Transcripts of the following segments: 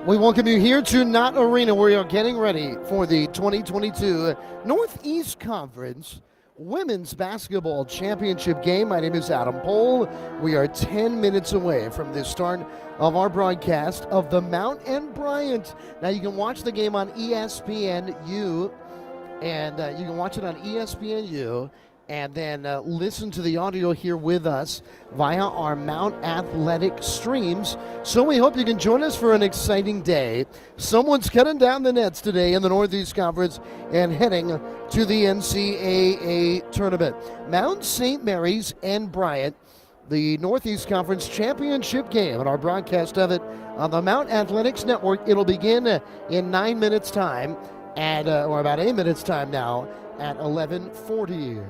We welcome you here to Knott Arena, where you're getting ready for the 2022 Northeast Conference Women's Basketball Championship game. My name is Adam Pohl. We are 10 minutes away from the start of our broadcast of the Mount and Bryant. Now you can watch the game on ESPNU, and you can watch it on ESPNU, and then listen to the audio here with us via our Mount Athletic streams. So we hope you can join us for an exciting day. Someone's cutting down the nets today in the Northeast Conference and heading to the NCAA Tournament. Mount St. Mary's and Bryant, the Northeast Conference Championship game, and our broadcast of it on the Mount Athletics Network. It'll begin in 9 minutes time, or about 8 minutes time now, at 11:40.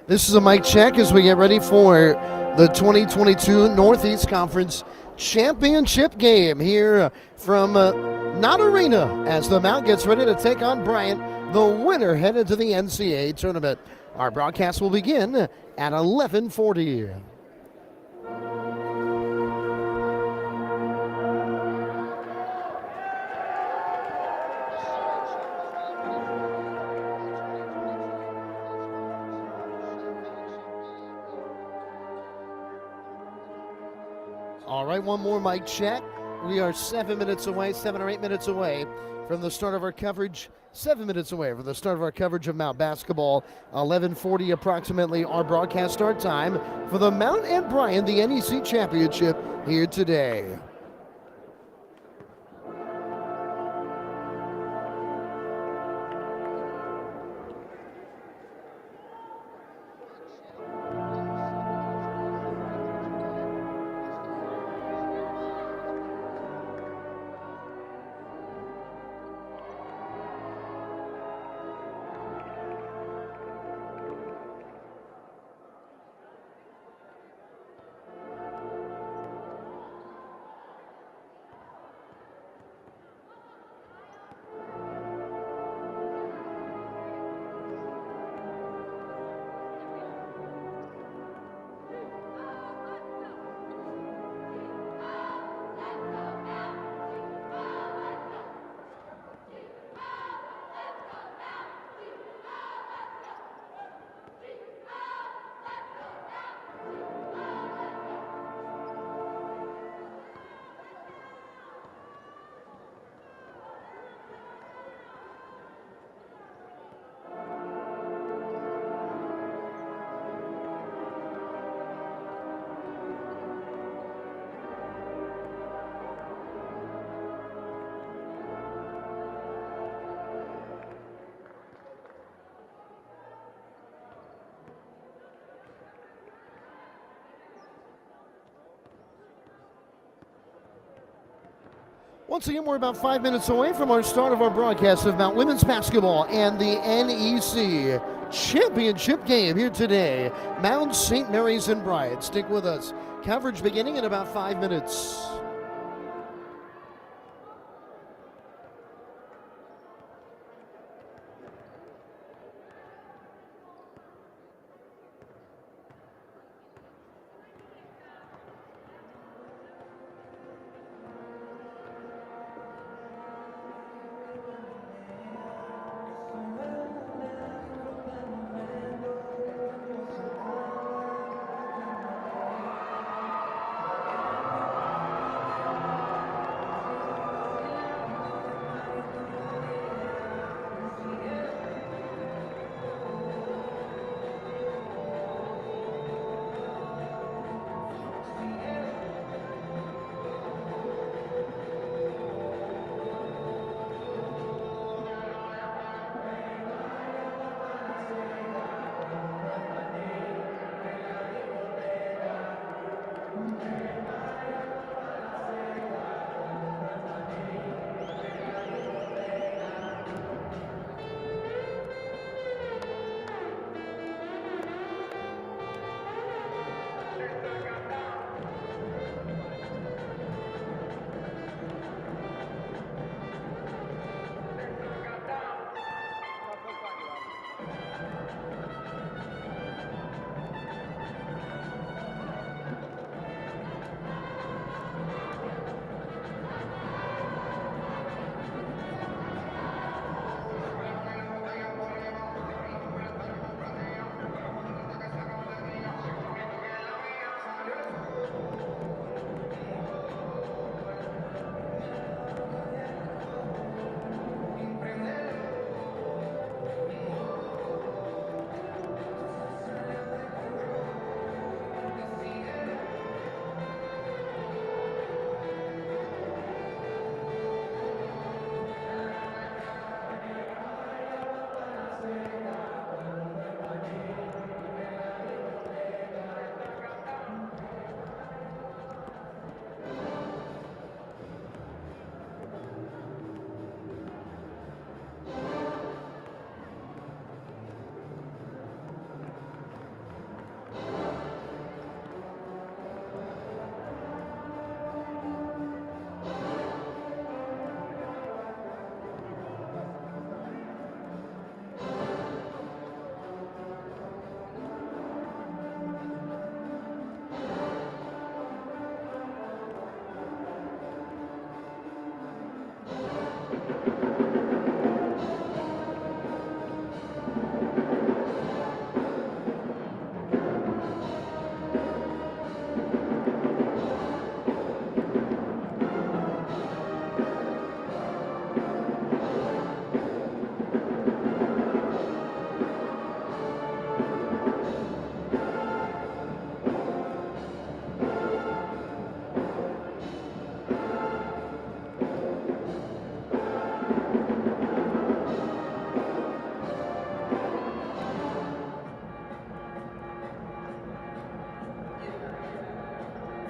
This is a mic check as we get ready for the 2022 Northeast Conference Championship game here from Knott Arena as the Mount gets ready to take on Bryant, the winner headed to the NCAA Tournament. Our broadcast will begin at 11:40. All right, one more mic check. We are 7 or 8 minutes away from the start of our coverage. 7 minutes away from the start of our coverage of Mount basketball. 11:40 approximately our broadcast start time for the Mount and Bryant, the NEC Championship here today. Once again, we're about 5 minutes away from our start of our broadcast of Mount Women's Basketball and the NEC Championship game here today. Mount St. Mary's and Bryant. Stick with us. Coverage beginning in about 5 minutes.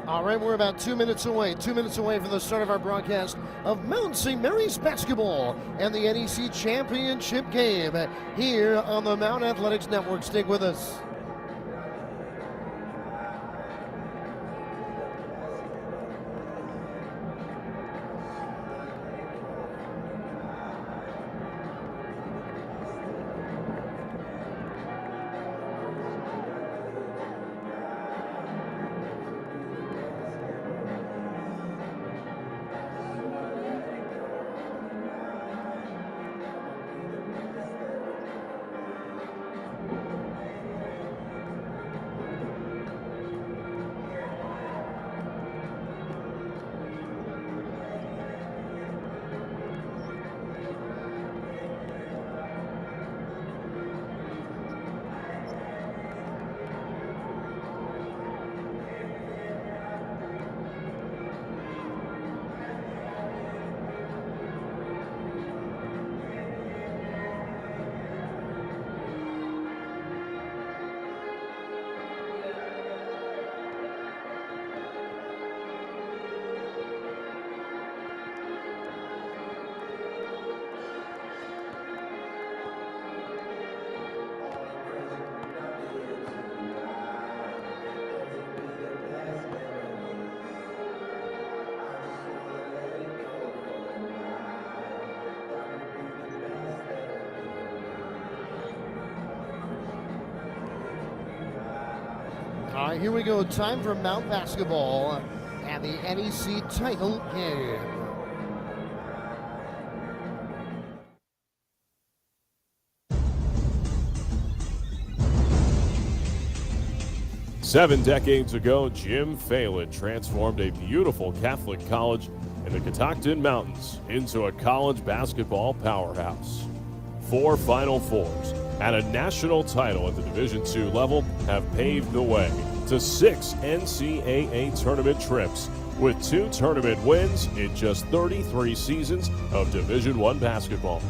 All right, we're about 2 minutes away from the start of our broadcast of Mount St. Mary's basketball and the NEC Championship game here on the Mount Athletics Network. Stick with us. All right, here we go. Time for Mount basketball and the NEC title game. Seven decades ago, Jim Phelan transformed a beautiful Catholic college in the Catoctin Mountains into a college basketball powerhouse. 4 Final Fours and a national title at the Division II level have paved the way to 6 NCAA tournament trips with 2 tournament wins in just 33 seasons of Division I basketball.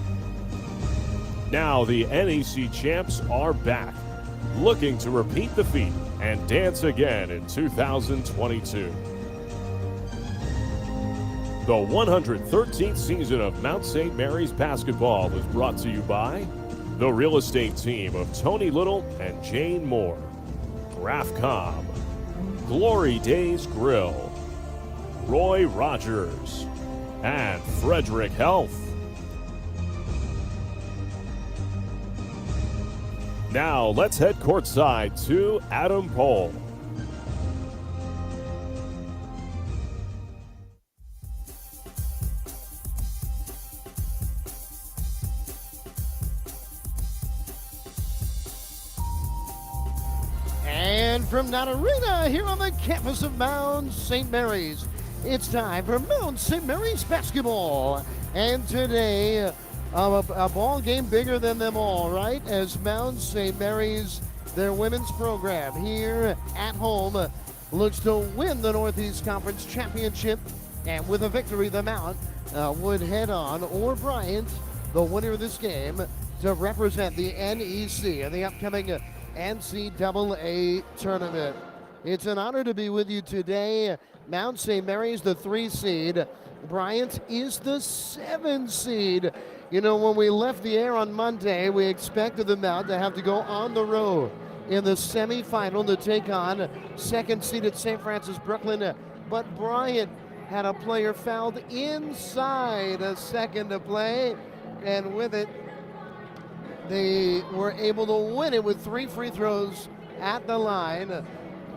Now the NEC champs are back, looking to repeat the feat and dance again in 2022. The 113th season of Mount St. Mary's basketball is brought to you by the real estate team of Tony Little and Jane Moore, Grafcom, Glory Days Grill, Roy Rogers, and Frederick Health. Now let's head courtside to Adam Pohl. And from that arena here on the campus of Mount St. Mary's, it's time for Mount St. Mary's basketball. And today, a ball game bigger than them all, right? As Mount St. Mary's, their women's program here at home, looks to win the Northeast Conference Championship. And with a victory, the Mount would head on, or Bryant, the winner of this game, to represent the NEC in the upcoming NCAA Tournament. It's an honor to be with you today. Mount St. Mary's, the 3 seed. Bryant is the 7 seed. You know, when we left the air on Monday, we expected the Mount to have to go on the road in the semifinal to take on 2nd seeded St. Francis Brooklyn. But Bryant had a player fouled inside a second to play, and with it, they were able to win it with 3 free throws at the line,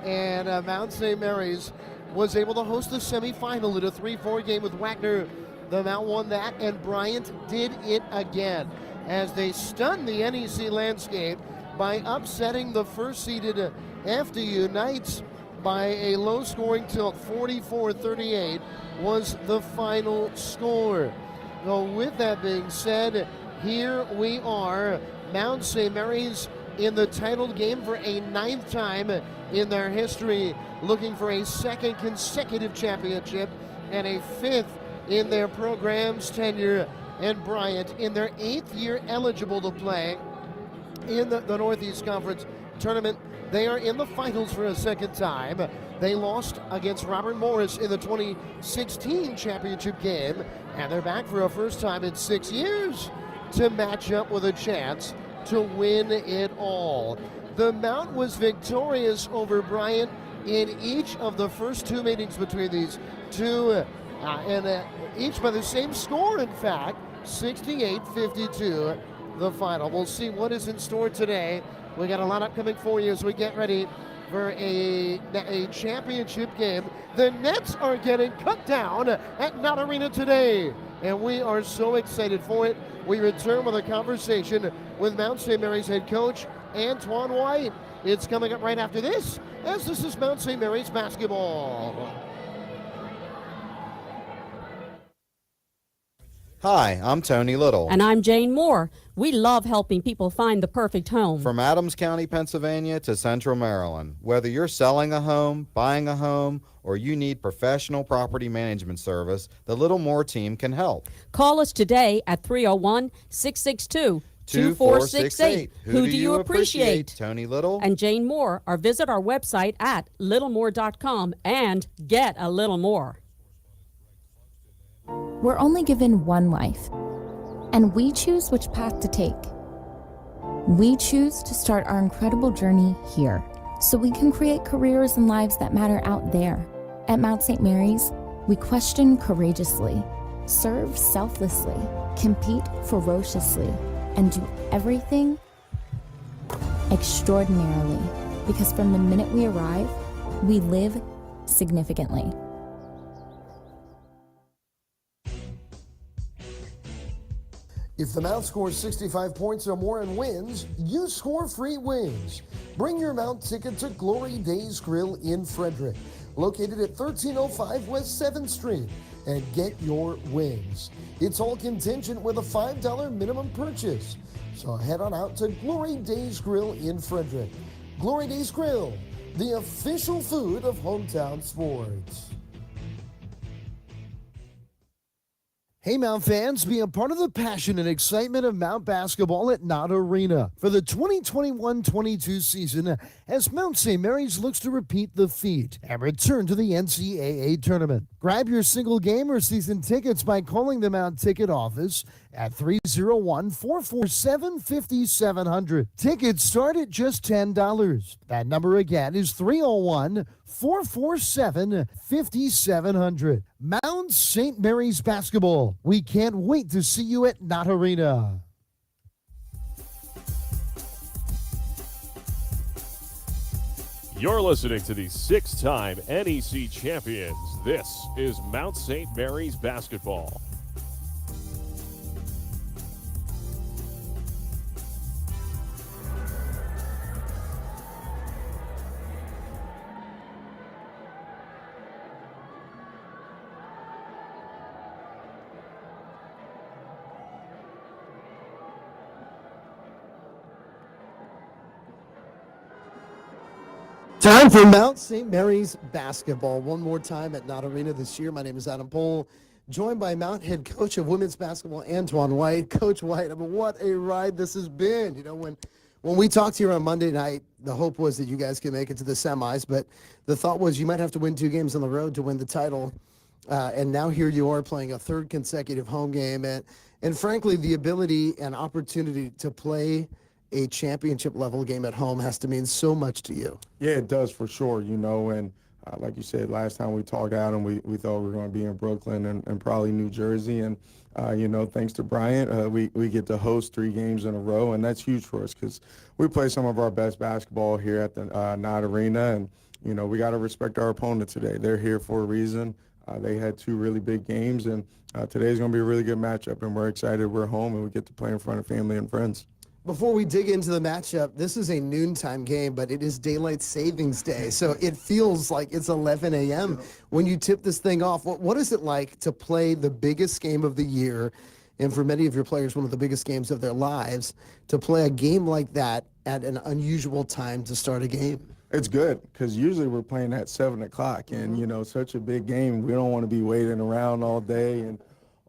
and Mount St. Mary's was able to host the semifinal in a 3-4 game with Wagner The Mount won that, and Bryant did it again as they stunned the NEC landscape by upsetting the first-seeded FDU Knights by a low-scoring tilt. 44-38 was the final score. So with that being said, here we are, Mount St. Mary's in the title game for a 9th time in their history, looking for a 2nd consecutive championship and a 5th in their program's tenure, and Bryant in their 8th year eligible to play in the Northeast Conference Tournament. They are in the finals for a 2nd time. They lost against Robert Morris in the 2016 championship game, and they're back for a first time in 6 years to match up with a chance to win it all. The Mount was victorious over Bryant in each of the first 2 meetings between these two, and each by the same score, in fact, 68-52, the final. We'll see what is in store today. We got a lot upcoming for you as we get ready for a championship game. The nets are getting cut down at Knott Arena today, and we are so excited for it. We return with a conversation with Mount St. Mary's head coach, Antoine White. It's coming up right after this, as this is Mount St. Mary's basketball. Hi, I'm Tony Little. And I'm Jane Moore. We love helping people find the perfect home. From Adams County, Pennsylvania to Central Maryland. Whether you're selling a home, buying a home, or you need professional property management service, the Little Moore team can help. Call us today at 301-662-2468. Who do you appreciate? Tony Little and Jane Moore, or visit our website at littlemore.com and get a little more. We're only given one life, and we choose which path to take. We choose to start our incredible journey here, so we can create careers and lives that matter out there. At Mount St. Mary's, we question courageously, serve selflessly, compete ferociously, and do everything extraordinarily, because from the minute we arrive, we live significantly. If the Mount scores 65 points or more and wins, you score free wings. Bring your Mount ticket to Glory Days Grill in Frederick, located at 1305 West 7th Street, and get your wings. It's all contingent with a $5 minimum purchase. So head on out to Glory Days Grill in Frederick. Glory Days Grill, the official food of hometown sports. Hey Mount fans, be a part of the passion and excitement of Mount basketball at Knott Arena for the 2021-22 season as Mount St. Mary's looks to repeat the feat and return to the NCAA Tournament. Grab your single game or season tickets by calling the Mount Ticket Office at 301-447-5700. Tickets start at just $10. That number again is 301-447-5700. Mount St. Mary's basketball. We can't wait to see you at Knott Arena. You're listening to the 6-time NEC champions. This is Mount St. Mary's basketball. Time for Mount St. Mary's basketball. One more time at Knott Arena this year. My name is Adam Pohl, joined by Mount head coach of women's basketball, Antoine White. Coach White, I mean, what a ride this has been. You know, when we talked here on Monday night, the hope was that you guys could make it to the semis, but the thought was you might have to win 2 games on the road to win the title. And now here you are playing a 3rd consecutive home game. And frankly, the ability and opportunity to play a championship level game at home has to mean so much to you. Yeah, it does for sure, you know, and like you said, last time we talked out and we thought we were going to be in Brooklyn and probably New Jersey. And, you know, thanks to Bryant, we get to host 3 games in a row, and that's huge for us because we play some of our best basketball here at the Knott Arena. And, you know, we got to respect our opponent today. They're here for a reason. They had 2 really big games, and today's going to be a really good matchup, and we're excited we're home and we get to play in front of family and friends. Before we dig into the matchup, this is a noontime game, but it is daylight savings day, so it feels like it's 11 a.m. when you tip this thing off. What is it like to play the biggest game of the year, and for many of your players, one of the biggest games of their lives, to play a game like that at an unusual time to start a game? It's good because usually we're playing at 7 o'clock, and, such a big game, we don't want to be waiting around all day, and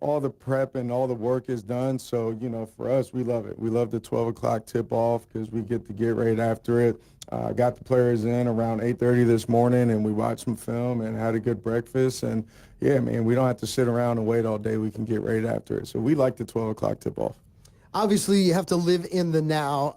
all the prep and all the work is done. So, for us, we love it. We love the 12 o'clock tip-off because we get to get right after it. Got the players in around 8:30 this morning, and we watched some film and had a good breakfast. And, yeah, man, we don't have to sit around and wait all day. We can get right after it. So we like the 12 o'clock tip-off. Obviously, you have to live in the now,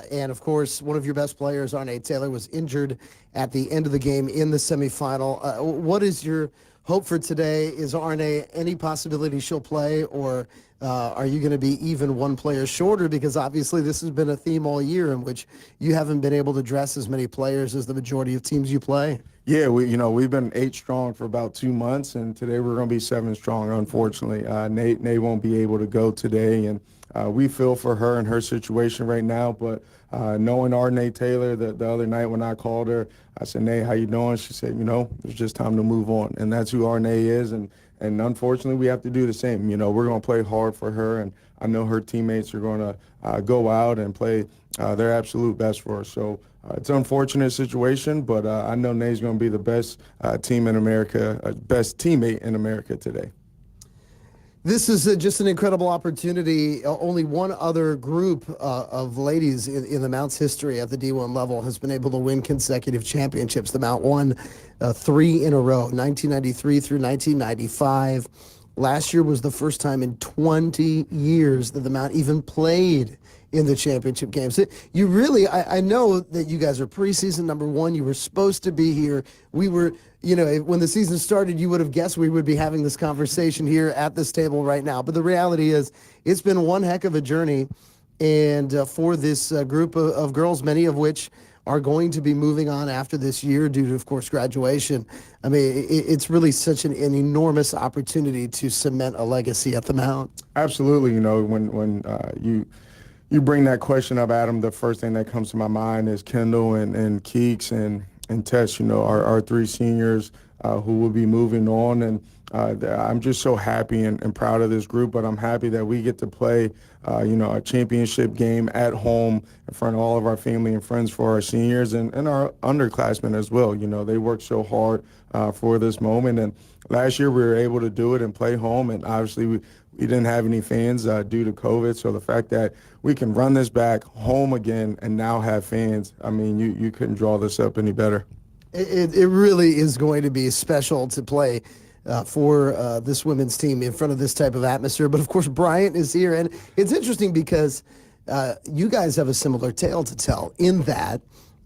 and of course, one of your best players, Arne Taylor, was injured at the end of the game in the semifinal. What is your hope for today? Is Arne any possibility she'll play, or are you going to be even one player shorter? Because obviously, this has been a theme all year in which you haven't been able to dress as many players as the majority of teams you play. Yeah, we've been 8 strong for about 2 months, and today we're going to be 7 strong. Unfortunately, Nate won't be able to go today, and we feel for her and her situation right now. But knowing Arne Taylor, the other night when I called her, I said, "Nate, how you doing?" She said, "It's just time to move on," and that's who Arne is. And unfortunately, we have to do the same. We're going to play hard for her, and I know her teammates are going to go out and play their absolute best for her. So it's an unfortunate situation, but I know Nate's going to be the best team in America, best teammate in America today. This is just an incredible opportunity. Only one other group of ladies in the Mount's history at the D1 level has been able to win consecutive championships. The Mount won 3 in a row, 1993 through 1995. Last year was the first time in 20 years that the Mount even played in the championship games. You really, I know that you guys are preseason number 1. You were supposed to be here. We were, when the season started, you would have guessed we would be having this conversation here at this table right now. But the reality is, it's been one heck of a journey. And for this group of girls, many of which are going to be moving on after this year due to, of course, graduation. I mean, it's really such an enormous opportunity to cement a legacy at the Mount. Absolutely. When you bring that question up, Adam, the first thing that comes to my mind is Kendall and Keeks and Tess, our 3 seniors who will be moving on. And I'm just so happy and proud of this group, but I'm happy that we get to play, a championship game at home in front of all of our family and friends for our seniors and our underclassmen as well. They worked so hard for this moment. And last year we were able to do it and play home, and obviously we didn't have any fans due to COVID. So the fact that we can run this back home again and now have fans, I mean, you couldn't draw this up any better. It really is going to be special to play for this women's team in front of this type of atmosphere. But, of course, Bryant is here. And it's interesting because you guys have a similar tale to tell in that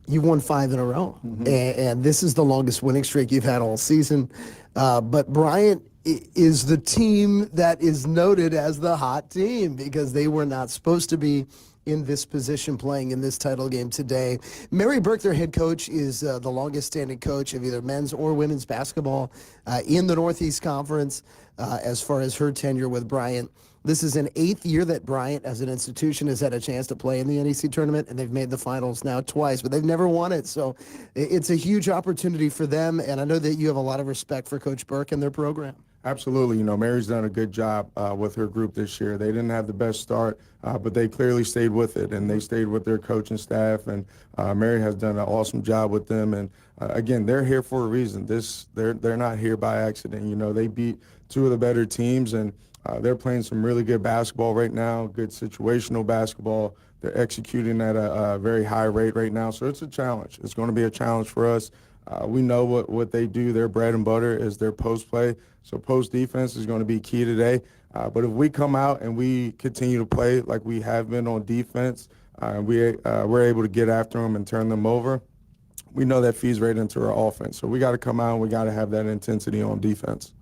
you've won 5 in a row. Mm-hmm. And this is the longest winning streak you've had all season. But Bryant is the team that is noted as the hot team because they were not supposed to be in this position playing in this title game today. Mary Burke, their head coach, is the longest standing coach of either men's or women's basketball in the Northeast Conference as far as her tenure with Bryant. This is an 8th year that Bryant as an institution has had a chance to play in the NEC Tournament, and they've made the finals now twice, but they've never won it. So it's a huge opportunity for them, and I know that you have a lot of respect for Coach Burke and their program. Absolutely. Mary's done a good job with her group this year. They didn't have the best start, but they clearly stayed with it, and they stayed with their coaching staff, and Mary has done an awesome job with them. And, again, they're here for a reason. They're not here by accident. They beat 2 of the better teams, and they're playing some really good basketball right now, good situational basketball. They're executing at a very high rate right now, so it's a challenge. It's going to be a challenge for us. We know what they do. Their bread and butter is their post play. So post defense is going to be key today. But if we come out and we continue to play like we have been on defense, we're able to get after them and turn them over, we know that feeds right into our offense. So we got to come out and we got to have that intensity on defense.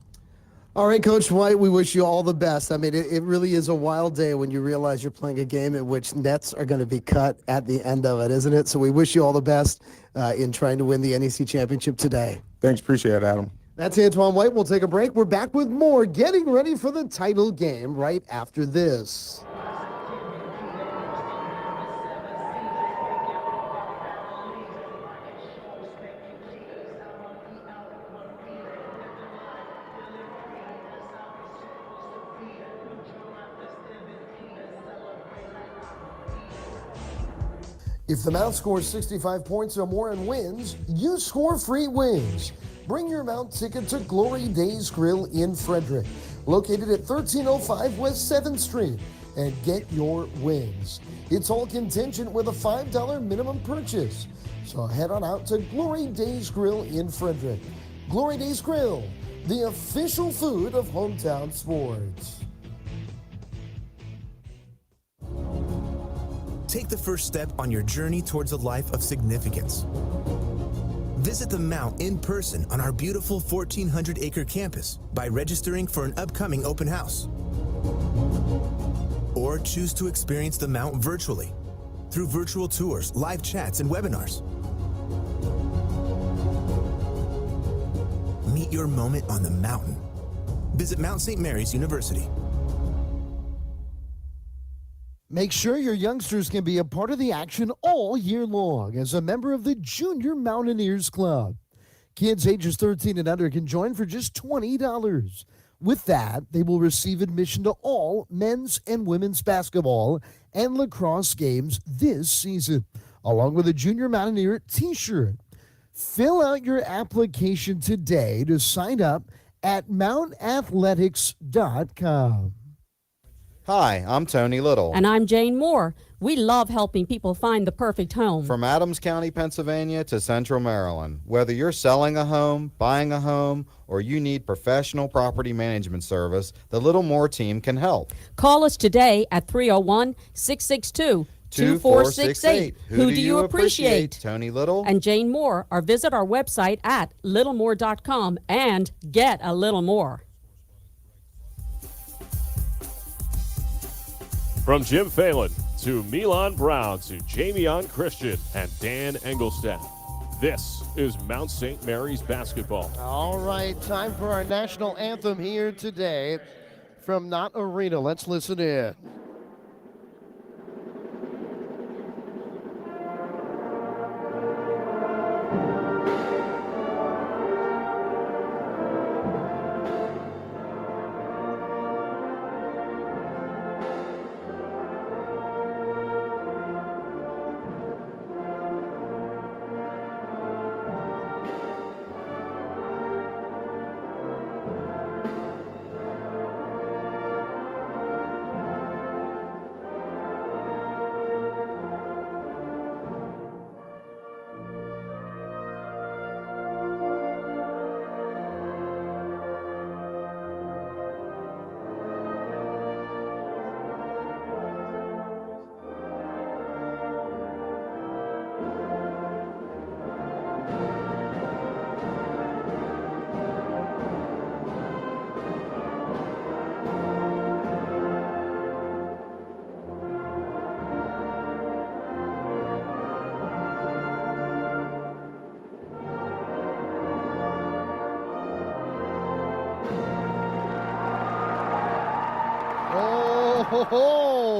All right, Coach White, we wish you all the best. I mean, it really is a wild day when you realize you're playing a game in which nets are going to be cut at the end of it, isn't it? So we wish you all the best in trying to win the NEC championship today. Thanks. Appreciate it, Adam. That's Antoine White. We'll take a break. We're back with more getting ready for the title game right after this. If the Mount scores 65 points or more and wins, you score free wings. Bring your Mount ticket to Glory Days Grill in Frederick, located at 1305 West 7th Street, and get your wings. It's all contingent with a $5 minimum purchase. So head on out to Glory Days Grill in Frederick. Glory Days Grill, the official food of hometown sports. Take the first step on your journey towards a life of significance. Visit the Mount in person on our beautiful 1,400-acre campus by registering for an upcoming open house. Or choose to experience the Mount virtually through virtual tours, live chats, and webinars. Meet your moment on the mountain. Visit Mount St. Mary's University. Make sure your youngsters can be a part of the action all year long as a member of the Junior Mountaineers Club. Kids ages 13 and under can join for just $20. With that, they will receive admission to all men's and women's basketball and lacrosse games this season, along with a Junior Mountaineer t-shirt. Fill out your application today to sign up at mountathletics.com. Hi, I'm Tony Little. And I'm Jane Moore. We love helping people find the perfect home. From Adams County, Pennsylvania to Central Maryland. Whether you're selling a home, buying a home, or you need professional property management service, the Little More team can help. Call us today at 301-662-2468. Who do you appreciate? Tony Little And Jane Moore, or visit our website at littlemore.com and get a little more. From Jim Phelan to Milan Brown to Jamion Christian and Dan Engelstad, this is Mount St. Mary's basketball. All right, time for our national anthem here today from Knott Arena. Let's listen in.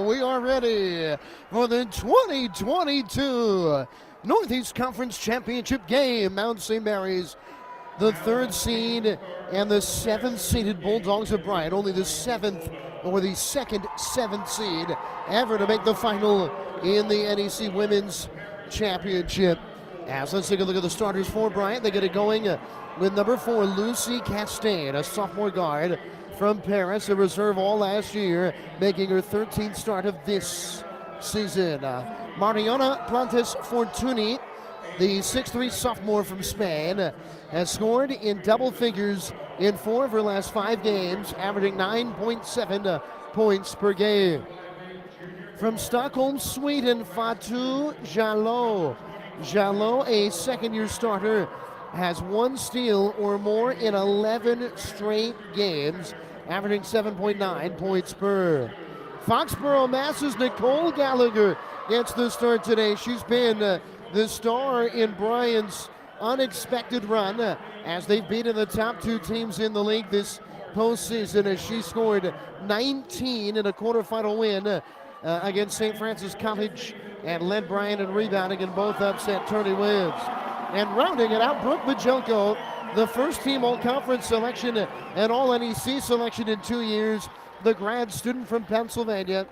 We are ready for the 2022 Northeast Conference Championship game. Mount St. Mary's, the 3rd seed, and the 7th seeded Bulldogs of Bryant. Only the 7th or the 7th seed ever to make the final in the NEC Women's Championship. As let's take a look at the starters for Bryant. They get it going with number 4, Lucy Castaigne, a sophomore guard from Paris, a reserve all last year, making her 13th start of this season. Mariana Plantes Fortuny, the 6'3" sophomore from Spain, has scored in double figures in 4 of her last 5 games, averaging 9.7 points per game. From Stockholm, Sweden, Fatou Jalot. Jalot, a second-year starter, has 1 steal or more in 11 straight games, averaging 7.9 points per. Foxborough, Mass's Nicole Gallagher gets the start today. She's been the star in Bryant's unexpected run as they've beaten the top 2 teams in the league this postseason, as she scored 19 in a quarterfinal win against St. Francis College and led Bryant in rebounding in both upset tourney wins. And rounding it out, Brooke Bajelko, the first team all-conference selection and all-NEC selection in 2 years, the grad student from Pennsylvania.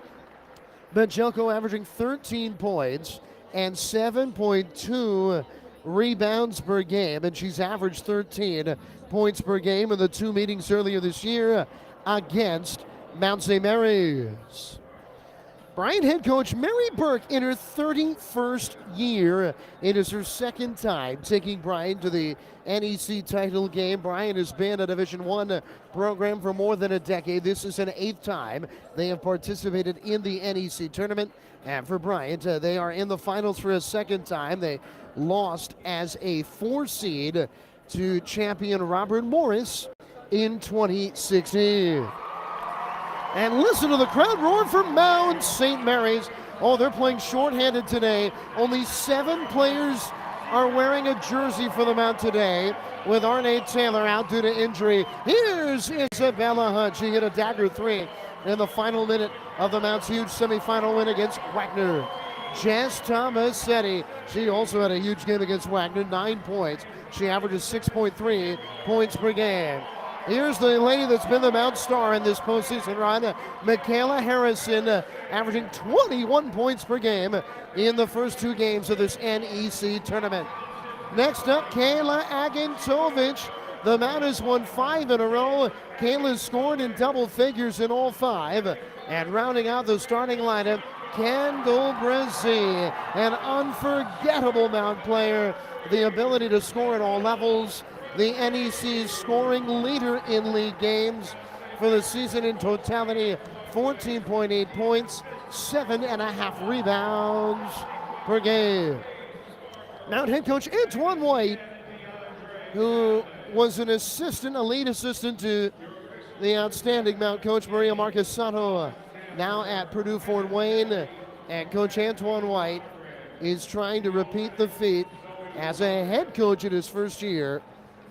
Bajelko averaging 13 points and 7.2 rebounds per game, and she's averaged 13 points per game in the 2 meetings earlier this year against Mount St. Mary's. Bryant head coach Mary Burke in her 31st year. It is her 2nd time taking Bryant to the NEC title game. Bryant has been a Division I program for more than a decade. This is an 8th time they have participated in the NEC tournament. And for Bryant, they are in the finals for a 2nd time. They lost as a 4 seed to champion Robert Morris in 2016. And listen to the crowd roar for Mount St. Mary's. Oh, they're playing shorthanded today. Only 7 players are wearing a jersey for the Mount today, with Arnett Taylor out due to injury. Here's Isabella Hunt. She hit a dagger 3 in the final minute of the Mount's huge semifinal win against Wagner. Jess Tomasetti, she also had a huge game against Wagner, 9 points. She averages 6.3 points per game. Here's the lady that's been the Mount star in this postseason run, Michaela Harrison, averaging 21 points per game in the first 2 games of this NEC tournament. Next up, Kayla Agintovich. The Mount has won 5 in a row. Kayla's scored in double figures in all 5. And rounding out the starting lineup, Kendall Brazee, an unforgettable Mount player, the ability to score at all levels. The NEC's scoring leader in league games for the season in totality, 14.8 points, 7.5 rebounds per game. Mount head coach Antoine White, who was an assistant, a lead assistant to the outstanding Mount coach Maria Marquesato, now at Purdue Fort Wayne. And Coach Antoine White is trying to repeat the feat as a head coach in his first year,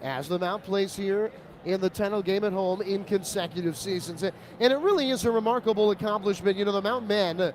as the Mount plays here in the title game at home in consecutive seasons. And it really is a remarkable accomplishment. You know, the Mount men,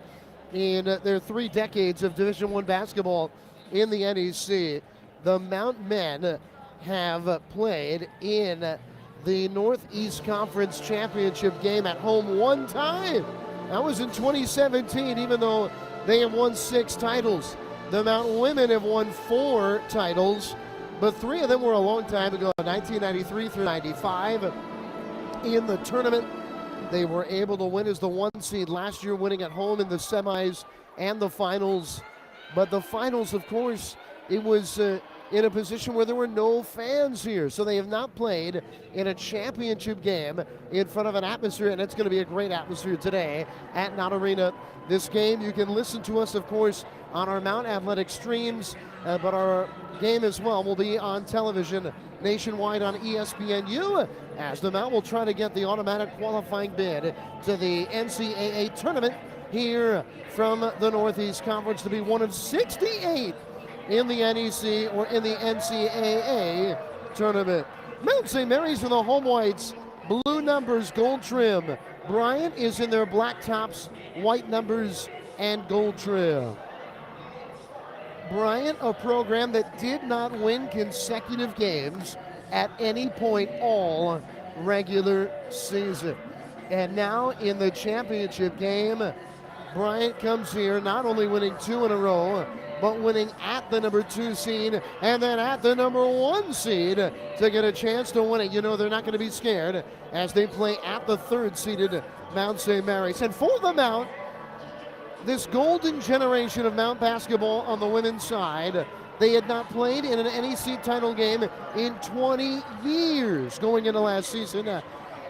in their 3 decades of Division I basketball in the NEC, the Mount men have played in the Northeast Conference Championship game at home 1 time. That was in 2017, even though they have won 6 titles. The Mount women have won 4 titles, but 3 of them were a long time ago, 1993 through 95. In the tournament, they were able to win as the 1 seed last year, winning at home in the semis and the finals. But the finals, of course, it was in a position where there were no fans here. So they have not played in a championship game in front of an atmosphere, and it's going to be a great atmosphere today at Mount Arena. This game, you can listen to us, of course, on our Mount Athletic streams, but our game as well will be on television nationwide on ESPNU, as the Mount will try to get the automatic qualifying bid to the NCAA Tournament here from the Northeast Conference to be one of 68 in the NEC or in the NCAA Tournament. Mount St. Mary's in the home whites, blue numbers, gold trim. Bryant is in their black tops, white numbers, and gold trim. Bryant, a program that did not win consecutive games at any point all regular season. And now in the championship game, Bryant comes here not only winning 2 in a row, but winning at the number 2 seed and then at the number 1 seed to get a chance to win it. You know, they're not going to be scared as they play at the 3rd seeded Mount St. Mary's. And for the Mount, this golden generation of Mount basketball on the women's side, they had not played in an NEC title game in 20 years going into last season.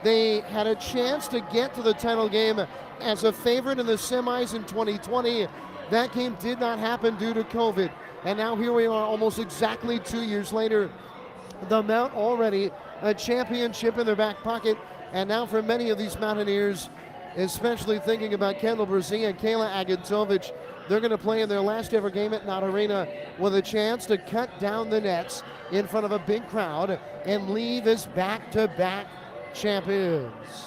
They had a chance to get to the title game as a favorite in the semis in 2020. That game did not happen due to COVID. And now here we are almost exactly 2 years later. The Mount already a championship in their back pocket. And now for many of these Mountaineers, especially thinking about Kendall Brazee and Kayla Agintovich, They're going to play in their last ever game at Mount Arena with a chance to cut down the nets in front of a big crowd and leave as back-to-back champions.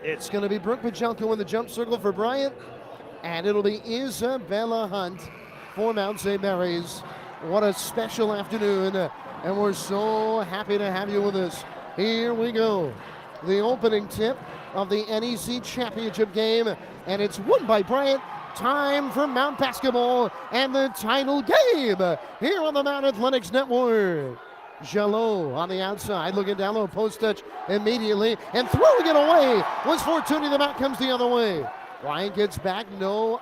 It's going to be Brooke Pajelko in the jump circle for Bryant, and it'll be Isabella Hunt for Mount St. Mary's. What a special afternoon, and we're so happy to have you with us. Here we go. The opening tip of the NEC Championship game, and it's won by Bryant. Time for Mount Basketball and the title game here on the Mount Athletics Network. Jalot on the outside, looking down low, post touch immediately, and throwing it away was Fortuny. The Mount comes the other way. Bryant gets back, no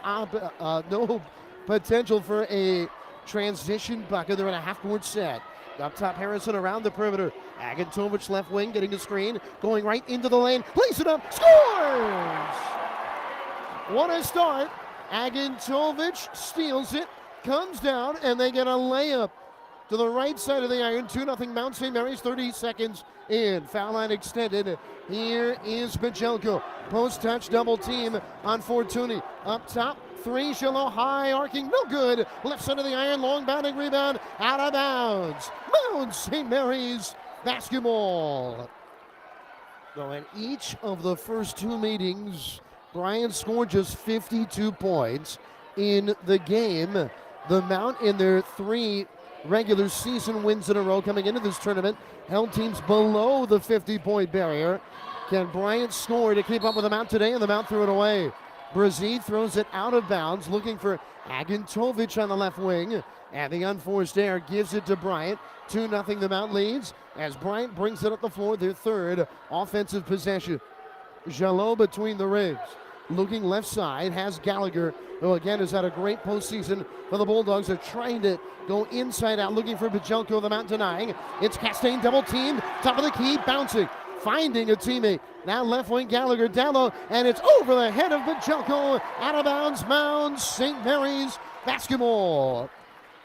potential for a transition bucket. They're in a half-court set. Up top, Harrison around the perimeter. Agantovic left wing, getting a screen, going right into the lane, plays it up, scores! What a start. Agantovic steals it, comes down, and they get a layup to the right side of the iron. 2-0 Mount St. Mary's, 30 seconds in. Foul line extended. Here is Pajelko. Post touch, double team on Fortuny. Up top, three, Jalot high, arcing, no good. Left side of the iron, long bounding rebound, out of bounds. Mount St. Mary's basketball. So in each of the first two meetings, Bryant scored just 52 points in the game. The Mount, in their 3 regular season wins in a row coming into this tournament, held teams below the 50-point barrier. Can Bryant score to keep up with the Mount today? And the Mount threw it away. Brazil throws it out of bounds, looking for Agantovic on the left wing. And the unforced error gives it to Bryant. 2-0 the Mount leads as Bryant brings it up the floor, their third offensive possession. Jalot between the rings. Looking left side, has Gallagher, who again has had a great postseason for the Bulldogs. They're trying to go inside out, looking for Pajelko, the Mount denying. It's Castaigne double teamed, top of the key, bouncing, finding a teammate. Now left wing Gallagher down low, and it's over the head of Pajelko, out of bounds, Mount St. Mary's basketball.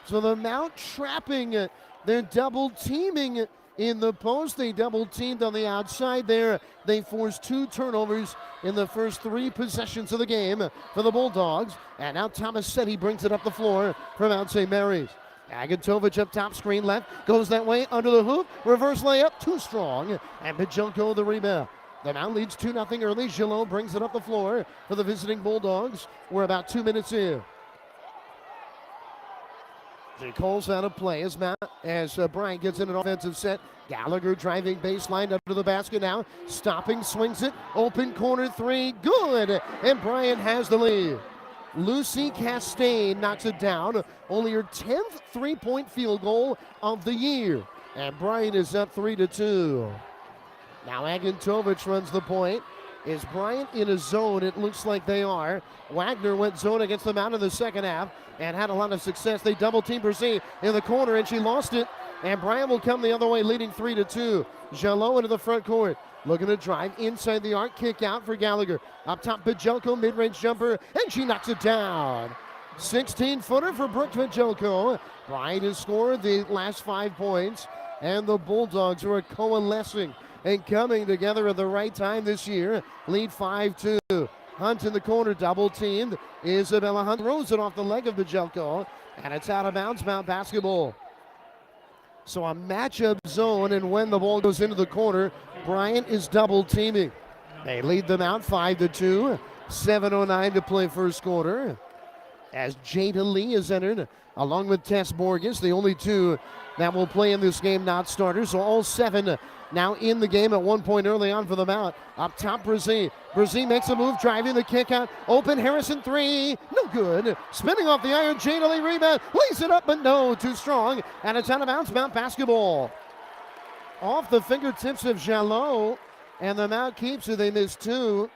So the Mount trapping, they're double teaming in the post. They double teamed on the outside there. They forced 2 turnovers in the first 3 possessions of the game for the Bulldogs. And now Tomasetti brings it up the floor for Mount St. Mary's. Agantovic up top, screen left, goes that way, under the hoop, reverse layup, too strong, and Pajelko the rebound. The Mount leads 2-0 early. Jalot brings it up the floor for the visiting Bulldogs. We're about 2 minutes in. He calls out of play as Bryant gets in an offensive set. Gallagher driving baseline under the basket now. Stopping, swings it. Open corner 3, good. And Bryant has the lead. Lucy Castaigne knocks it down. Only her 10th three-point field goal of the year. And Bryant is up 3-2. Now Agantovic runs the point. Is Bryant in a zone? It looks like they are. Wagner went zone against them out in the second half and had a lot of success. They double team Brazil in the corner, and she lost it. And Bryant will come the other way, leading 3-2. Jalot into the front court, looking to drive inside the arc, kick out for Gallagher. Up top, Pajelko, mid-range jumper, and she knocks it down. 16-footer for Brooke Pajelko. Bryant has scored the last 5 points, and the Bulldogs are coalescing and coming together at the right time this year. Lead 5-2. Hunt in the corner, double teamed. Isabella Hunt throws it off the leg of Pajelko, and it's out of bounds, Mount basketball. So a matchup zone, and when the ball goes into the corner, Bryant is double teaming. They lead them out 5-2. 7:09 to play first quarter. As Jada Lee is entered, along with Tess Borges, the only 2 that will play in this game, not starters. So all 7 now in the game at 1 point early on for the Mount. Up top, Brazil. Brazil makes a move, driving the kick out. Open, Harrison 3, no good. Spinning off the iron, Jada Lee rebound. Lays it up, but no, too strong. And it's out of bounds, Mount basketball. Off the fingertips of Jalot, and the Mount keeps it. They missed 2.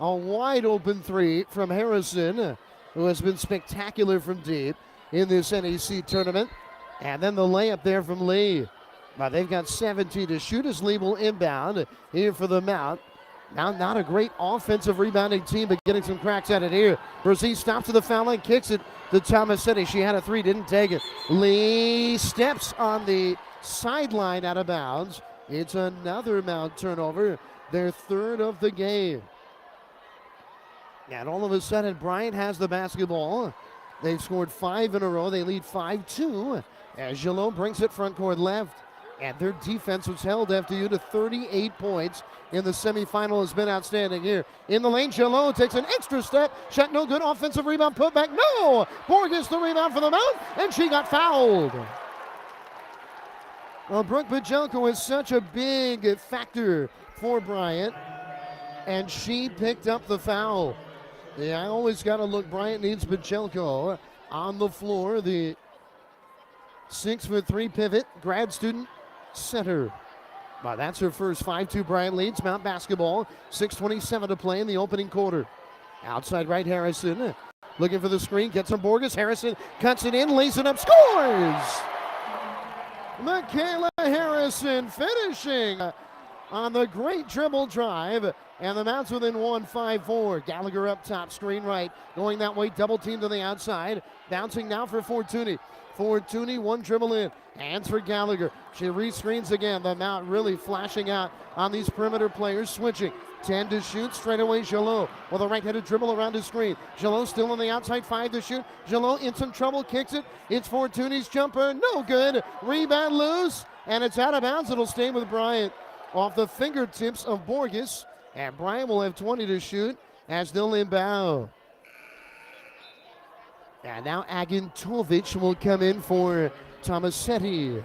A wide open 3 from Harrison, who has been spectacular from deep in this NEC tournament. And then the layup there from Lee. But they've got 17 to shoot as Lee will inbound here for the Mount. Now, not a great offensive rebounding team, but getting some cracks at it here. Brazil stops to the foul line, kicks it to Tomasetti. She had a 3, didn't take it. Lee steps on the sideline out of bounds. It's another Mount turnover, their 3rd of the game. And all of a sudden, Bryant has the basketball. They've scored 5 in a row. They lead 5-2 as Jalot brings it front court left. And their defense was held FDU to 38 points in the semifinal has been outstanding here. In the lane, Jalot takes an extra step. Shot no good. Offensive rebound, put back. No! Borges the rebound for the Mount, and she got fouled. Well, Brooke Bajelko is such a big factor for Bryant, and she picked up the foul. Yeah, I always got to look. Bryant needs Bajelko on the floor. The 6'3" pivot, grad student, center. Well, that's her first. 5-2 Bryant leads. Mount basketball. 6:27 to play in the opening quarter. Outside right, Harrison looking for the screen. Gets from Borges. Harrison cuts it in, lays it up, scores! Michaela Harrison finishing on the great dribble drive. And the Mounts within 1, 5-4. Gallagher up top, screen right. Going that way, double team to the outside. Bouncing now for Fortuny. Fortuny, one dribble in. Hands for Gallagher. She rescreens again. The Mount really flashing out on these perimeter players. Switching. 10 to shoot. Straight away, Jalot with a right-handed dribble around his screen. Jalot still on the outside. 5 to shoot. Jalot in some trouble. Kicks it. It's Fortuny's jumper. No good. Rebound loose. And it's out of bounds. It'll stay with Bryant. Off the fingertips of Borges. And Bryant will have 20 to shoot as they'll inbound. And now Agintovic will come in for Tomasetti.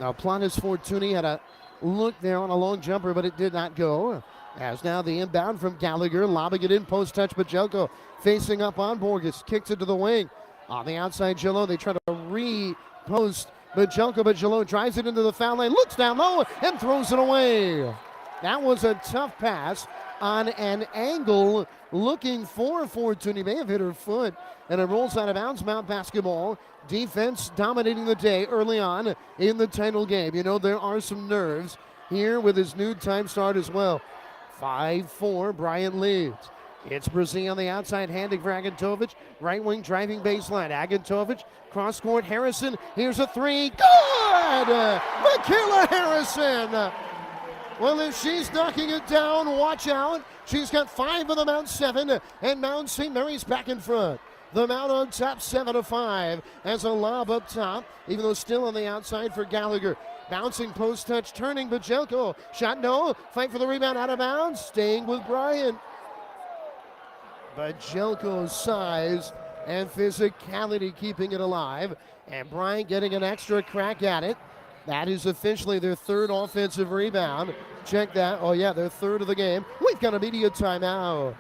Now Planis Fortuny had a look there on a long jumper, but it did not go. As now the inbound from Gallagher, lobbing it in, post touch, Bajelko facing up on Borges, kicks it to the wing. On the outside, Jalot, they try to re-post Bajelko, but Jalot drives it into the foul line, looks down low, and throws it away. That was a tough pass on an angle looking for Fortuny. May have hit her foot, and it rolls out of bounds. Mount basketball. Defense dominating the day early on in the title game. You know, there are some nerves here with his new time start as well. 5-4, Bryant leads. It's Brazil on the outside, handing for Agintovic. Right wing driving baseline. Agintovic, cross court, Harrison. Here's a three. Good! Michaela Harrison! Well, if she's knocking it down, watch out. She's got 5 of the Mount 7, and Mount St. Mary's back in front. The Mount on top, 7-5, as a lob up top, even though still on the outside for Gallagher. Bouncing post touch, turning Bajelko. Shot no, fight for the rebound, out of bounds, staying with Bryant. Bajelko's size and physicality keeping it alive, and Bryant getting an extra crack at it. That is officially their third offensive rebound. Check that. Oh, yeah, their third of the game. We've got a media timeout.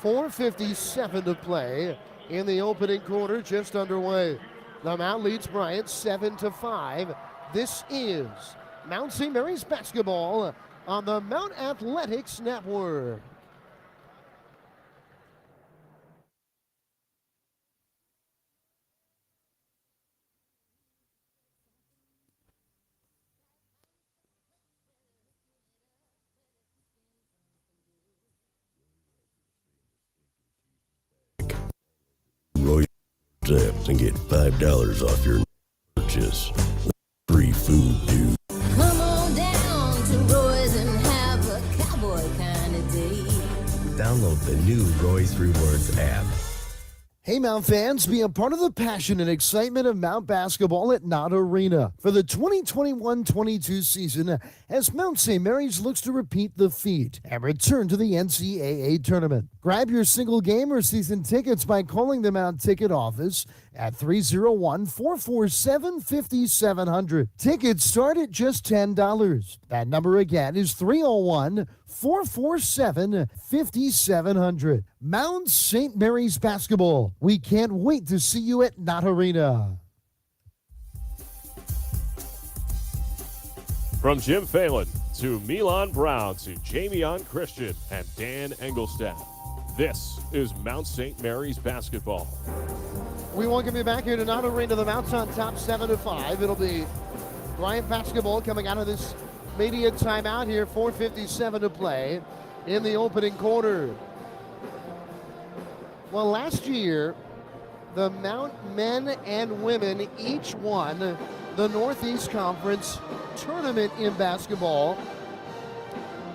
4:57 to play in the opening quarter, just underway. The Mount leads Bryant 7-5. This is Mount St. Mary's basketball on the Mount Athletics Network. And get $5 off your purchase. Free food, dude. Come on down to Roy's and have a cowboy kind of day. Download the new Roy's Rewards app. Hey, Mount fans, be a part of the passion and excitement of Mount basketball at Knott Arena for the 2021-22 season as Mount St. Mary's looks to repeat the feat and return to the NCAA Tournament. Grab your single game or season tickets by calling the Mount Ticket Office at 301-447-5700. Tickets start at just $10. That number again is 301-447-5700. Mount St. Mary's basketball. We can't wait to see you at Knott Arena. From Jim Phelan to Milan Brown to Jamion Christian and Dan Engelstad, this is Mount St. Mary's basketball. We welcome you back here to Knott Arena. The Mounts on top 7-5. It'll be Bryant basketball coming out of this media timeout here. 4:57 to play in the opening quarter. Well, last year, the Mount men and women each won the Northeast Conference tournament in basketball.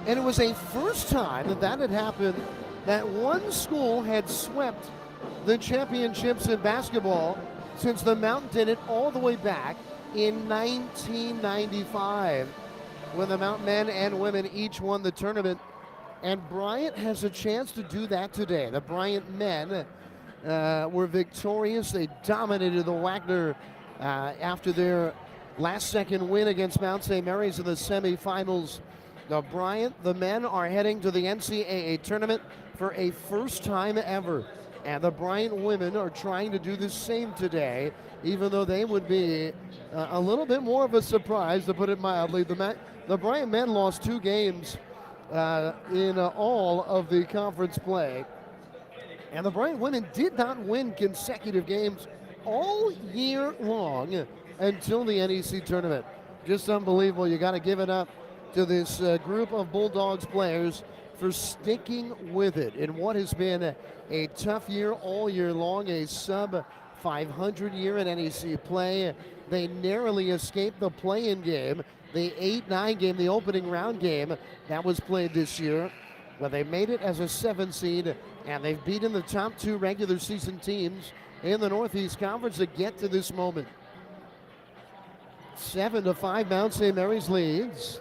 And it was a first time that had happened that one school had swept the championships in basketball since the Mountain did it all the way back in 1995, when the Mountain men and women each won the tournament. And Bryant has a chance to do that today. The Bryant men were victorious. They dominated the Wagner after their last-second win against Mount St. Mary's in the semifinals. The Bryant, the men, are heading to the NCAA Tournament for a first time ever. And the Bryant women are trying to do the same today, even though they would be a little bit more of a surprise, to put it mildly. The Bryant men lost 2 games in all of the conference play. And the Bryant women did not win consecutive games all year long until the NEC Tournament. Just unbelievable. You got to give it up to this group of Bulldogs players for sticking with it in what has been a tough year all year long, a sub-500 year in NEC play. They narrowly escaped the play-in game, the 8-9 game, the opening round game that was played this year. But they made it as a 7 seed, and they've beaten the top 2 regular season teams in the Northeast Conference to get to this moment. 7-5 Mount St. Mary's leads.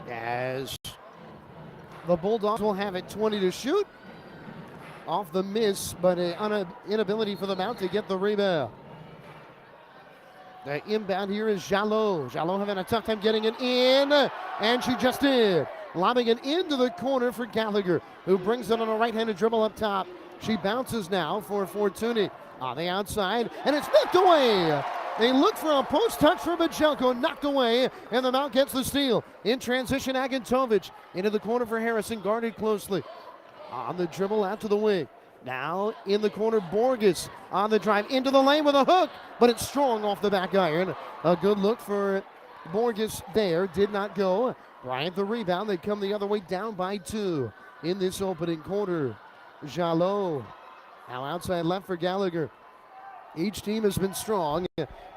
As the Bulldogs will have it 20 to shoot. Off the miss, but an inability for the Mount to get the rebound. The inbound here is Jalot. Jalot having a tough time getting it in, and she just did. Lobbing it into the corner for Gallagher, who brings it on a right-handed dribble up top. She bounces now for Fortuny on the outside, and it's knocked away. They look for a post touch for Bajelko, knocked away, and the Mount gets the steal. In transition, Agantovic into the corner for Harrison, guarded closely. On the dribble out to the wing. Now in the corner, Borges on the drive into the lane with a hook, but it's strong off the back iron. A good look for Borges there, did not go. Bryant the rebound, they come the other way, down by 2 in this opening quarter. Jalot now outside left for Gallagher. Each team has been strong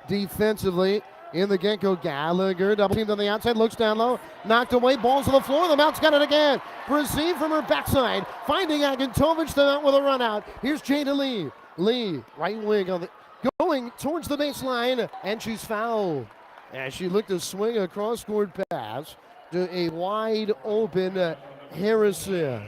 defensively in the get-go. Gallagher double teamed on the outside, looks down low, knocked away, balls to the floor. The Mount's got it again. Receive from her backside, finding Agantovic, the Mount with a run out. Here's Jada Lee. Lee, right wing on the going towards the baseline, and she's fouled as she looked to swing a cross-court pass to a wide open Harrison.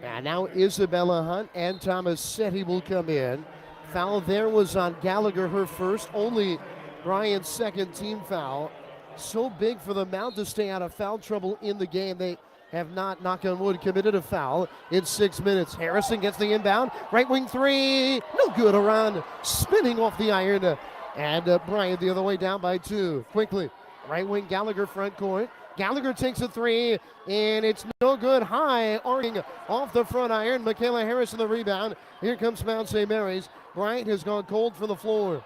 And now Isabella Hunt and Tomasetti will come in. Foul there was on Gallagher, her first, only Bryant's second team foul. So big for the Mount to stay out of foul trouble in the game. They have not, knock on wood, committed a foul in 6 minutes. Harrison gets the inbound, right wing 3, no good, around, spinning off the iron. And Bryant the other way, down by 2. Quickly, right wing Gallagher front court. Gallagher takes a 3, and it's no good. High, arcing off the front iron. Michaela Harrison the rebound. Here comes Mount St. Mary's. Bryant has gone cold for the floor.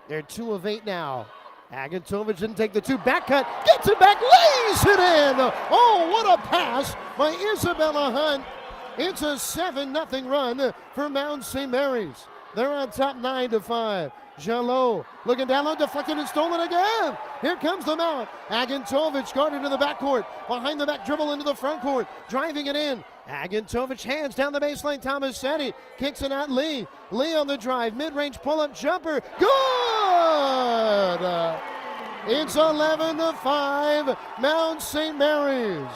They're 2 of 8 now. Agantovic didn't take the 2. Back cut, gets it back, lays it in. Oh, what a pass by Isabella Hunt. It's a 7-0 run for Mount St. Mary's. They're on top 9-5. Jalot looking down low, deflected and stolen again. Here comes the Mount. Agantovic guarded in the backcourt. Behind the back dribble into the front court. Driving it in. Agantovic hands down the baseline. Tomasetti kicks it out. Lee. Lee on the drive. Mid-range pull-up jumper. Good! It's 11-5. Mount St. Mary's.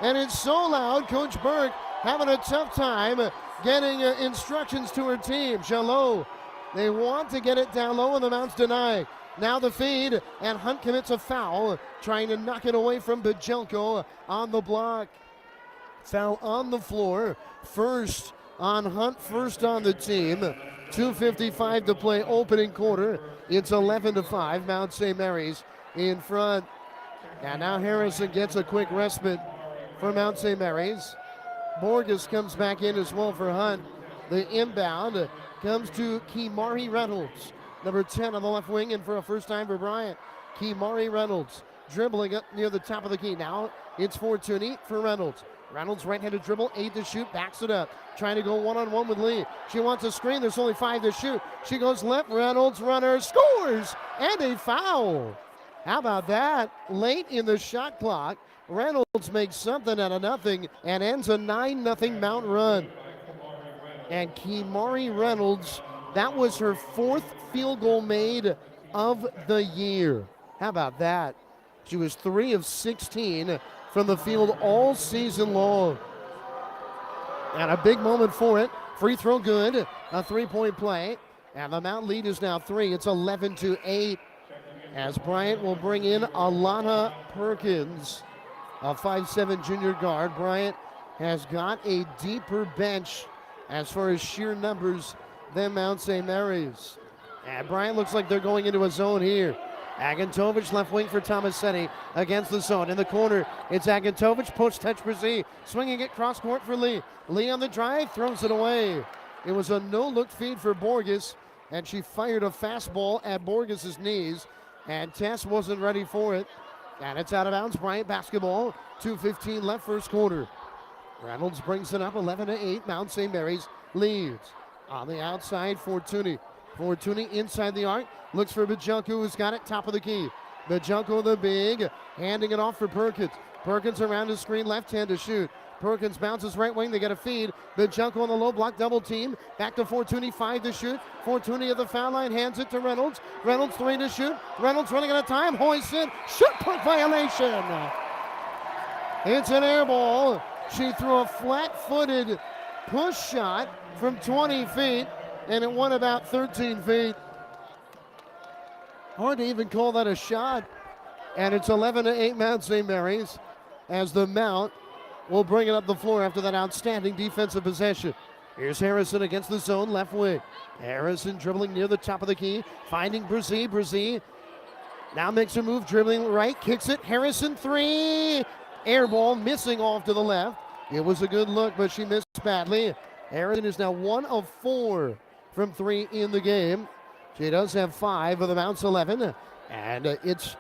And it's so loud, Coach Burke having a tough time getting instructions to her team. Jalot. They want to get it down low, and the Mount's denied. Now the feed, and Hunt commits a foul, trying to knock it away from Bajelko on the block. Foul on the floor. First on Hunt, first on the team. 2:55 to play, opening quarter. It's 11-5, Mount St. Mary's in front. And now Harrison gets a quick respite for Mount St. Mary's. Borges comes back in as well for Hunt. The inbound comes to Kimari Reynolds, number 10 on the left wing, and for a first time for Bryant. Kimari Reynolds dribbling up near the top of the key. Now it's Fortuny for Reynolds. Reynolds right-handed dribble, 8 to shoot, backs it up. Trying to go one-on-one with Lee. She wants a screen, there's only 5 to shoot. She goes left, Reynolds, runner, scores, and a foul. How about that? Late in the shot clock, Reynolds makes something out of nothing and ends a 9-0 Mount run. And Kimari Reynolds, that was her 4th field goal made of the year. How about that? She was 3 of 16 from the field all season long. And a big moment for it. Free throw good, a 3-point play. And the Mount lead is now 3. It's 11-8. As Bryant will bring in Alana Perkins, a 5'7" junior guard. Bryant has got a deeper bench as far as sheer numbers than Mount St. Mary's. And Bryant looks like they're going into a zone here. Agantovich left wing for Tomasetti against the zone. In the corner, it's Agantovich, post touch for Z. Swinging it cross court for Lee. Lee on the drive, throws it away. It was a no-look feed for Borges, and she fired a fastball at Borges' knees, and Tess wasn't ready for it. And it's out of bounds. Bryant basketball, 2:15 left first quarter. Reynolds brings it up 11-8. Mount St. Mary's leads. On the outside, Fortuny. Fortuny inside the arc. Looks for Bajunko, who's got it top of the key. Bajunko the big, handing it off for Perkins. Perkins around the screen, left hand to shoot. Perkins bounces right wing, they get a feed. Bajunko on the low block, double team. Back to Fortuny, 5 to shoot. Fortuny at the foul line, hands it to Reynolds. Reynolds 3 to shoot. Reynolds running out of time, hoists it. Shot clock violation. It's an air ball. She threw a flat-footed push shot from 20 feet, and it went about 13 feet. Hard to even call that a shot. And it's 11-8 Mount St. Mary's as the Mount will bring it up the floor after that outstanding defensive possession. Here's Harrison against the zone, left wing. Harrison dribbling near the top of the key, finding Brzee. Brzee now makes a move, dribbling right, kicks it. Harrison 3. Air ball missing off to the left. It was a good look, but she missed badly. Harrison is now 1 of 4 from 3 in the game. She does have 5 of the Mount's 11, and it's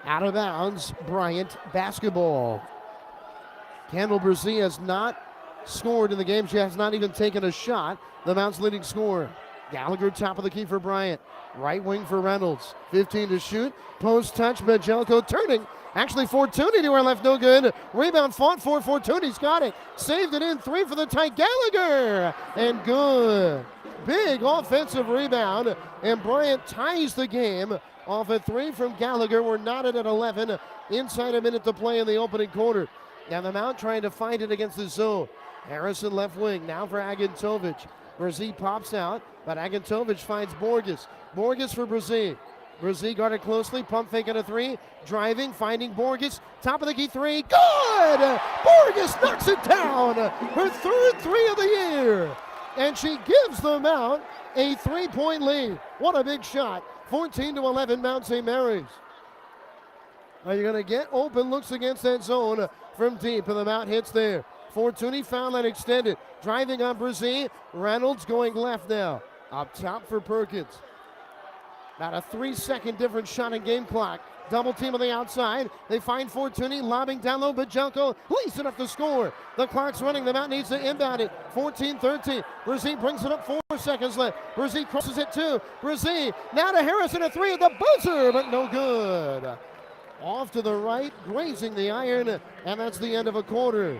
out of bounds. Bryant basketball. Kendall Brzee has not scored in the game. She has not even taken a shot. The Mount's leading scorer. Gallagher top of the key for Bryant. Right wing for Reynolds. 15 to shoot. Post touch. Bajelko turning. Actually, Fortuny to her left, no good. Rebound fought for. Fortuny's got it. Saved it in. 3 for the tight. Gallagher. And good. Big offensive rebound. And Bryant ties the game off a 3 from Gallagher. We're knotted at 11. Inside a minute to play in the opening quarter. Now the Mount trying to find it against the zone. Harrison left wing. Now for Agantovich. Brzee pops out, but Agantovich finds Borges. Borges for Brzee. Brzee guarded closely, pump fake at a 3, driving, finding Borges, top of the key 3, good! Borges knocks it down, her 3rd 3 of the year, and she gives the Mount a 3-point lead. What a big shot, 14-11 Mount St. Mary's. Are you gonna get open looks against that zone from deep, and the Mount hits there. Fortuny foul line extended, driving on Brzee, Reynolds going left now, up top for Perkins. About a 3-second difference shot in game clock. Double team on the outside. They find Fortuny lobbing down low. Bajunko leads it up to score. The clock's running. The Mount needs to inbound it. 14-13. Brzee brings it up. 4 seconds left. Brzee crosses it 2. Brzee now to Harrison at 3 at the buzzer, but no good. Off to the right, grazing the iron, and that's the end of a quarter.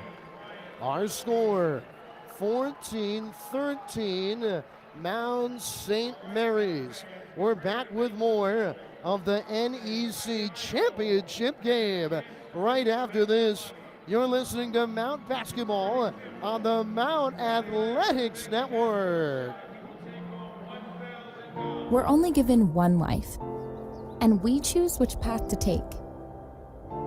Our score, 14-13, Mount St. Mary's. We're back with more of the NEC Championship game right after this. You're listening to Mount Basketball on the Mount Athletics Network. We're only given one life, and we choose which path to take.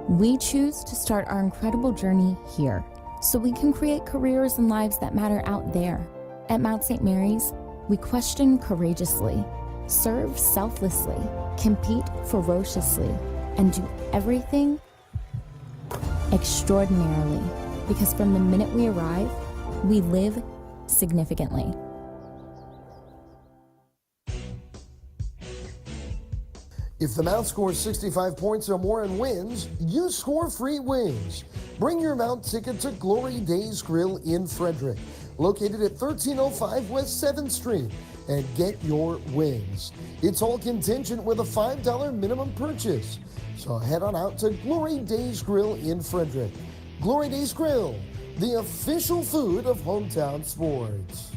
We choose to start our incredible journey here, so we can create careers and lives that matter out there. At Mount St. Mary's, we question courageously, serve selflessly, compete ferociously, and do everything extraordinarily, because from the minute we arrive, we live significantly. If the Mount scores 65 points or more and wins, you score free wings. Bring your Mount ticket to Glory Days Grill in Frederick, located at 1305 West 7th Street. and get your wings. It's all contingent with a $5 minimum purchase. So head on out to Glory Days Grill in Frederick. Glory Days Grill, the official food of hometown sports.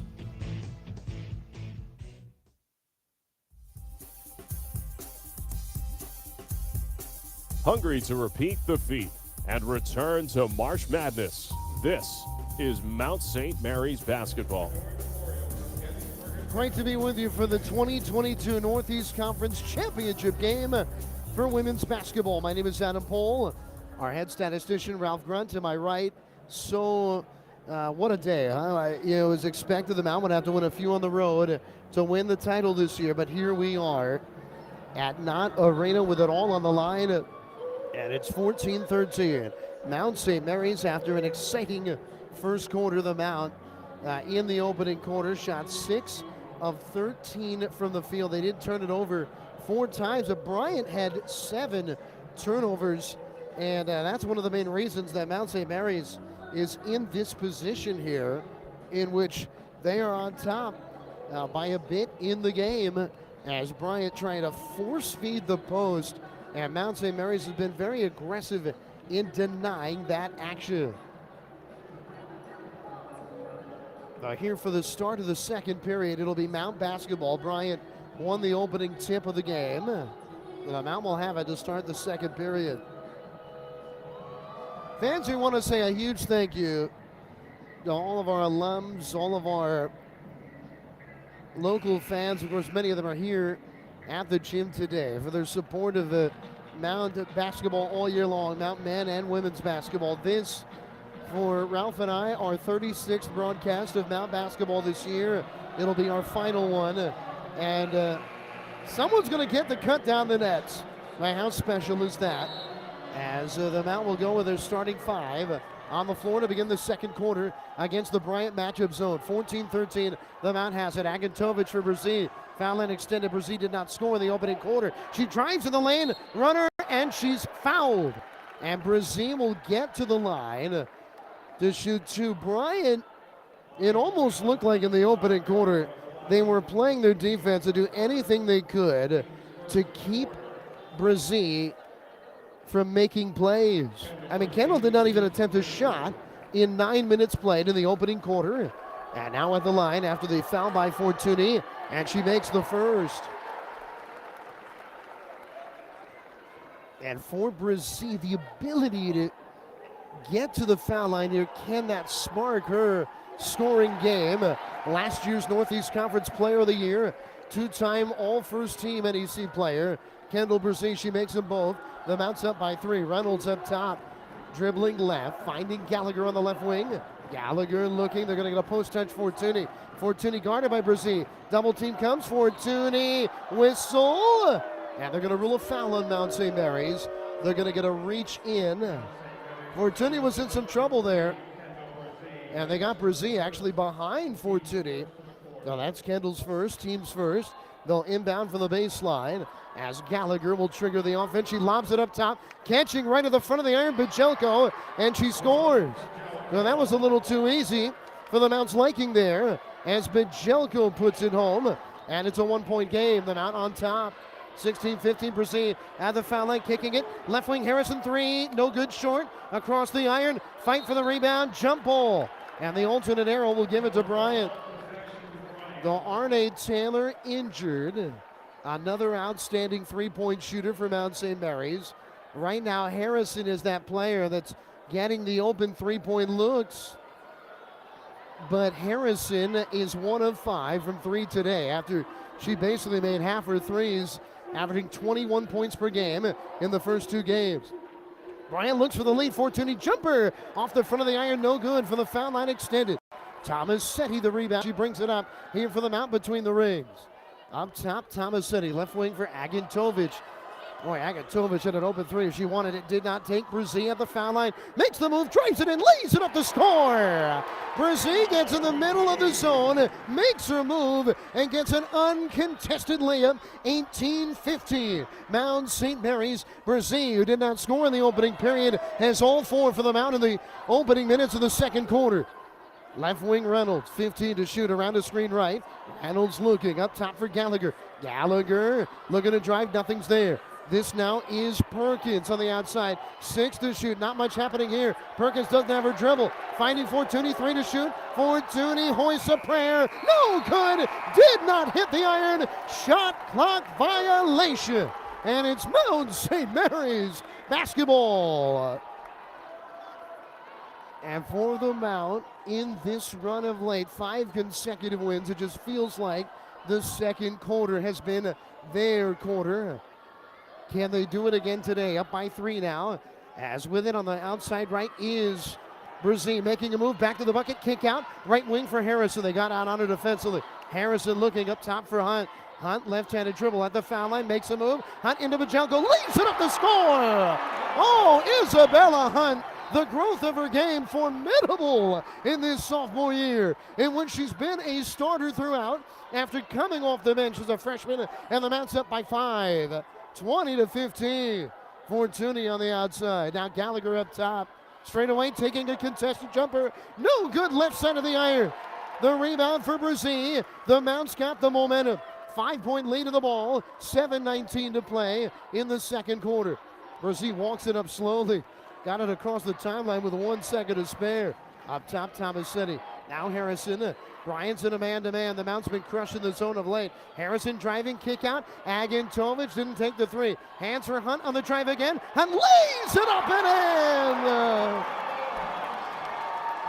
Hungry to repeat the feat and return to March Madness? This is Mount St. Mary's basketball. Great to be with you for the 2022 Northeast Conference Championship game for women's basketball. My name is Adam Pohl. Our head statistician, Ralph Grunt, to my right. So, what a day, huh? It was expected the Mount would have to win a few on the road to win the title this year, but here we are at Knott Arena with it all on the line, and it's 14-13. Mount St. Mary's, after an exciting first quarter, the Mount in the opening quarter shot 6 of 13 from the field. They did turn it over 4 times, but Bryant had 7 turnovers, and that's one of the main reasons that Mount St. Mary's is in this position here, in which they are on top by a bit in the game, as Bryant trying to force feed the post, and Mount St. Mary's has been very aggressive in denying that action. Here for the start of the second period, it'll be Mount basketball. Bryant won the opening tip of the game. The Mount will have it to start the second period. Fans, we want to say a huge thank you to all of our alums, all of our local fans. Of course, many of them are here at the gym today for their support of the Mount basketball all year long, Mount men and women's basketball. This, for Ralph and I, our 36th broadcast of Mount basketball this year. It'll be our final one, and someone's going to get the cut down the nets. How special is that? As the Mount will go with their starting 5 on the floor to begin the second quarter against the Bryant matchup zone. 14-13, the Mount has it. Agintovic for Brzee. Foul line extended. Brzee did not score in the opening quarter. She drives in the lane, runner, and she's fouled. And Brzee will get to the line to shoot 2. Bryant, it almost looked like in the opening quarter they were playing their defense to do anything they could to keep Brzee from making plays. I mean, Kendall did not even attempt a shot in 9 minutes played in the opening quarter. And now at the line after the foul by Fortuny, and she makes the first. And for Brzee, the ability to get to the foul line here, can that spark her scoring game? Last year's Northeast Conference Player of the Year, 2-time All-First Team NEC player, Kendall Brzee. She makes them both. The Mount's up by 3. Reynolds up top, dribbling left, finding Gallagher on the left wing. Gallagher looking, they're going to get a post touch for Fortuny. Fortuny guarded by Brzee. Double team comes, Fortuny, whistle, and they're going to rule a foul on Mount St. Mary's. They're going to get a reach in. Fortuny was in some trouble there, and they got Brzee actually behind Fortuny. Now that's Kendall's first, team's first. They'll inbound from the baseline as Gallagher will trigger the offense. She lobs it up top, catching right at the front of the iron, Bajelko, and she scores. Now that was a little too easy for the Mount's liking there, as Bajelko puts it home, and it's a 1-point game. The Mount on top. 16-15, Brzee at the foul line, kicking it. Left wing Harrison 3, no good, short. Across the iron, fight for the rebound, jump ball. And the alternate arrow will give it to Bryant. The Arne Taylor injured. Another outstanding 3-point shooter for Mount St. Mary's. Right now, Harrison is that player that's getting the open 3-point looks. But Harrison is 1 of 5 from 3 today, after she basically made half her threes, averaging 21 points per game in the first 2 games. Bryant looks for the lead. Fortuny jumper off the front of the iron, no good for the foul line extended. Tomasetti the rebound. She brings it up here for the Mount between the rings. Up top, Tomasetti, left wing for Agintovic. Boy, Agintovic had an open 3 if she wanted it. Did not take. Brzee at the foul line. Makes the move, drives it in, lays it up to score. Brzee gets in the middle of the zone, makes her move, and gets an uncontested layup. 18-15. Mount St. Mary's. Brzee, who did not score in the opening period, has all 4 for the Mount in the opening minutes of the second quarter. Left wing Reynolds, 15 to shoot around the screen right. Reynolds looking up top for Gallagher. Gallagher looking to drive, nothing's there. This now is Perkins on the outside. 6 to shoot, not much happening here. Perkins doesn't have her dribble. Finding Fortuny, 3 to shoot. Fortuny hoists a prayer. No good, did not hit the iron. Shot clock violation. And it's Mount St. Mary's basketball. And for the Mount, in this run of late, 5 consecutive wins, it just feels like the second quarter has been their quarter. Can they do it again today? Up by 3 now. As with it on the outside right is Brazil making a move back to the bucket, kick out, right wing for Harrison. They got out on it defensively. Harrison looking up top for Hunt. Hunt left-handed dribble at the foul line, makes a move. Hunt into Bajelko, leads it up to score. Oh, Isabella Hunt, the growth of her game formidable in this sophomore year, in which she's been a starter throughout after coming off the bench as a freshman, and the Mount's up by 5, 20 to 15. Fortuny on the outside. Now Gallagher up top. Straight away taking a contested jumper. No good, left side of the iron. The rebound for Brazil. The Mount's got the momentum. 5-point lead of the ball. 7:19 to play in the second quarter. Brazil walks it up slowly. Got it across the timeline with 1 second to spare. Up top, Tomasetti. Now Harrison. Bryant's in a man-to-man. The Mount's been crushing the zone of late. Harrison driving, kick out. Agintovic didn't take the 3. Hands for Hunt on the drive again. Hunt lays it up and in!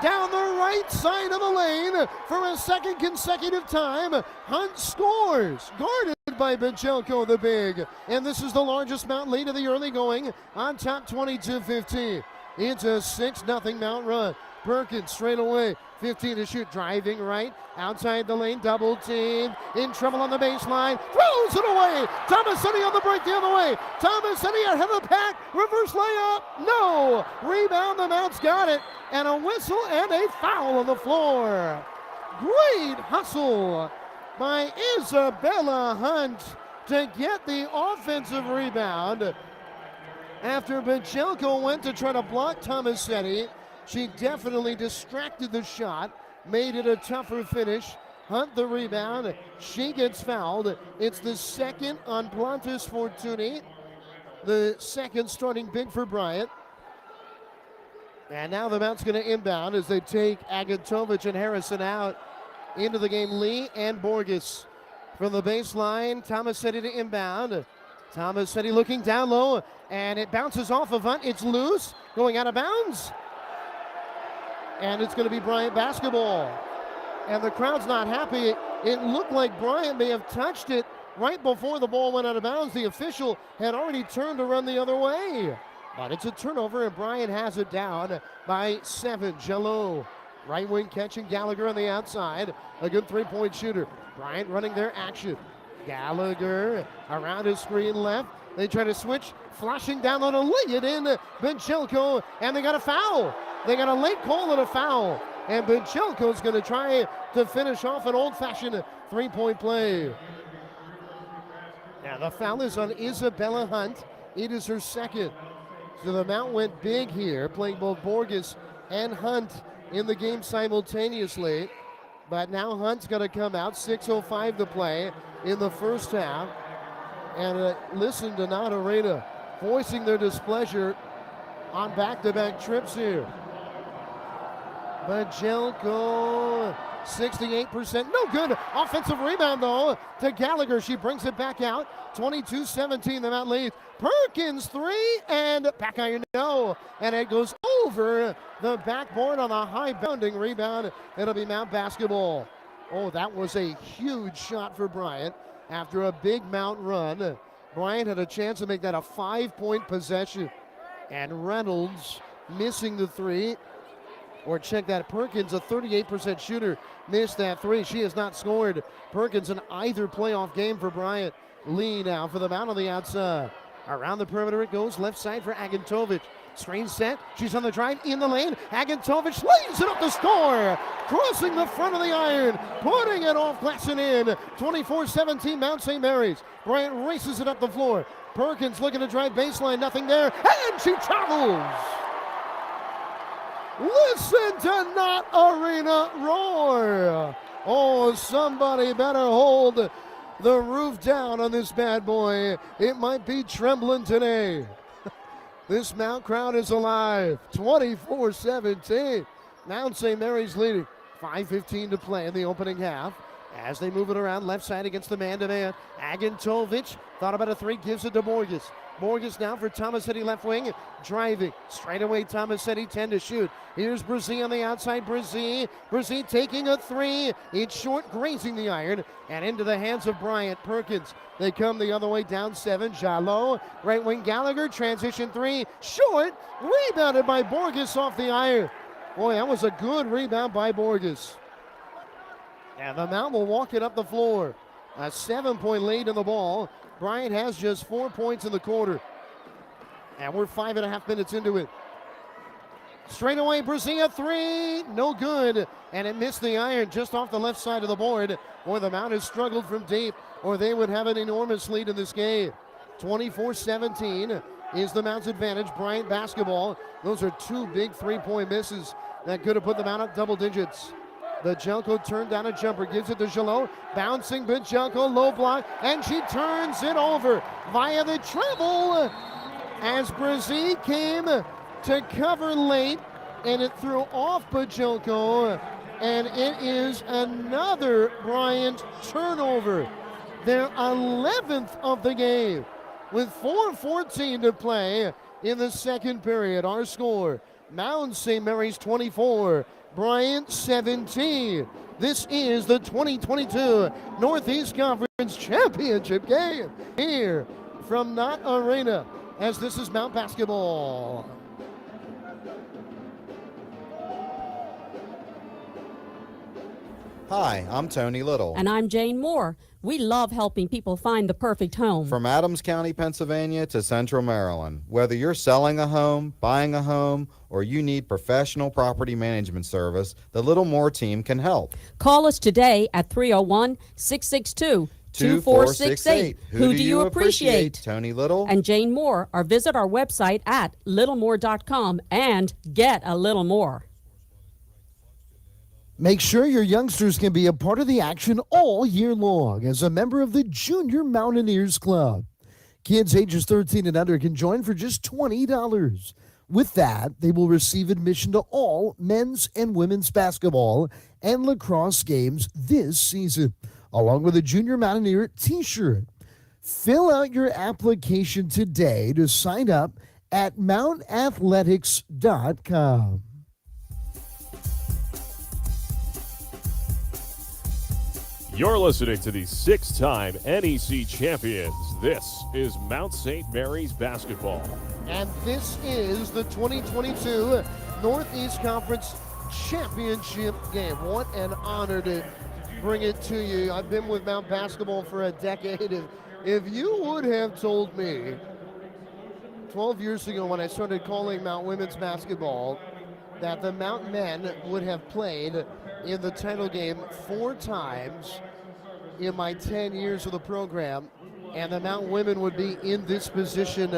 Down the right side of the lane for a second consecutive time. Hunt scores. Guarded by Bajelko, the big. And this is the largest Mount lead of the early going. On top, 22-15. It's a 6-0 Mount run. Perkins straight away, 15 to shoot, driving right, outside the lane, double team, in trouble on the baseline, throws it away. Tomasetti on the break the other way. Tomasetti ahead of the pack, reverse layup, no. Rebound, the Mount's got it, and a whistle and a foul on the floor. Great hustle by Isabella Hunt to get the offensive rebound. After Bajelko went to try to block Tomasetti, she definitely distracted the shot, made it a tougher finish. Hunt the rebound. She gets fouled. It's the second on Plantis Fortuny, the second starting big for Bryant. And now the Mount's going to inbound as they take Agintovic and Harrison out. Into the game, Lee and Borges. From the baseline, Tomasetti to inbound. Tomasetti looking down low, and it bounces off of Hunt. It's loose, going out of bounds. And it's going to be Bryant basketball. And the crowd's not happy. It looked like Bryant may have touched it right before the ball went out of bounds. The official had already turned to run the other way. But it's a turnover, and Bryant has it down by 7. Jello, right wing catching Gallagher on the outside. A good 3-point shooter. Bryant running their action. Gallagher around his screen left. They try to switch, flashing down low to lay it in. Bajelko, and they got a foul. They got a late call and a foul. And Bajelko's going to try to finish off an old-fashioned 3-point play. Now the foul is on Isabella Hunt. It is her second. So the Mount went big here, playing both Borges and Hunt in the game simultaneously. But now Hunt's going to come out. 6:05 to play in the first half. And listen to Natarena voicing their displeasure on back-to-back trips here. Bajelko, 68%, no good. Offensive rebound though to Gallagher. She brings it back out. 22-17, the Mount lead. Perkins 3 and back iron no. And it goes over the backboard on a high bounding rebound. It'll be Mount basketball. Oh, that was a huge shot for Bryant after a big Mount run. Bryant had a chance to make that a 5-point possession. And Reynolds missing the 3. Or check that, Perkins, a 38% shooter, missed that 3. She has not scored. Perkins in either playoff game for Bryant. Lee now for the Mount on the outside. Around the perimeter it goes, left side for Agintovic. Screen set, she's on the drive, in the lane. Agintovic lays it up to score. Crossing the front of the iron, putting it off glass and in. 24-17 Mount St. Mary's. Bryant races it up the floor. Perkins looking to drive baseline, nothing there, and she travels. Listen to Not Arena roar. Oh, somebody better hold the roof down on this bad boy. It might be trembling today. This Mount crowd is alive. 24-17. Mount St. Mary's leading. 5:15 to play in the opening half. As they move it around left side against the man-to-man. Agintovic thought about a three, gives it to Borges. Borges now for Tomasetti left wing, driving. Straight away, Tomasetti 10 to shoot. Here's Brzee on the outside, Brzee taking a three. It's short, grazing the iron, and into the hands of Bryant. Perkins, they come the other way, down 7. Jalot, right wing Gallagher, transition three, short, rebounded by Borges off the iron. Boy, that was a good rebound by Borges. And the Mount will walk it up the floor. A 7-point lead in the ball. Bryant has just 4 points in the quarter. And we're 5.5 minutes into it. Straight away, Brzee, three, no good. And it missed the iron just off the left side of the board. Boy, the Mount has struggled from deep, or they would have an enormous lead in this game. 24-17 is the Mount's advantage. Bryant basketball. Those are two big three-point misses that could have put the Mount up double digits. The Junko turned down a jumper, gives it to Jalot, bouncing Junko, low block, and she turns it over via the treble as Brzee came to cover late, and it threw off Bajonko, and it is another Bryant turnover. Their 11th of the game with 4:14 to play in the second period. Our score, Mount St. Mary's 24, Bryant 17. This is the 2022 Northeast Conference Championship game here from Knott Arena, as this is Mount basketball. Hi, I'm Tony Little. And I'm Jane Moore. We love helping people find the perfect home. From Adams County, Pennsylvania to Central Maryland. Whether you're selling a home, buying a home, or you need professional property management service, the Little More team can help. Call us today at 301-662-2468. Who do you appreciate? Tony Little And Jane Moore, or visit our website at littlemore.com and get a little more. Make sure your youngsters can be a part of the action all year long as a member of the Junior Mountaineers Club. Kids ages 13 and under can join for just $20. With that, they will receive admission to all men's and women's basketball and lacrosse games this season, along with a Junior Mountaineer t-shirt. Fill out your application today to sign up at mountathletics.com. You're listening to the 6-time NEC champions. This is Mount St. Mary's basketball. And this is the 2022 Northeast Conference Championship game. What an honor to bring it to you. I've been with Mount basketball for a decade. If you would have told me 12 years ago when I started calling Mount women's basketball that the Mount men would have played in the title game 4 times in my 10 years of the program, and the Mount women would be in this position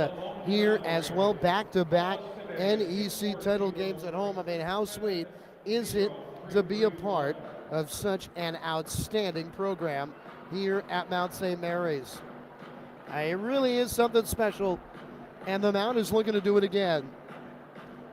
here as well, back-to-back NEC title games at home. I mean, how sweet is it to be a part of such an outstanding program here at Mount St. Mary's? It really is something special, and the Mount is looking to do it again.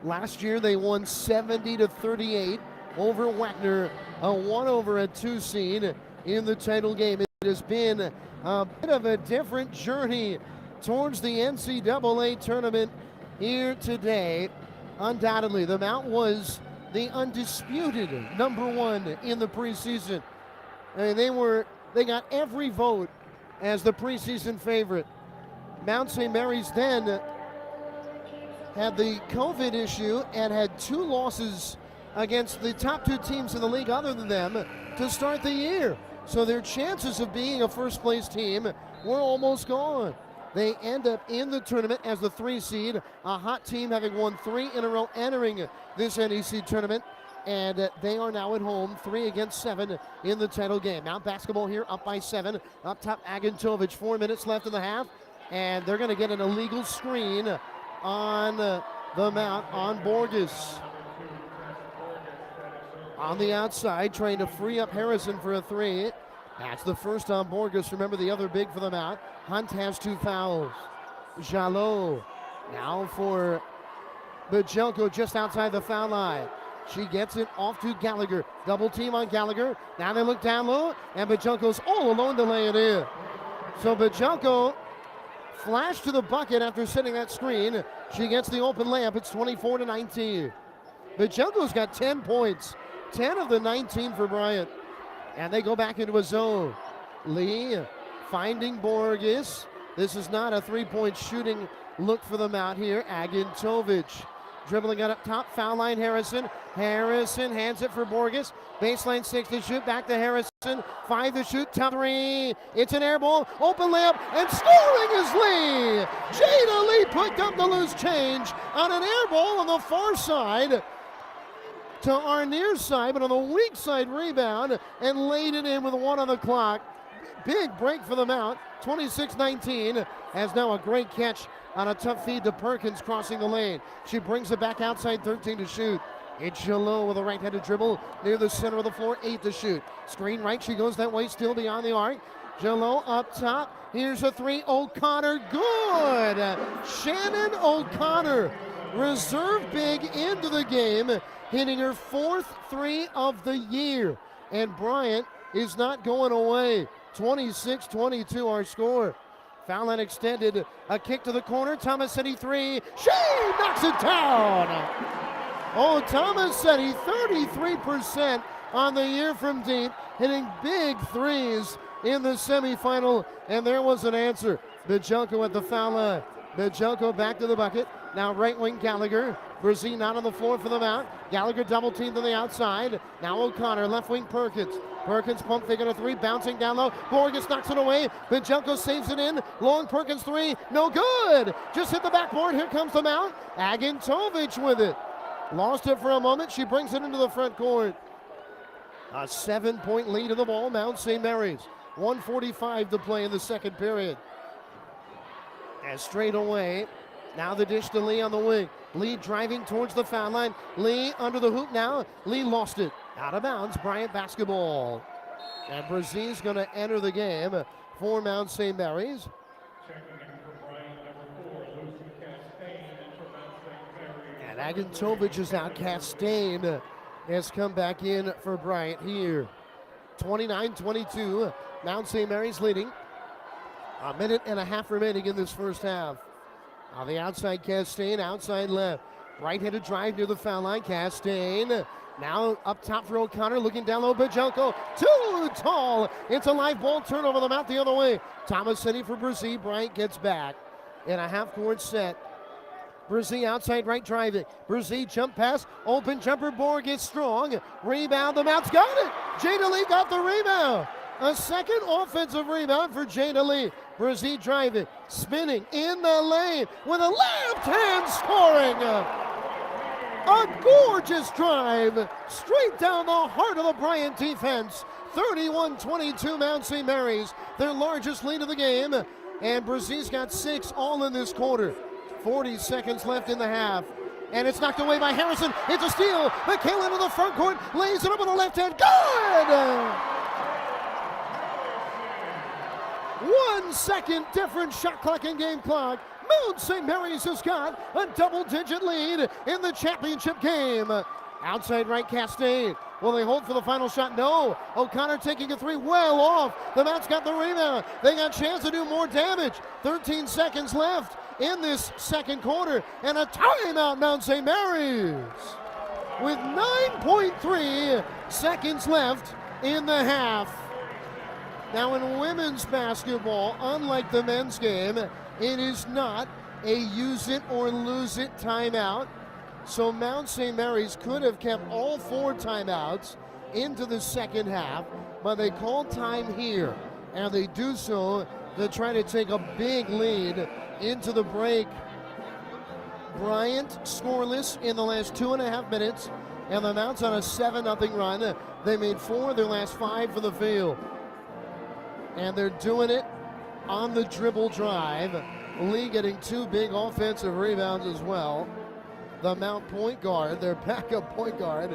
Last year they won 70-38 over Wagner, a 1-2 seed in the title game. It has been a bit of a different journey towards the NCAA tournament here today. Undoubtedly, the Mount was the undisputed #1 in the preseason. I mean, they got every vote as the preseason favorite. Mount St. Mary's then had the COVID issue and had 2 losses against the top 2 teams in the league other than them to start the year. So their chances of being a first-place team were almost gone. They end up in the tournament as the 3 seed, a hot team having won 3 in a row entering this NEC tournament, and they are now at home 3-7 in the title game. Mount basketball here up by 7. Up top, Agintovic, 4 minutes left in the half, and they're going to get an illegal screen on the Mount on Borges. On the outside, trying to free up Harrison for a three. That's the first on Borges. Remember the other big for them out. Hunt has 2 fouls. Jalot now for Bajelko just outside the foul line. She gets it off to Gallagher. Double team on Gallagher. Now they look down low, and Bajelko's all alone to lay it in. So Bajelko flashed to the bucket after setting that screen. She gets the open layup. It's 24-19. Bajelko's got 10 points. 10 of the 19 for Bryant. And they go back into a zone. Lee finding Borges. This is not a three-point shooting look for them out here. Agintovic dribbling it up top. Foul line Harrison. Harrison hands it for Borges. Baseline 6 to shoot. Back to Harrison. 5 to shoot. Top 3. It's an air ball. Open layup. And scoring is Lee. Jada Lee picked up the loose change on an air ball on the far side to our near side, but on the weak side rebound and laid it in with 1 on the clock. Big break for them out. 26-19. Has now a great catch on a tough feed to Perkins crossing the lane. She brings it back outside, 13 to shoot. It's Jalot with a right-handed dribble near the center of the floor, 8 to shoot. Screen right, she goes that way, still beyond the arc. Jalot up top. Here's a 3. O'Connor, good. Shannon O'Connor, reserve big into the game, hitting her 4th 3 of the year. And Bryant is not going away. 26-22 our score. Foul line extended. A kick to the corner. Tomasetti 3. She knocks it down. Oh, Tomasetti 33% on the year from deep, hitting big threes in the semifinal. And there was an answer. Bajelko at the foul line. Bajelko back to the bucket. Now right wing Gallagher. Brzee not on the floor for them out. Gallagher double teamed on the outside. Now O'Connor, left wing Perkins. Perkins pump fake on a 3, bouncing down low. Borges knocks it away. Bajelko saves it in. Long Perkins 3, no good. Just hit the backboard. Here comes the mount. Agintovic with it. Lost it for a moment. She brings it into the front court. A 7-point lead of the ball. Mount St. Mary's. 1:45 to play in the second period. And straight away, now the dish to Lee on the wing. Lee driving towards the foul line. Lee under the hoop now. Lee lost it. Out of bounds, Bryant basketball. And Brezee's going to enter the game for Mount St. Mary's. And Agintovic is out. Castaigne has come back in for Bryant here. 29-22. Mount St. Mary's leading. A minute and a half remaining in this first half. On the outside, Castaigne, outside left. Right-handed drive near the foul line. Castaigne now up top for O'Connor, looking down low. Bajelko, too tall. It's a live ball turnover. Them out the other way. Tomasetti for Brzee. Bryant gets back in a half-court set. Brzee outside right driving. Brzee jump pass, open jumper. Borges strong. Rebound. The Mount's got it. Jada Lee got the rebound. A second offensive rebound for Jada Lee. Brzee driving, spinning in the lane with a left hand scoring. A gorgeous drive straight down the heart of the Bryant defense. 31-22 Mount St. Mary's, their largest lead of the game. And Brzee's got 6 all in this quarter. 40 seconds left in the half. And it's knocked away by Harrison. It's a steal. McHale into the front court, lays it up with the left hand. Good! 1 second difference, shot clock and game clock. Mount St. Mary's has got a double-digit lead in the championship game. Outside right, Castaigne. Will they hold for the final shot? No. O'Connor taking a 3, well off. The Mount's got the rebound. They got a chance to do more damage. 13 seconds left in this second quarter. And a timeout, Mount St. Mary's. With 9.3 seconds left in the half. Now in women's basketball, unlike the men's game, it is not a use it or lose it timeout. So Mount St. Mary's could have kept all 4 timeouts into the second half, but they call time here, and they do so to try to take a big lead into the break. Bryant scoreless in the last 2.5 minutes, and the Mount's on a 7-0 run. They made 4 of their last 5 for the field. And they're doing it on the dribble drive. Lee getting 2 big offensive rebounds as well. The Mount point guard, their backup point guard,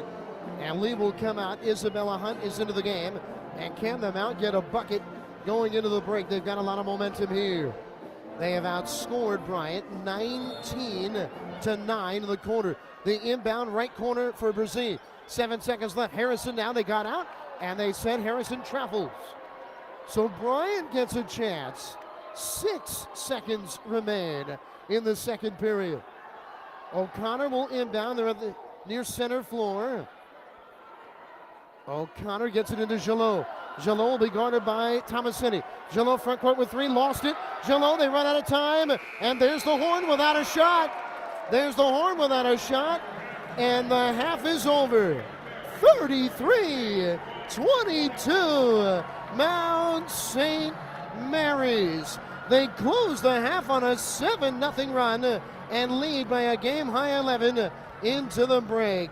And Lee will come out. Isabella Hunt is into the game. And can the Mount get a bucket going into the break? They've got a lot of momentum here. They have outscored Bryant 19-9 in the quarter. The inbound right corner for Brazil. 7 seconds left. Harrison now. They got out, and they said Harrison travels. So Bryant gets a chance. 6 seconds remain in the second period. O'Connor will inbound. They're at the near center floor. O'Connor gets it into Jalot. Jalot will be guarded by Thomasini. Jalot front court with 3, lost it. Jalot, they run out of time, and there's the horn without a shot. There's the horn without a shot, and the half is over. 33-22, Mount St. Mary's. They close the half on a 7-0 run and lead by a game-high 11 into the break.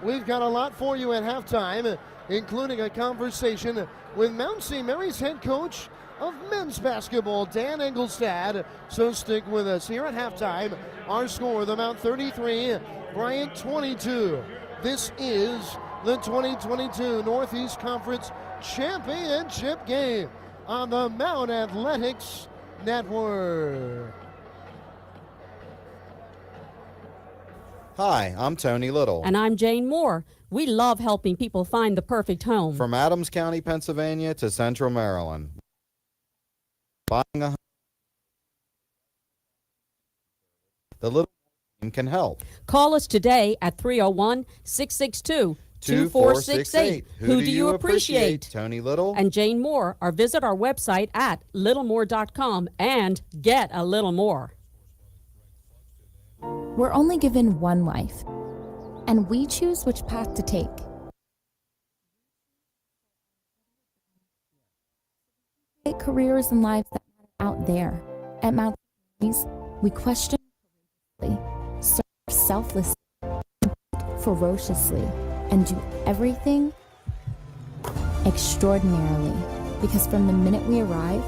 We've got a lot for you at halftime, including a conversation with Mount St. Mary's head coach of men's basketball, Dan Engelstad. So stick with us. Here at halftime, our score, the Mount 33, Bryant 22. This is the 2022 Northeast Conference Championship game on the Mount Athletics Network. Hi, I'm Tony Little. And I'm Jane Moore. We love helping people find the perfect home. From Adams County, Pennsylvania to Central Maryland. Buying a home, the little team can help. Call us today at 301-662-2468. Who do you appreciate? Tony Little And Jane Moore, or visit our website at littlemore.com and get a little more. We're only given one life, and we choose which path to take. Create careers and lives that matter out there. At Mount St. we question serve selflessly, ferociously, and do everything extraordinarily. Because from the minute we arrive,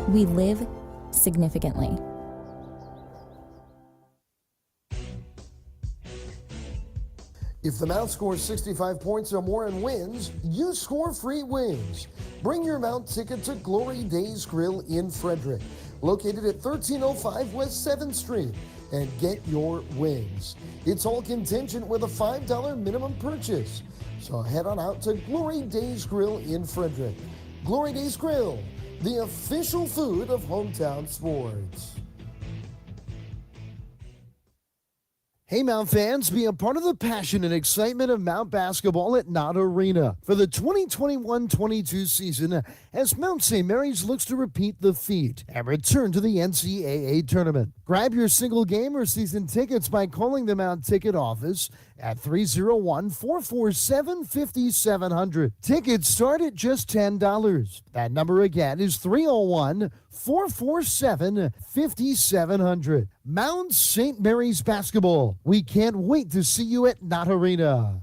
we live significantly. If the Mount scores 65 points or more and wins, you score free wings. Bring your Mount ticket to Glory Days Grill in Frederick, located at 1305 West 7th Street, and get your wings. It's all contingent with a $5 minimum purchase. So head on out to Glory Days Grill in Frederick. Glory Days Grill, the official food of hometown sports. Hey Mount fans, be a part of the passion and excitement of Mount basketball at Knott Arena for the 2021-22 season as Mount St. Mary's looks to repeat the feat and return to the NCAA Tournament. Grab your single game or season tickets by calling the Mount Ticket Office at 301-447-5700. Tickets start at just $10. That number again is 301-447-5700. Mount St. Mary's basketball. We can't wait to see you at Knott Arena.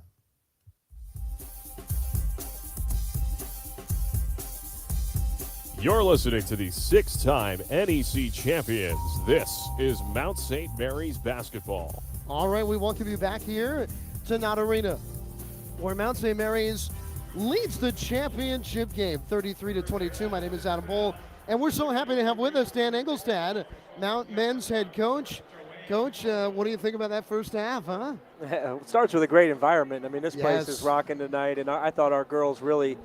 You're listening to the 6-time NEC champions. This is Mount St. Mary's basketball. All right, we welcome you back here to Knott Arena, where Mount St. Mary's leads the championship game, 33-22. My name is Adam Bull, and we're so happy to have with us Dan Engelstad, Mount men's head coach. Coach, what do you think about that first half, huh? It starts with a great environment. I mean, this place is rocking tonight, and I thought our girls really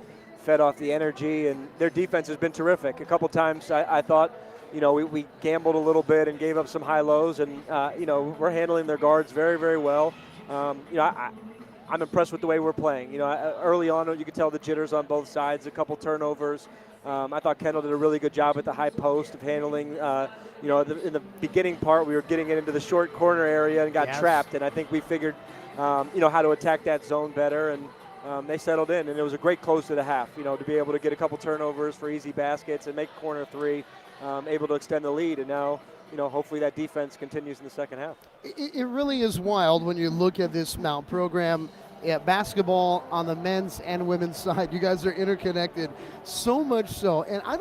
fed off the energy, and their defense has been terrific. A couple times I thought, you know, we gambled a little bit and gave up some high lows, and, you know, we're handling their guards very, very well. You know, I'm impressed with the way we're playing. You know, early on, you could tell the jitters on both sides, a couple turnovers. I thought Kendall did a really good job at the high post of handling, you know, in the beginning part, we were getting it into the short corner area and got trapped, and I think we figured, you know, how to attack that zone better, and they settled in, and it was a great close to the half, you know, to be able to get a couple turnovers for easy baskets and make corner three, able to extend the lead, and now, you know, hopefully that defense continues in the second half. It really is wild when you look at this Mount program. Yeah, basketball on the men's and women's side, you guys are interconnected so much so. And I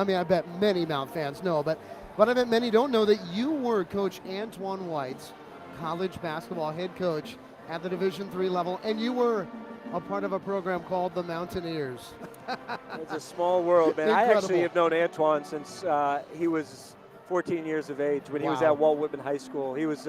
mean, I bet many Mount fans know, but I bet many don't know that you were Coach Antoine White's college basketball head coach at the Division III level, and you were a part of a program called the Mountaineers. It's a small world, man. Incredible. I actually have known Antoine since he was 14 years of age when he was Wow. at Walt Whitman High School. He was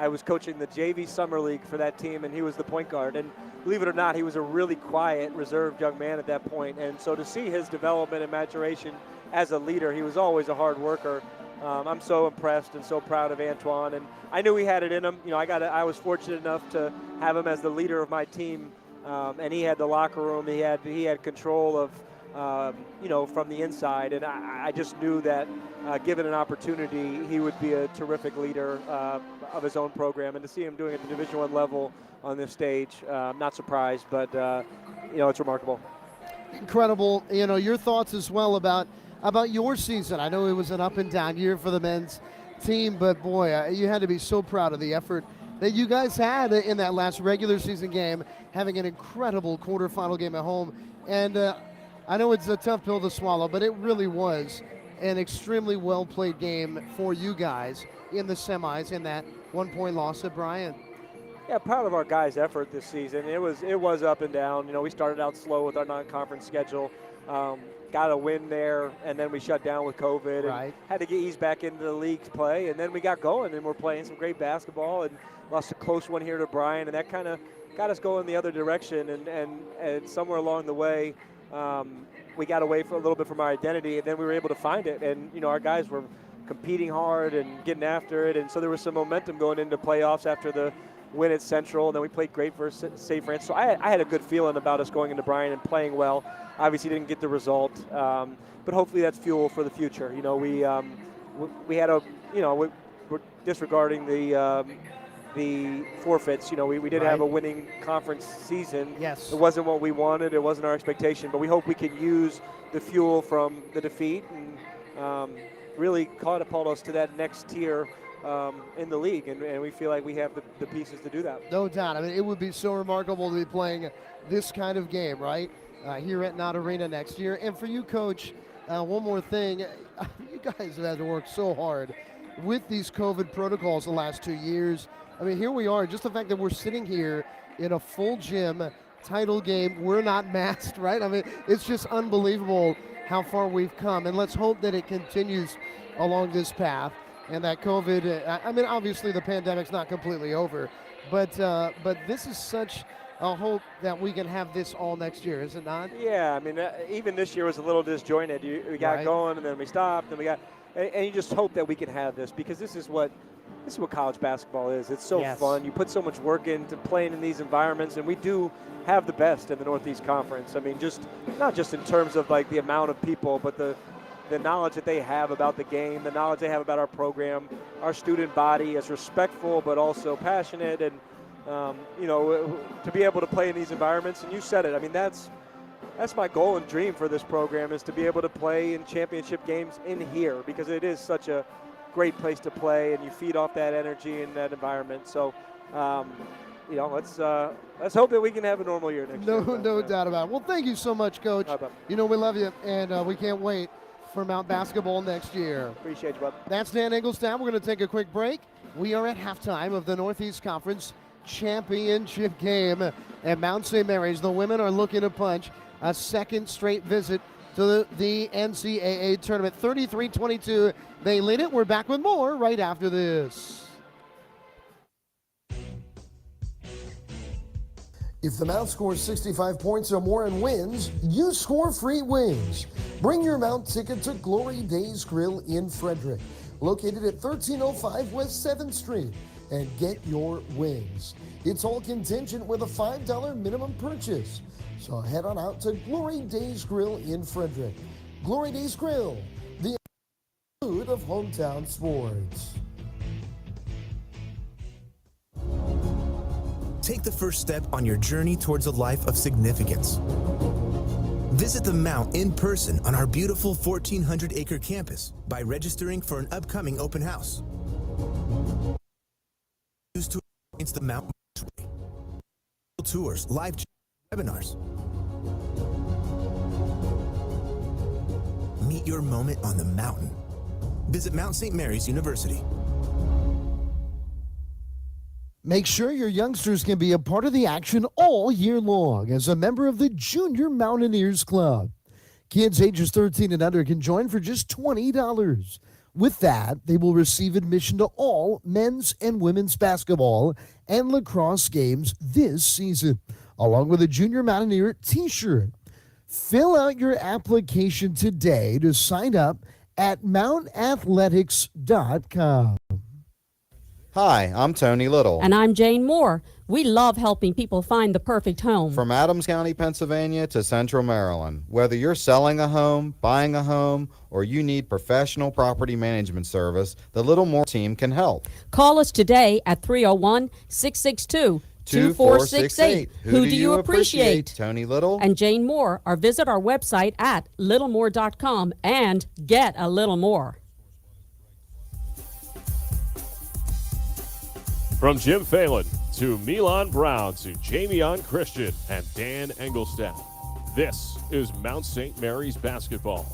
I was coaching the JV Summer League for that team, and he was the point guard. And believe it or not, he was a really quiet, reserved young man at that point. And so to see his development and maturation as a leader, he was always a hard worker. I'm so impressed and so proud of Antoine, and I knew he had it in him. You know, I was fortunate enough to have him as the leader of my team, and he had the locker room. He had control of, you know, from the inside, and I just knew that given an opportunity, he would be a terrific leader of his own program. And to see him doing it at the Division I level on this stage, I'm not surprised, but you know, it's remarkable. Incredible. You know, your thoughts as well about your season. I know it was an up and down year for the men's team, but boy, you had to be so proud of the effort that you guys had in that last regular season game, having an incredible quarterfinal game at home. And I know it's a tough pill to swallow, but it really was an extremely well-played game for you guys in the semis in that one-point loss at Bryant. Yeah, proud of our guys' effort this season. It was up and down. You know, we started out slow with our non-conference schedule. Got a win there, and then we shut down with COVID and had to get eased back into the league's play. And then we got going, and we're playing some great basketball and lost a close one here to Bryant, and that kind of got us going the other direction. And somewhere along the way, we got away for a little bit from our identity, and then we were able to find it. And, you know, our guys were competing hard and getting after it, and so there was some momentum going into playoffs after the win at Central, and then we played great versus St. Francis. So I had a good feeling about us going into Bryant and playing well. Obviously didn't get the result, but hopefully that's fuel for the future. You know, we had a, you know, we're disregarding the forfeits. You know, we did have a winning conference season. Yes. It wasn't what we wanted. It wasn't our expectation, but we hope we can use the fuel from the defeat and really catapult us to that next tier in the league, and we feel like we have the pieces to do that. No doubt. I mean, it would be so remarkable to be playing this kind of game, right, here at Knott Arena next year. And for you, Coach, one more thing. You guys have had to work so hard with these COVID protocols the last 2 years. I mean, here we are. Just the fact that we're sitting here in a full gym, title game, we're not masked, right? I mean, it's just unbelievable how far we've come. And let's hope that it continues along this path. And that COVID, I mean, obviously the pandemic's not completely over, but this is such a hope that we can have this all next year, is it not? Yeah, I mean, even this year was a little disjointed. We got going, and then we stopped, and and you just hope that we can have this, because this is what college basketball is. It's so fun. You put so much work into playing in these environments, and we do have the best in the Northeast Conference. I mean, just not just in terms of like the amount of people, but the knowledge that they have about the game, the knowledge they have about our program. Our student body is respectful but also passionate, and you know, to be able to play in these environments. And you said it. I mean, that's my goal and dream for this program, is to be able to play in championship games in here, because it is such a great place to play, and you feed off that energy in that environment. So, you know, let's hope that we can have a normal year next year. No doubt about it. Well, thank you so much, Coach. You know, we love you, and we can't wait for Mount basketball next year. Appreciate you, bud. That's Dan Engelstad. We're going to take a quick break. We are at halftime of the Northeast Conference Championship game at Mount St. Mary's. The women are looking to punch a second straight visit to the NCAA Tournament. 33-22, they lead it. We're back with more right after this. If the Mount scores 65 points or more and wins, you score free wings. Bring your Mount ticket to Glory Days Grill in Frederick, located at 1305 West 7th Street, and get your wings. It's all contingent with a $5 minimum purchase. So head on out to Glory Days Grill in Frederick. Glory Days Grill, the food of hometown sports. Take the first step on your journey towards a life of significance. Visit the Mount in person on our beautiful 1,400-acre campus by registering for an upcoming open house. Choose to experience the Mount tours, live webinars. Meet your moment on the mountain. Visit Mount St. Mary's University. Make sure your youngsters can be a part of the action all year long as a member of the Junior Mountaineers Club. Kids ages 13 and under can join for just $20. With that, they will receive admission to all men's and women's basketball and lacrosse games this season, along with a Junior Mountaineer t-shirt. Fill out your application today to sign up at mountathletics.com. Hi, I'm Tony Little. And I'm Jane Moore. We love helping people find the perfect home. From Adams County, Pennsylvania to Central Maryland. Whether you're selling a home, buying a home, or you need professional property management service, the Little More team can help. Call us today at 301-662-2468. Who do you appreciate? Tony Little and Jane Moore, or visit our website at littlemore.com and get a little more. From Jim Phelan to Milan Brown to Jamion Christian and Dan Engelstadt, this is Mount St. Mary's basketball.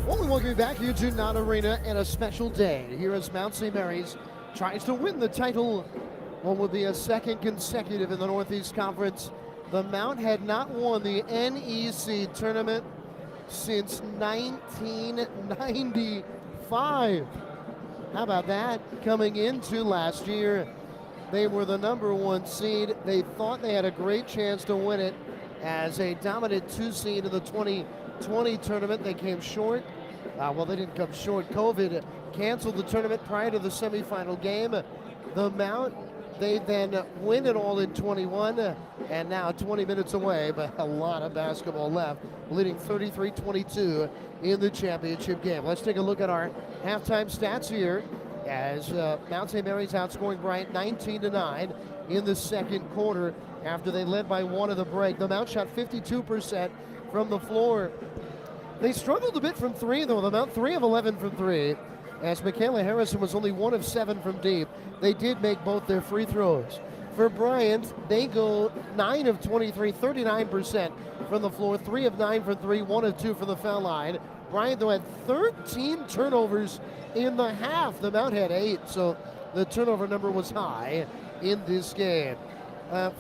Well, we welcome you back here to Knott Arena and a special day here as Mount St. Mary's tries to win the title. What would be a second consecutive in the Northeast Conference. The Mount had not won the NEC Tournament since 1995. How about that? Coming into last year, they were the number 1 seed. They thought they had a great chance to win it as a dominant 2 seed in the 2020 tournament. They came short. Well, they didn't come short. COVID canceled the tournament prior to the semifinal game. The Mount, they then win it all in 21, and now 20 minutes away, but a lot of basketball left, leading 33-22 in the championship game. Let's take a look at our halftime stats here as Mount St. Mary's outscoring Bryant 19-9 in the second quarter after they led by 1 at the break. The Mount shot 52% from the floor. They struggled a bit from 3, though. The Mount 3 of 11 from 3. As Michaela Harrison was only 1 of 7 from deep. They did make both their free throws. For Bryant, they go 9 of 23, 39% from the floor, 3 of 9 from 3, 1 of 2 from the foul line. Bryant, though, had 13 turnovers in the half. The Mount had 8, so the turnover number was high in this game.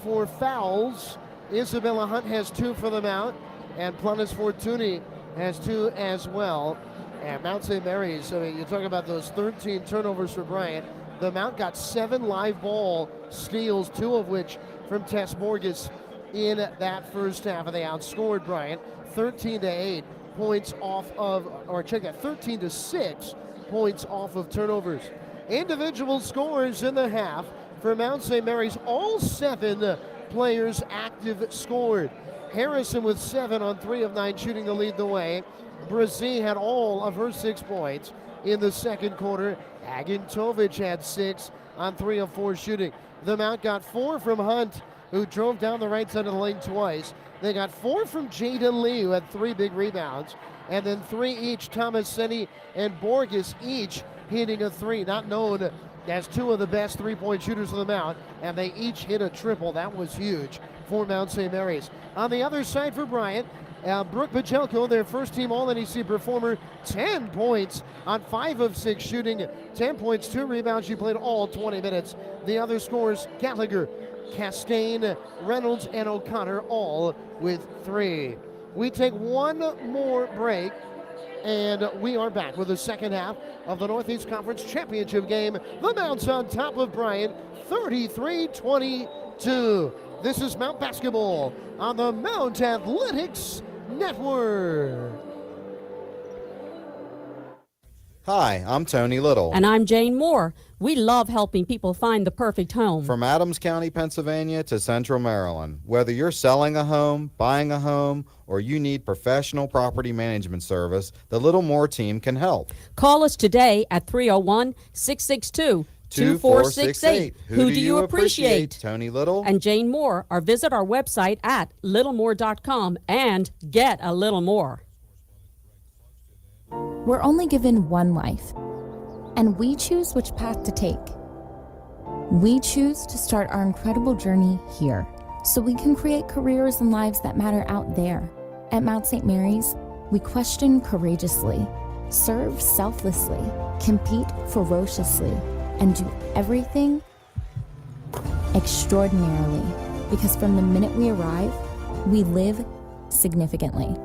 For fouls, Isabella Hunt has 2 for the Mount, and Planis Fortuny has 2 as well. And Mount St. Mary's, I mean, you talk about those 13 turnovers for Bryant. The Mount got 7 live ball steals, 2 of which from Tess Morgus in that first half, and they outscored Bryant 13-8 points off of, or check that, 13-6 points off of turnovers. Individual scores in the half for Mount St. Mary's. All 7 players active scored. Harrison with 7 on 3 of 9, shooting to lead the way. Brazee had all of her 6 points in the second quarter. Agintovich had 6 on 3 of 4 shooting. The Mount got 4 from Hunt, who drove down the right side of the lane twice. They got 4 from Jaden Lee, who had 3 big rebounds. And then 3 each, Thomasini and Borges each hitting a 3. Not known as 2 of the best 3-point shooters of the Mount, and they each hit a triple. That was huge for Mount St. Mary's. On the other side for Bryant, Brooke Pajelko, their first team All-NEC performer, 10 points on 5 of 6 shooting, 10 points, 2 rebounds. She played all 20 minutes. The other scores, Gallagher, Castaigne, Reynolds, and O'Connor, all with 3. We take one more break, and we are back with the second half of the Northeast Conference Championship game. The Mount's on top of Bryant, 33-22. This is Mount Basketball on the Mount Athletics Network. Hi, I'm Tony Little. And I'm Jane Moore. We love helping people find the perfect home. From Adams County, Pennsylvania to Central Maryland. Whether you're selling a home, buying a home, or you need professional property management service, the Little More team can help. Call us today at 301-662-2468. Who do you appreciate? Tony Little and Jane Moore, or visit our website at littlemore.com and get a little more. We're only given one life, and we choose which path to take. We choose to start our incredible journey here, so we can create careers and lives that matter out there. At Mount St. Mary's, we question courageously, serve selflessly, compete ferociously, and do everything extraordinarily, because from the minute we arrive, we live significantly.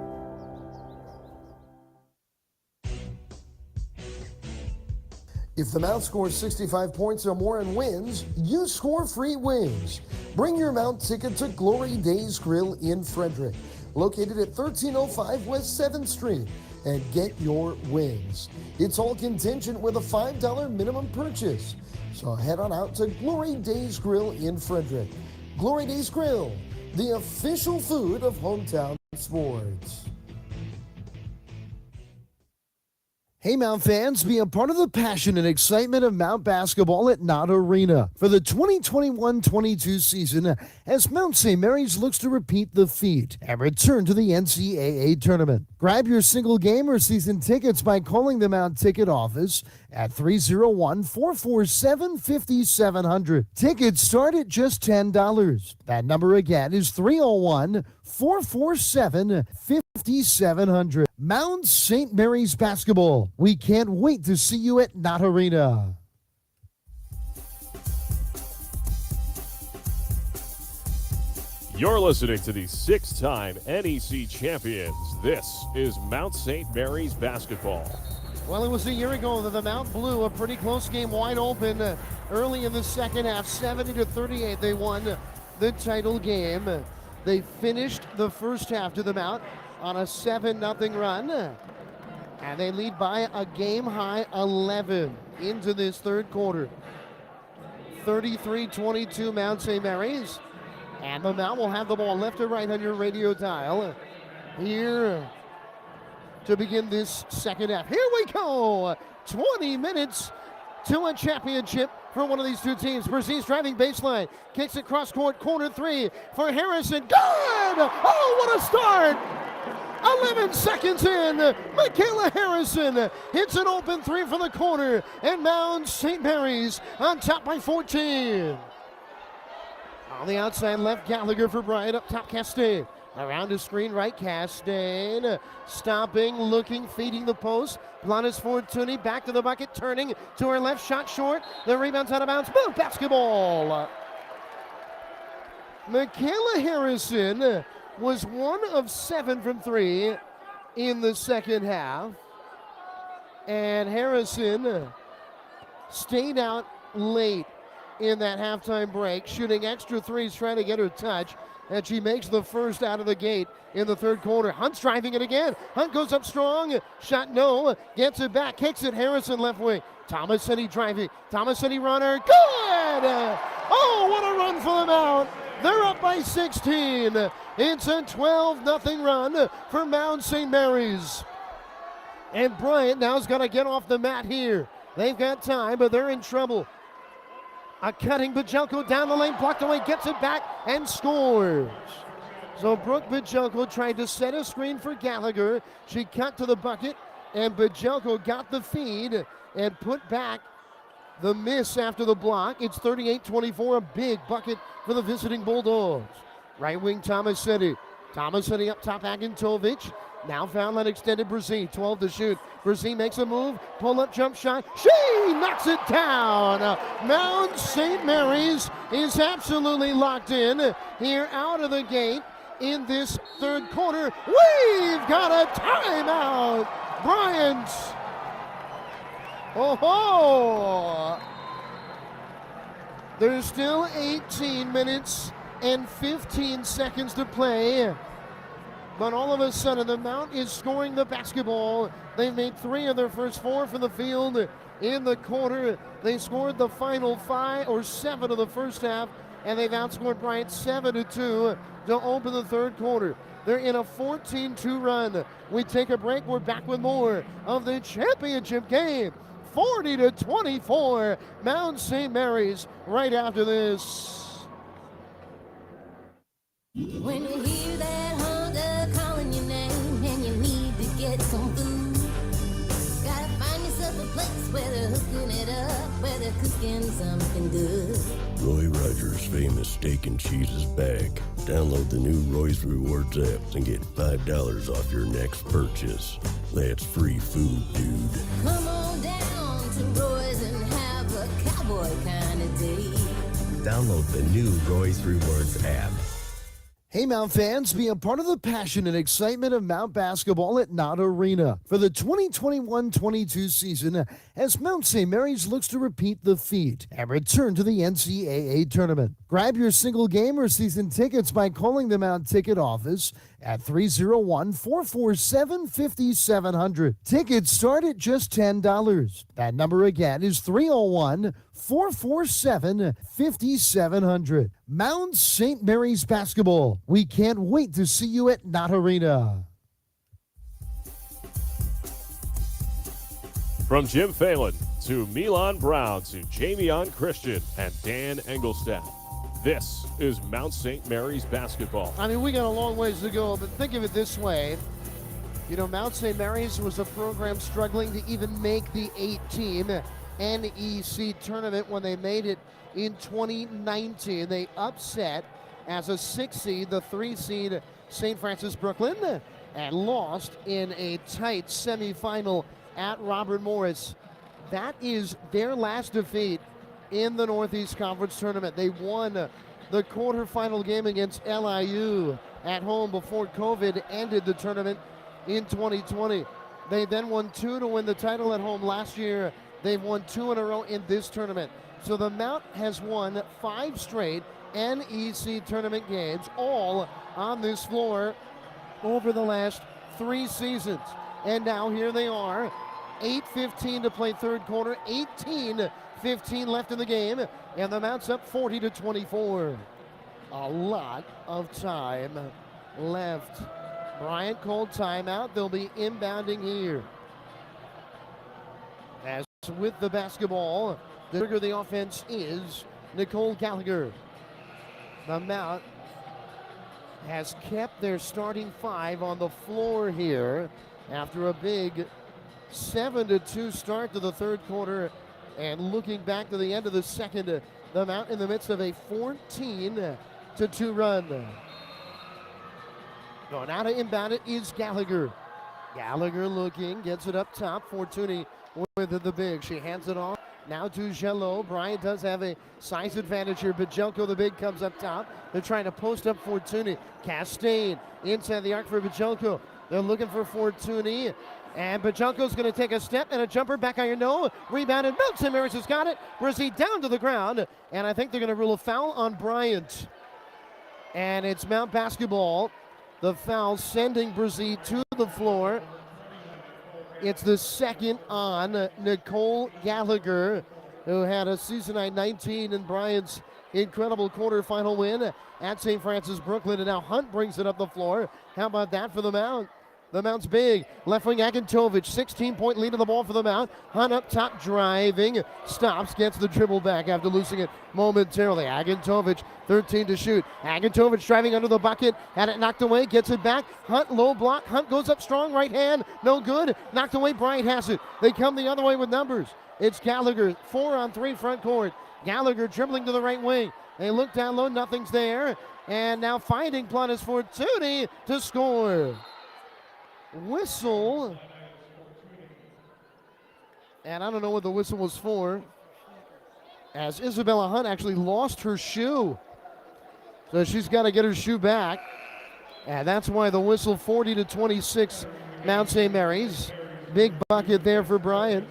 If the Mount scores 65 points or more and wins, you score free wings. Bring your Mount ticket to Glory Days Grill in Frederick, located at 1305 West 7th Street, and get your wings. It's all contingent with a $5 minimum purchase. So head on out to Glory Days Grill in Frederick. Glory Days Grill, the official food of hometown sports. Hey Mount fans, be a part of the passion and excitement of Mount basketball at Knott Arena for the 2021-22 season as Mount St. Mary's looks to repeat the feat and return to the NCAA Tournament. Grab your single game or season tickets by calling the Mount Ticket Office at 301-447-5700. Tickets start at just $10. That number again is 301-447-5700. Mount St. Mary's basketball. We can't wait to see you at Knott Arena. You're listening to the 6-time NEC champions. This is Mount St. Mary's basketball. Well, it was a year ago that the Mount blew a pretty close game wide open early in the second half, 70-38. They won the title game. They finished the first half to the Mount on a 7-0 run, and they lead by a game-high 11 into this third quarter. 33-22 Mount St. Mary's, and the Mount will have the ball left to right on your radio dial here to begin this second half. Here we go, 20 minutes to a championship for one of these two teams. Berzi's driving baseline, kicks it cross court, corner three for Harrison. Good! Oh, what a start! 11 seconds in, Michaela Harrison hits an open three from the corner, and Mount St. Mary's on top by 14. On the outside left, Gallagher for Bryant, up top Castaigne. Around the screen right, Castaigne stopping, looking, feeding the post. Blanes Fortuny back to the bucket, turning to her left, shot short. The rebound's out of bounds, Mount basketball. Michaela Harrison was 1 of 7 from 3 in the second half. And Harrison stayed out late in that halftime break, shooting extra threes, trying to get her touch. And she makes the first out of the gate in the third quarter. Hunt's driving it again. Hunt goes up strong. Shot no. Gets it back. Kicks it. Harrison left wing. Thomasini driving. Thomasini runner. Good! Oh, what a run for them out. They're up by 16. It's a 12-0 run for Mount St. Mary's. And Bryant now's got to get off the mat here. They've got time, but they're in trouble. A cutting Bajelko down the lane, blocked away, gets it back, and scores. So Brooke Bajelko tried to set a screen for Gallagher. She cut to the bucket, and Bajelko got the feed and put back the miss after the block. It's 38-24, a big bucket for the visiting Bulldogs. Right wing Thomasini. Thomasini up top, Agintovic. Now foul line extended, Brzee, 12 to shoot. Brzee makes a move, pull-up jump shot. She knocks it down. Mount St. Mary's is absolutely locked in here out of the gate in this third quarter. We've got a timeout. Bryant. Oh-ho! There's still 18 minutes and 15 seconds to play. But all of a sudden, the Mount is scoring the basketball. They've made 3 of their first 4 from the field in the quarter. They scored the final 5 or 7 of the first half, and they've outscored Bryant 7-2 to open the third quarter. They're in a 14-2 run. We take a break. We're back with more of the championship game. 40-24, Mount St. Mary's right after this. When you hear that hunger calling your name and you need to get some food, gotta find yourself a place where they're hooking it up, where they're Somebody cooking something good. Roy Rogers' famous steak and cheese is back. Download the new Roy's Rewards app and get $5 off your next purchase. That's free food, dude. Come on down to Roy's and have a cowboy kind of day. Download the new Roy's Rewards app. Hey, Mount fans, be a part of the passion and excitement of Mount basketball at Knott Arena for the 2021-22 season as Mount St. Mary's looks to repeat the feat and return to the NCAA Tournament. Grab your single game or season tickets by calling the Mount Ticket Office at 301-447-5700. Tickets start at just $10. That number again is 301-447-5700. Mount St. Mary's basketball. We can't wait to see you at Knott Arena. From Jim Phelan to Milan Brown to Jamion Christian and Dan Engelstadt, this is Mount St. Mary's basketball. I mean, we got a long ways to go, but think of it this way. You know, Mount St. Mary's was a program struggling to even make the 8-team NEC Tournament when they made it in 2019. They upset as a 6 seed, the 3 seed St. Francis Brooklyn, and lost in a tight semifinal at Robert Morris. That is their last defeat in the Northeast Conference Tournament. They won the quarterfinal game against LIU at home before COVID ended the tournament in 2020. They then won 2 to win the title at home last year. They've won 2 in a row in this tournament. So the Mount has won 5 straight NEC tournament games, all on this floor over the last 3 seasons. And now here they are, 8:15 to play third quarter, 18-15 left in the game, and the Mount's up 40-24. A lot of time left. Bryant called timeout. They'll be inbounding here. As with the basketball, the trigger of the offense is Nicole Gallagher. The Mount has kept their starting 5 on the floor here after a big 7-2 start to the third quarter. And looking back to the end of the second, the Mount in the midst of a 14-2 run. Going out to inbound it is Gallagher. Gallagher looking, gets it up top. Fortuny with the big. She hands it off. Now to Gelot. Bryant does have a size advantage here. Bajelko, the big, comes up top. They're trying to post up Fortuny. Castaigne inside the arc for Bajelko. They're looking for Fortuny. And Bajelko's going to take a step and a jumper back iron. No. Rebounded. Mount St. Mary's has got it. Brzee down to the ground. And I think they're going to rule a foul on Bryant. And it's Mount basketball. The foul sending Brzee to the floor. It's the second on Nicole Gallagher, who had a season high 19 in Bryant's incredible quarterfinal win at St. Francis Brooklyn. And now Hunt brings it up the floor. How about that for the Mount? The Mount's big. Left wing Agintovich, 16-point lead of the ball for the Mount. Hunt up top driving. Stops, gets the dribble back after losing it momentarily. Agintovich, 13 to shoot. Agintovich driving under the bucket. Had it knocked away, gets it back. Hunt, low block. Hunt goes up strong, right hand. No good. Knocked away, Bryant has it. They come the other way with numbers. It's Gallagher, 4-on-3 front court. Gallagher dribbling to the right wing. They look down low, nothing's there. And now finding Plunus Fortuny to score. Whistle, and I don't know what the whistle was for, as Isabella Hunt actually lost her shoe, so she's got to get her shoe back, and that's why the whistle. 40-26 Mount St. Mary's. Big bucket there for Bryant,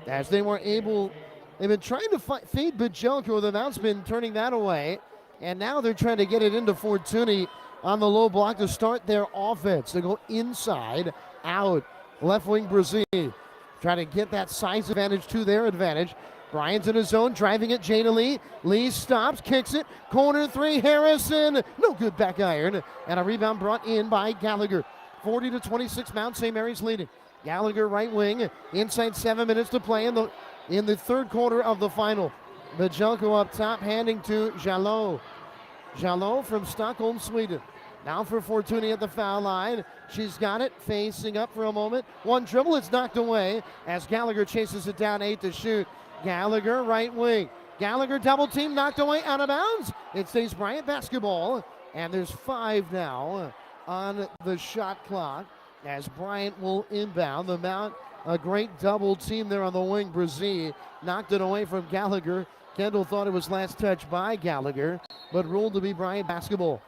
as they were able, they've been trying to feed Bajelko. The Mount's been turning that away, and now they're trying to get it into Fortuny on the low block to start their offense. They go inside, out, left wing Brzee. Trying to get that size advantage to their advantage. Bryant's in his zone, driving it, Jada Lee. Lee stops, kicks it, corner 3, Harrison. No good, back iron. And a rebound brought in by Gallagher. 40-26, Mount St. Mary's leading. Gallagher right wing, inside 7 minutes to play in the third quarter of the final. Bajelko up top, handing to Jalot. Jalot from Stockholm, Sweden. Now for Fortuny at the foul line. She's got it, facing up for a moment. One dribble, it's knocked away as Gallagher chases it down, 8 to shoot. Gallagher, right wing. Gallagher double team, knocked away, out of bounds. It stays Bryant basketball, and there's 5 now on the shot clock as Bryant will inbound. The Mount, a great double team there on the wing. Brazil knocked it away from Gallagher. Kendall thought it was last touch by Gallagher, but ruled to be Bryant basketball.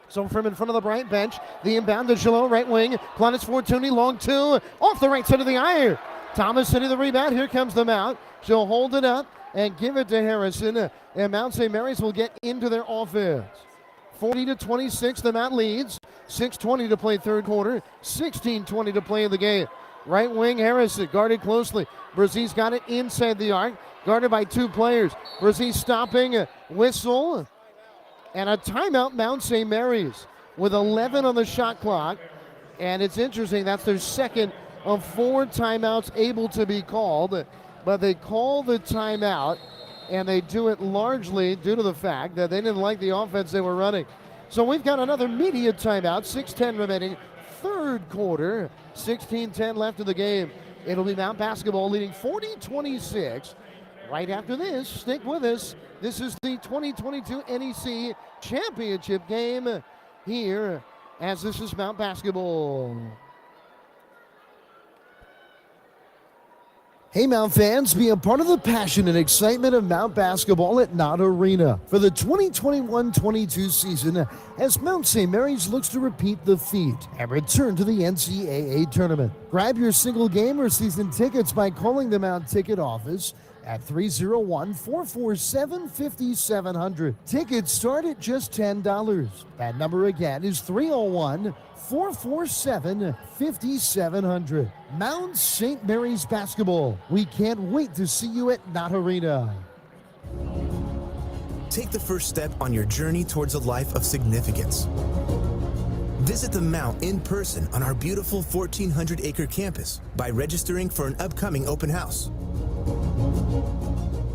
So from in front of the Bryant bench, the inbound to Jalot, right wing. Planets Fortuny, long 2, off the right side of the iron. Thomas sending the rebound. Here comes the Mount. She'll hold it up and give it to Harrison. And Mount St. Mary's will get into their offense. 40-26, the Mount leads. 6:20 to play third quarter. 16:20 to play in the game. Right wing Harrison, guarded closely. Brazil's got it inside the arc, guarded by 2 players. Brazil stopping, whistle, and a timeout Mount St. Mary's with 11 on the shot clock. And it's interesting, that's their second of 4 timeouts able to be called. But they call the timeout, and they do it largely due to the fact that they didn't like the offense they were running. So we've got another media timeout, 6:10 remaining, third quarter, 16:10 left in the game. It'll be Mount basketball leading 40-26. Right after this, stick with us. This is the 2022 NEC Championship game here, as this is Mount basketball. Hey Mount fans, be a part of the passion and excitement of Mount basketball at Knott Arena for the 2021-22 season as Mount St. Mary's looks to repeat the feat and return to the NCAA Tournament. Grab your single game or season tickets by calling the Mount ticket office at 301-447-5700. Tickets start at just $10. That number again is 301-447-5700. Mount St. Mary's basketball. We can't wait to see you at Knott Arena. Take the first step on your journey towards a life of significance. Visit the Mount in person on our beautiful 1,400-acre campus by registering for an upcoming open house.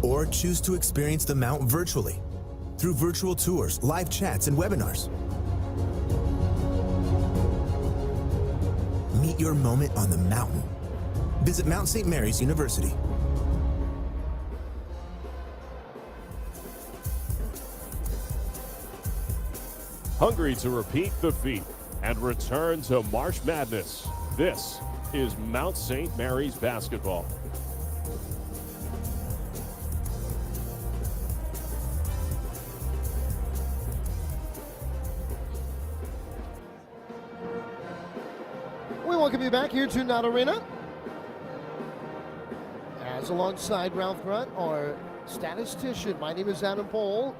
Or choose to experience the Mount virtually through virtual tours, live chats, and webinars. Meet your moment on the mountain. Visit Mount St. Mary's University. Hungry to repeat the feat and return to March Madness. This is Mount St. Mary's basketball. We welcome you back here to Knott Arena. As alongside Ralph Grunt, our statistician, my name is Adam Pohl.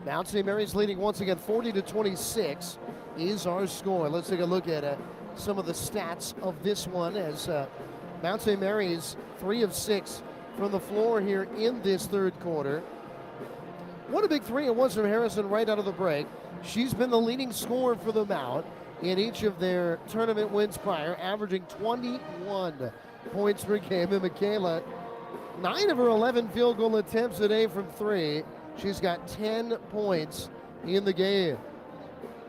Mount St. Mary's leading once again 40-26 is our score. Let's take a look at some of the stats of this one as Mount St. Mary's 3 of 6 from the floor here in this third quarter. What a big 3 it was from Harrison right out of the break. She's been the leading scorer for the Mount in each of their tournament wins prior, averaging 21 points per game. And Michaela, 9 of her 11 field goal attempts today from 3. She's got 10 points in the game.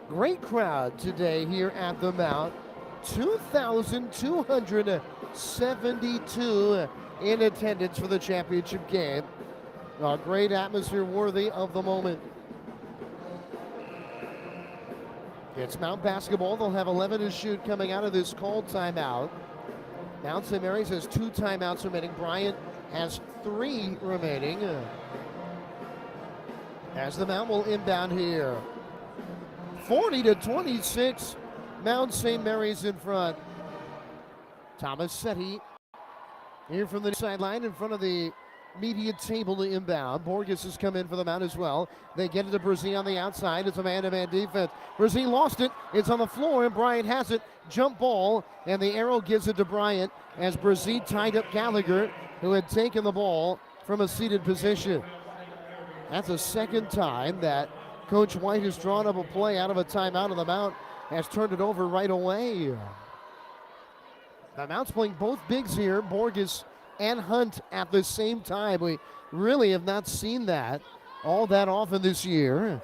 Great crowd today here at the Mount. 2,272 in attendance for the championship game. A great atmosphere worthy of the moment. It's Mount basketball. They'll have 11 to shoot coming out of this called timeout. Mount St. Mary's has 2 timeouts remaining. Bryant has 3 remaining. As the Mount will inbound here. 40-26, Mount St. Mary's in front. Thomas Setti here from the sideline in front of the media table to inbound. Borges has come in for the Mount as well. They get it to Brazil on the outside. It's a man-to-man defense. Brazil lost it. It's on the floor, and Bryant has it. Jump ball, and the arrow gives it to Bryant as Brazil tied up Gallagher, who had taken the ball from a seated position. That's the second time that Coach White has drawn up a play out of a timeout, and the Mount has turned it over right away. The Mount's playing both bigs here, Borges and Hunt at the same time. We really have not seen that all that often this year.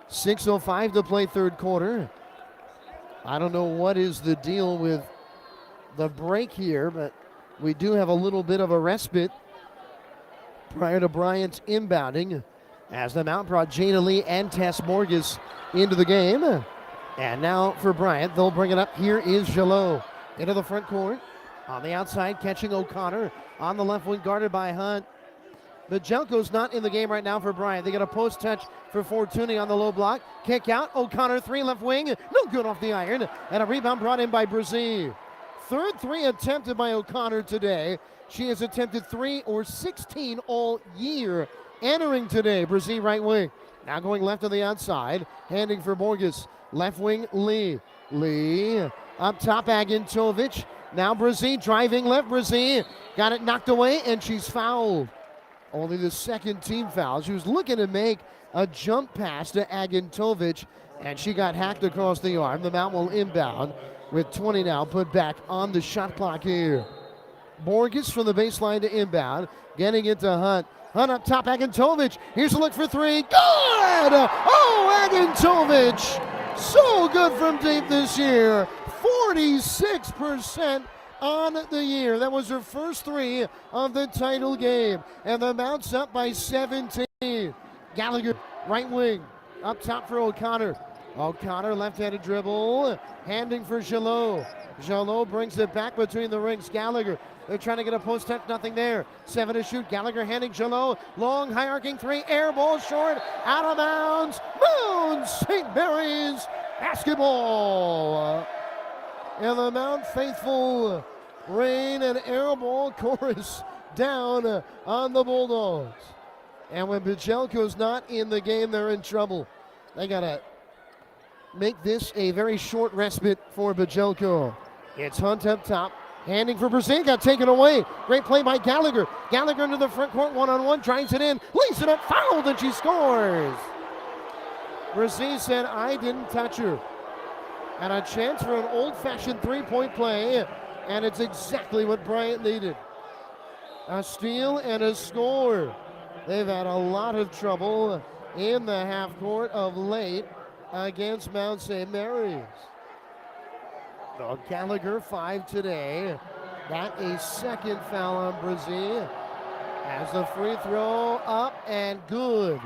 6:05 to play third quarter. I don't know what is the deal with the break here, but we do have a little bit of a respite prior to Bryant inbounding, as the Mount brought Jana Lee and Tess Morgus into the game. And now for Bryant, they'll bring it up. Here is Jalot into the front court. On the outside, catching O'Connor. On the left wing, guarded by Hunt. But Jelko's not in the game right now for Bryant. They get a post touch for Fortuny on the low block. Kick out, O'Connor, 3 left wing. No good off the iron. And a rebound brought in by Brazil. Third 3 attempted by O'Connor today. She has attempted 3 or 16 all year entering today. Brazil right wing. Now going left on the outside. Handing for Morgus. Left wing, Lee. Lee up top, Agintovic. Now Brazil driving left. Brazil got it knocked away, and she's fouled. Only the second team foul. She was looking to make a jump pass to Agintovic, and she got hacked across the arm. The Mount will inbound with 20 now put back on the shot clock here. Morgus from the baseline to inbound, getting into Hunt. Hunt up top, Agintovic. Here's a look for 3. Good! Oh, Agintovic! So good from deep this year. 46% on the year. That was her first 3 of the title game. And the Mount's up by 17. Gallagher, right wing. Up top for O'Connor. O'Connor, left-handed dribble. Handing for Jalot. Jalot brings it back between the rings. Gallagher, they're trying to get a post touch, nothing there. 7 to shoot. Gallagher handing Jalot. Long, high arcing 3. Air ball short. Out of bounds. Mount St. Mary's basketball. And the Mount faithful rain and air ball chorus down on the Bulldogs. And when Bijelko's not in the game, they're in trouble. They got to make this a very short respite for Bijelko. It's Hunt up top. Handing for Brazil, got taken away. Great play by Gallagher. Gallagher into the front court, one-on-one, drives it in, lays it up, fouled, and she scores. Brazil said, I didn't touch her. And a chance for an old-fashioned three-point play, and it's exactly what Bryant needed. A steal and a score. They've had a lot of trouble in the half court of late against Mount St. Mary's. Gallagher, 5 today. Got a second foul on Brazil. As the free throw up and good.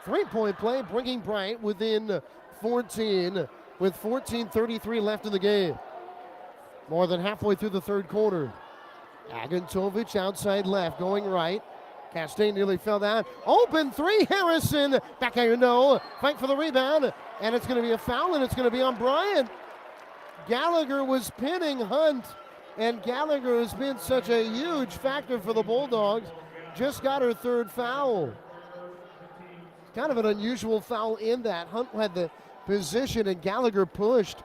Three-point play bringing Bryant within 14 with 14:33 left in the game. More than halfway through the third quarter. Agintovic outside left, going right. Castaigne nearly fell down. Open 3, Harrison. Back iron, no. Fight for the rebound. And it's going to be a foul, and it's going to be on Bryant. Gallagher was pinning Hunt, and Gallagher has been such a huge factor for the Bulldogs. Just got her 3rd foul. Kind of an unusual foul in that. Hunt had the position, and Gallagher pushed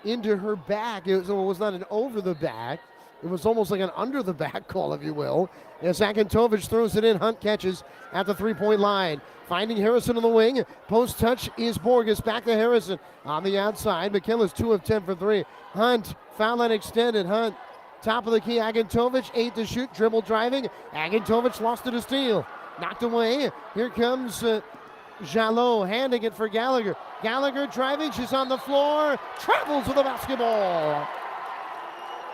into her back. It was not an over the back. It was almost like an under the back call, if you will. As Agintovic throws it in, Hunt catches at the 3-point line. Finding Harrison on the wing. Post touch is Borges. Back to Harrison. On the outside, McKinley's 2 of 10 for 3. Hunt, foul line extended. Hunt, top of the key. Agintovic, 8 to shoot. Dribble driving. Agintovic lost it to steal. Knocked away. Here comes Jalot handing it for Gallagher. Gallagher driving. She's on the floor. Travels with the basketball.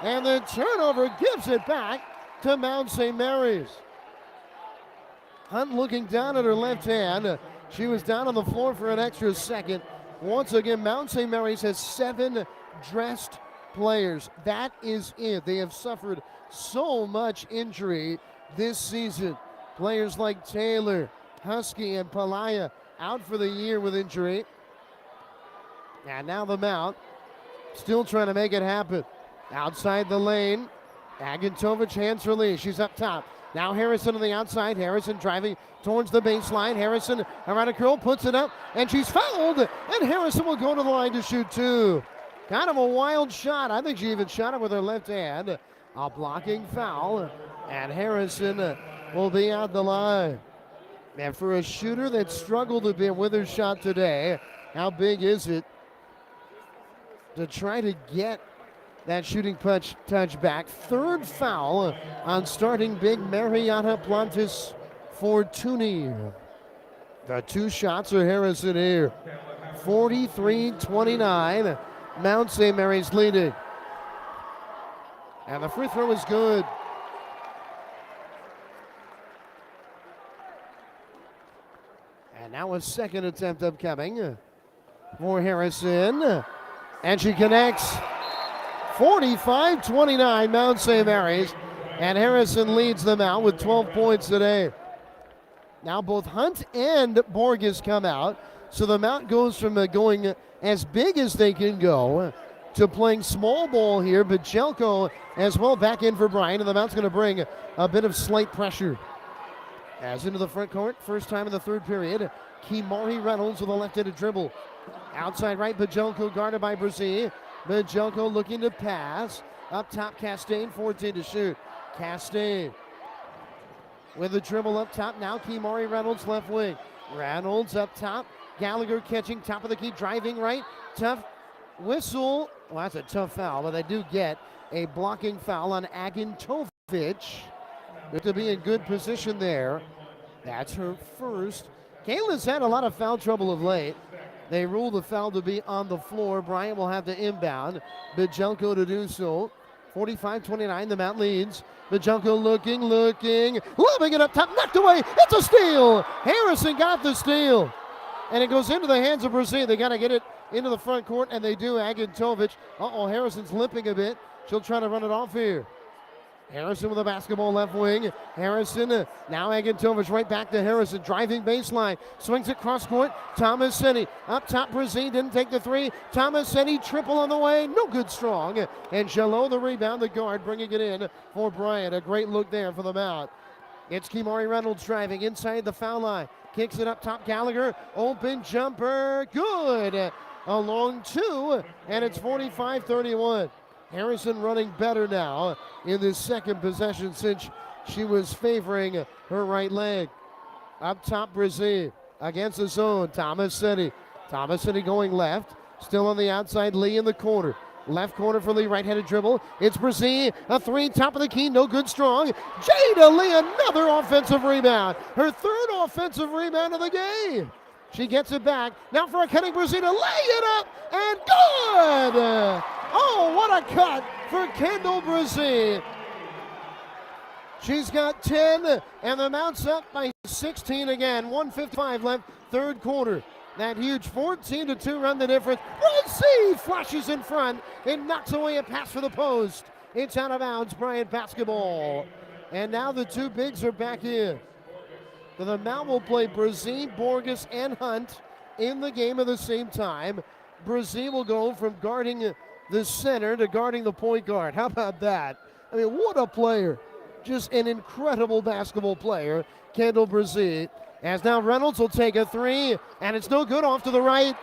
And the turnover gives it back to Mount St. Mary's. Hunt looking down at her left hand. She was down on the floor for an extra second. Once again, Mount St. Mary's has 7 dressed players. That is it. They have suffered so much injury this season. Players like Taylor, Husky, and Palaya out for the year with injury. And now the Mount still trying to make it happen. Outside the lane, Agintovic hands for Lee. She's up top. Now Harrison on the outside. Harrison driving towards the baseline. Harrison around a curl, puts it up, and she's fouled. And Harrison will go to the line to shoot 2. Kind of a wild shot. I think she even shot it with her left hand. A blocking foul, and Harrison will be out the line. And for a shooter that struggled a bit with her shot today, how big is it to try to get that shooting touch back? 3rd foul on starting big Mariana Plantis Fortuny. The 2 shots are Harrison here. 43-29. Mount St. Mary's leading. And the free throw is good. Now a second attempt upcoming for Harrison. And she connects. 45-29, Mount St. Mary's. And Harrison leads them out with 12 points today. Now both Hunt and Borges come out. So the Mount goes from going as big as they can go to playing small ball here. But Jelko as well back in for Bryant. And the Mount's going to bring a bit of slight pressure. As into the front court, first time in the third period. Kimari Reynolds with a left-handed dribble. Outside right, Bajelko guarded by Brzee. Bajelko looking to pass. Up top, Castaigne, 14 to shoot. Castaigne with the dribble up top. Now Kimari Reynolds left wing. Reynolds up top. Gallagher catching top of the key, driving right. Tough whistle. Well, that's a tough foul, but they do get a blocking foul on Agintovic. To be in good position there. That's her first. Kayla's had a lot of foul trouble of late. They rule the foul to be on the floor. Bryant will have to inbound. Bajelko to do so. 45-29, the Mount leads. Bajelko looking, lobbing it up top, knocked away. It's a steal. Harrison got the steal. And it goes into the hands of Brzee. They got to get it into the front court, and they do. Agintovic. Harrison's limping a bit. She'll try to run it off here. Harrison with a basketball left wing. Harrison, now Agintovic right back to Harrison. Driving baseline. Swings it cross court. Tomasini up top. Brzee didn't take the three. Tomasini triple on the way. No good strong. And Jalot the rebound. The guard bringing it in for Bryant. A great look there for the Mount. It's Kimari Reynolds driving inside the foul line. Kicks it up top. Gallagher. Open jumper. Good. A long two. And it's 45-31. Harrison running better now in this second possession since she was favoring her right leg. Up top, Brzee against the zone. Tomasini going left. Still on the outside, Lee in the corner. Left corner for Lee, right-handed dribble. It's Brzee, a three, top of the key, no good strong. Jada Lee, another offensive rebound. Her third offensive rebound of the game. She gets it back. Now for a cutting Brzee to lay it up, and good! Oh, what a cut for Kendall Brzee. She's got 10, and the Mount's up by 16 again. 1:55 left, third quarter. That huge 14-2 run the difference. Brzee flashes in front and knocks away a pass for the post. It's out of bounds, Bryant basketball. And now the two bigs are back in. So the Mount will play Brzee, Borges, and Hunt in the game at the same time. Brzee will go from guarding the center to guarding the point guard. How about that? I mean, what a player. Just an incredible basketball player, Kendall Brzee. As now Reynolds will take a three, and it's no good, off to the right.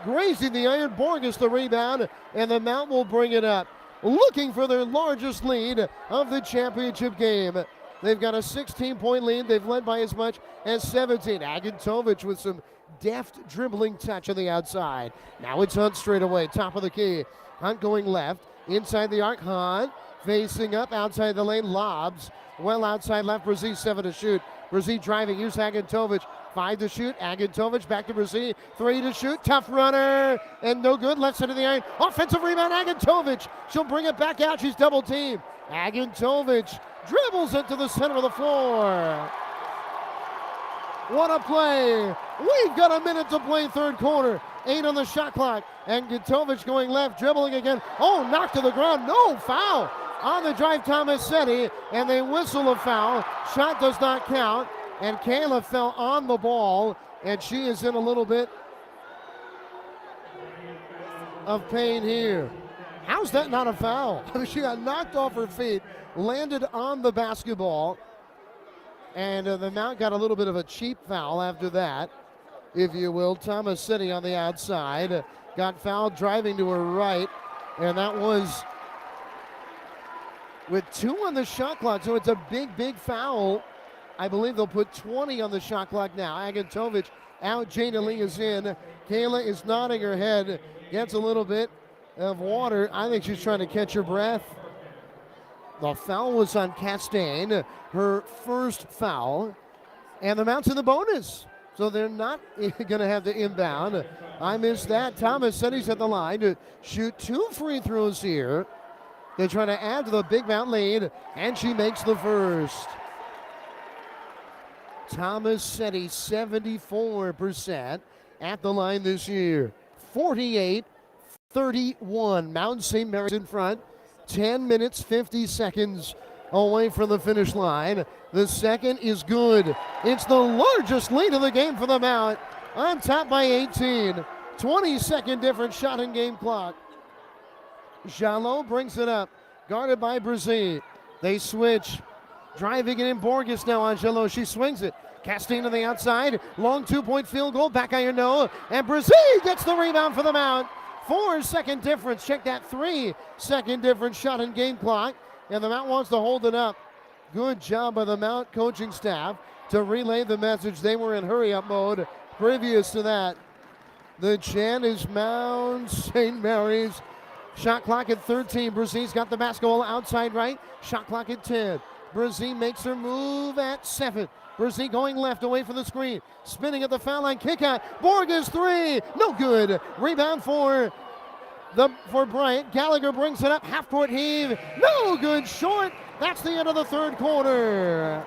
Grazing the iron, Borges the rebound, and the Mount will bring it up. Looking for their largest lead of the championship game. They've got a 16-point lead. They've led by as much as 17. Agintovic with some deft dribbling touch on the outside. Now it's Hunt straight away, top of the key. Hunt going left, inside the arc. Hunt facing up, outside the lane, lobs. Well outside left, Brzee 7 to shoot. Brzee driving, here's Agintovic. 5 to shoot, Agintovic back to Brzee. 3 to shoot, tough runner, and no good, left side of the iron. Offensive rebound, Agintovic. She'll bring it back out, she's double teamed. Agintovic dribbles into the center of the floor. What a play. We've got a minute to play third quarter. 8 on the shot clock. And Agintovic going left, dribbling again. Oh, knocked to the ground. No, foul. On the drive, Tomasini, and they whistle a foul. Shot does not count. And Kayla fell on the ball, and she is in a little bit of pain here. How's that not a foul? I mean, she got knocked off her feet, landed on the basketball, and the Mount got a little bit of a cheap foul after that, if you will. Tomasini on the outside got fouled driving to her right, and that was with 2 on the shot clock, so it's a big, big foul. I believe they'll put 20 on the shot clock now. Agintovic out, Jada Lee is in. Kayla is nodding her head, gets a little bit of water. I think she's trying to catch her breath. The foul was on Castaigne, her first foul, and the Mount's in the bonus. So they're not going to have the inbound. I missed that. Tomasini's at the line to shoot 2 free throws here. They're trying to add to the Big Mount lead, and she makes the first. Tomasetti, 74% at the line this year. 48-31. Mount St. Mary's in front. 10 minutes, 50 seconds away from the finish line. The second is good. It's the largest lead of the game for the Mount. On top by 18. 20-second difference shot in game clock. Jalot brings it up. Guarded by Brazil. They switch. Driving it in, Borges now on Jalot. She swings it. Castine to the outside. Long 2-point field goal. Back iron no. And Brazil gets the rebound for the Mount. 4-second difference. Check that, 3-second difference shot in game clock. And the Mount wants to hold it up. Good job by the Mount coaching staff to relay the message. They were in hurry-up mode previous to that. The chant is Mount St. Mary's. Shot clock at 13. Brazil's got the basketball outside right. Shot clock at 10. Brazil makes her move at 7. Brazil going left away from the screen. Spinning at the foul line. Kick out. Borges 3. No good. Rebound for Bryant. Gallagher brings it up. Half court heave. No good. Short. That's the end of the third quarter.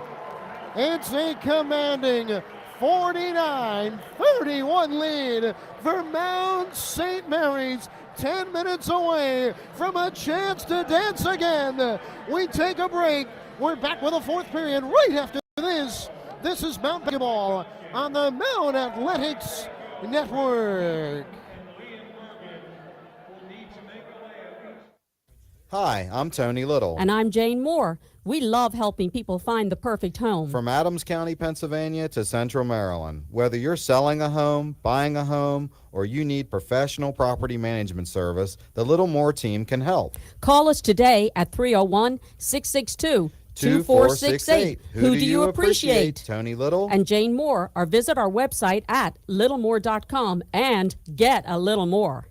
It's a commanding 49-31 lead for Mount St. Mary's. 10 minutes away from a chance to dance again. We take a break. We're back with a fourth period right after this. This is Mount Basketball on the Mount Athletics Network. Hi, I'm Tony Little. And I'm Jane Moore. We love helping people find the perfect home. From Adams County, Pennsylvania to Central Maryland. Whether you're selling a home, buying a home, or you need professional property management service, the Little Moore team can help. Call us today at 301-662-2468. Who do you appreciate? Tony Little and Jane Moore, or visit our website at littlemore.com and get a little more.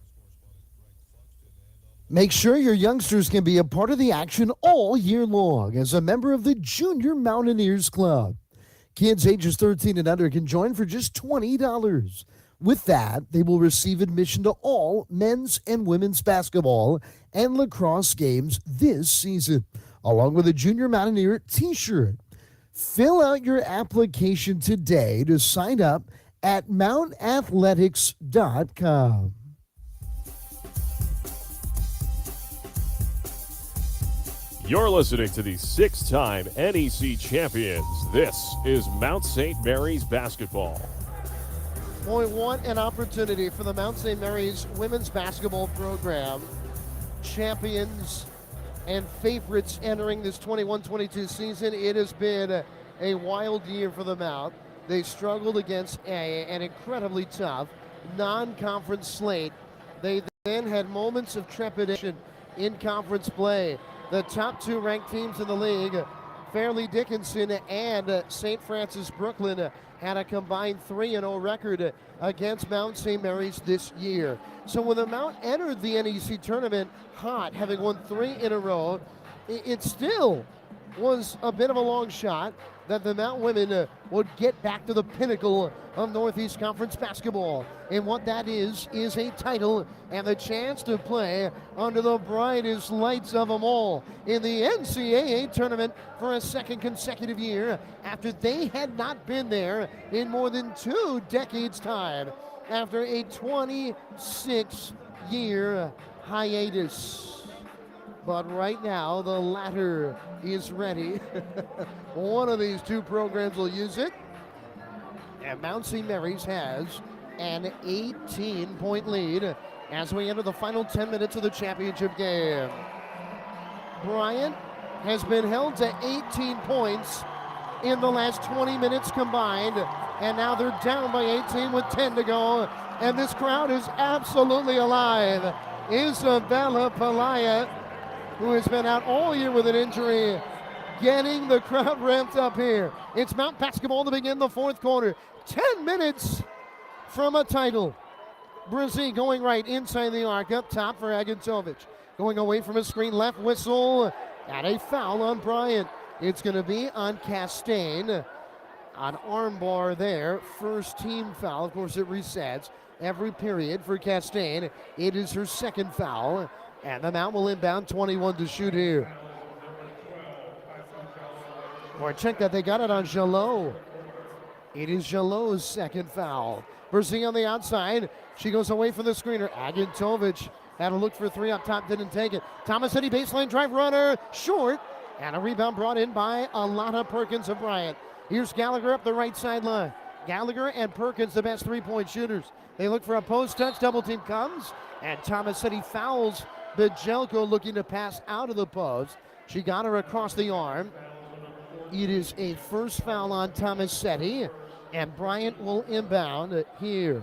Make sure your youngsters can be a part of the action all year long as a member of the Junior Mountaineers Club. Kids ages 13 and under can join for just $20. With that, they will receive admission to all men's and women's basketball and lacrosse games this season, along with a Junior Mountaineer t-shirt. Fill out your application today to sign up at mountathletics.com. You're listening to the 6-time NEC champions. This is Mount St. Mary's basketball. Boy, what an opportunity for the Mount St. Mary's women's basketball program. Champions and favorites entering this 21-22 season. It has been a wild year for the Mount. They struggled against an incredibly tough non-conference slate. They then had moments of trepidation in conference play. The top two ranked teams in the league, Fairleigh Dickinson and St. Francis Brooklyn, had a combined 3-0 record against Mount St. Mary's this year. So when the Mount entered the NEC tournament hot, having won 3 in a row, it still was a bit of a long shot that the Mount women would get back to the pinnacle of Northeast Conference basketball. And what that is a title and the chance to play under the brightest lights of them all in the NCAA Tournament for a second consecutive year after they had not been there in more than 2 decades' time after a 26-year hiatus. But right now, the latter is ready. One of these two programs will use it. And Mount St. Mary's has an 18-point lead as we enter the final 10 minutes of the championship game. Bryant has been held to 18 points in the last 20 minutes combined. And now they're down by 18 with 10 to go. And this crowd is absolutely alive. Isabella Pelaya, who has been out all year with an injury, getting the crowd ramped up here. It's Mount basketball to begin the fourth quarter. 10 minutes from a title. Brazil going right inside the arc, up top for Agantovic. Going away from his screen, left whistle, and a foul on Bryant. It's going to be on Castine. An armbar there, first team foul. Of course, it resets every period for Castine. It is her second foul. And the Mount will inbound, 21 to shoot here. Or check that, they got it on Jalot. It is Jalot's second foul. Brzee on the outside. She goes away from the screener. Agintovic had a look for three up top, didn't take it. Tomasini baseline drive runner, short. And a rebound brought in by Alana Perkins of Bryant. Here's Gallagher up the right sideline. Gallagher and Perkins, the best three-point shooters. They look for a post touch, double team comes, and Tomasini fouls Bijelko, looking to pass out of the post. She got her across the arm. It is a first foul on Tomasini, and Bryant will inbound here.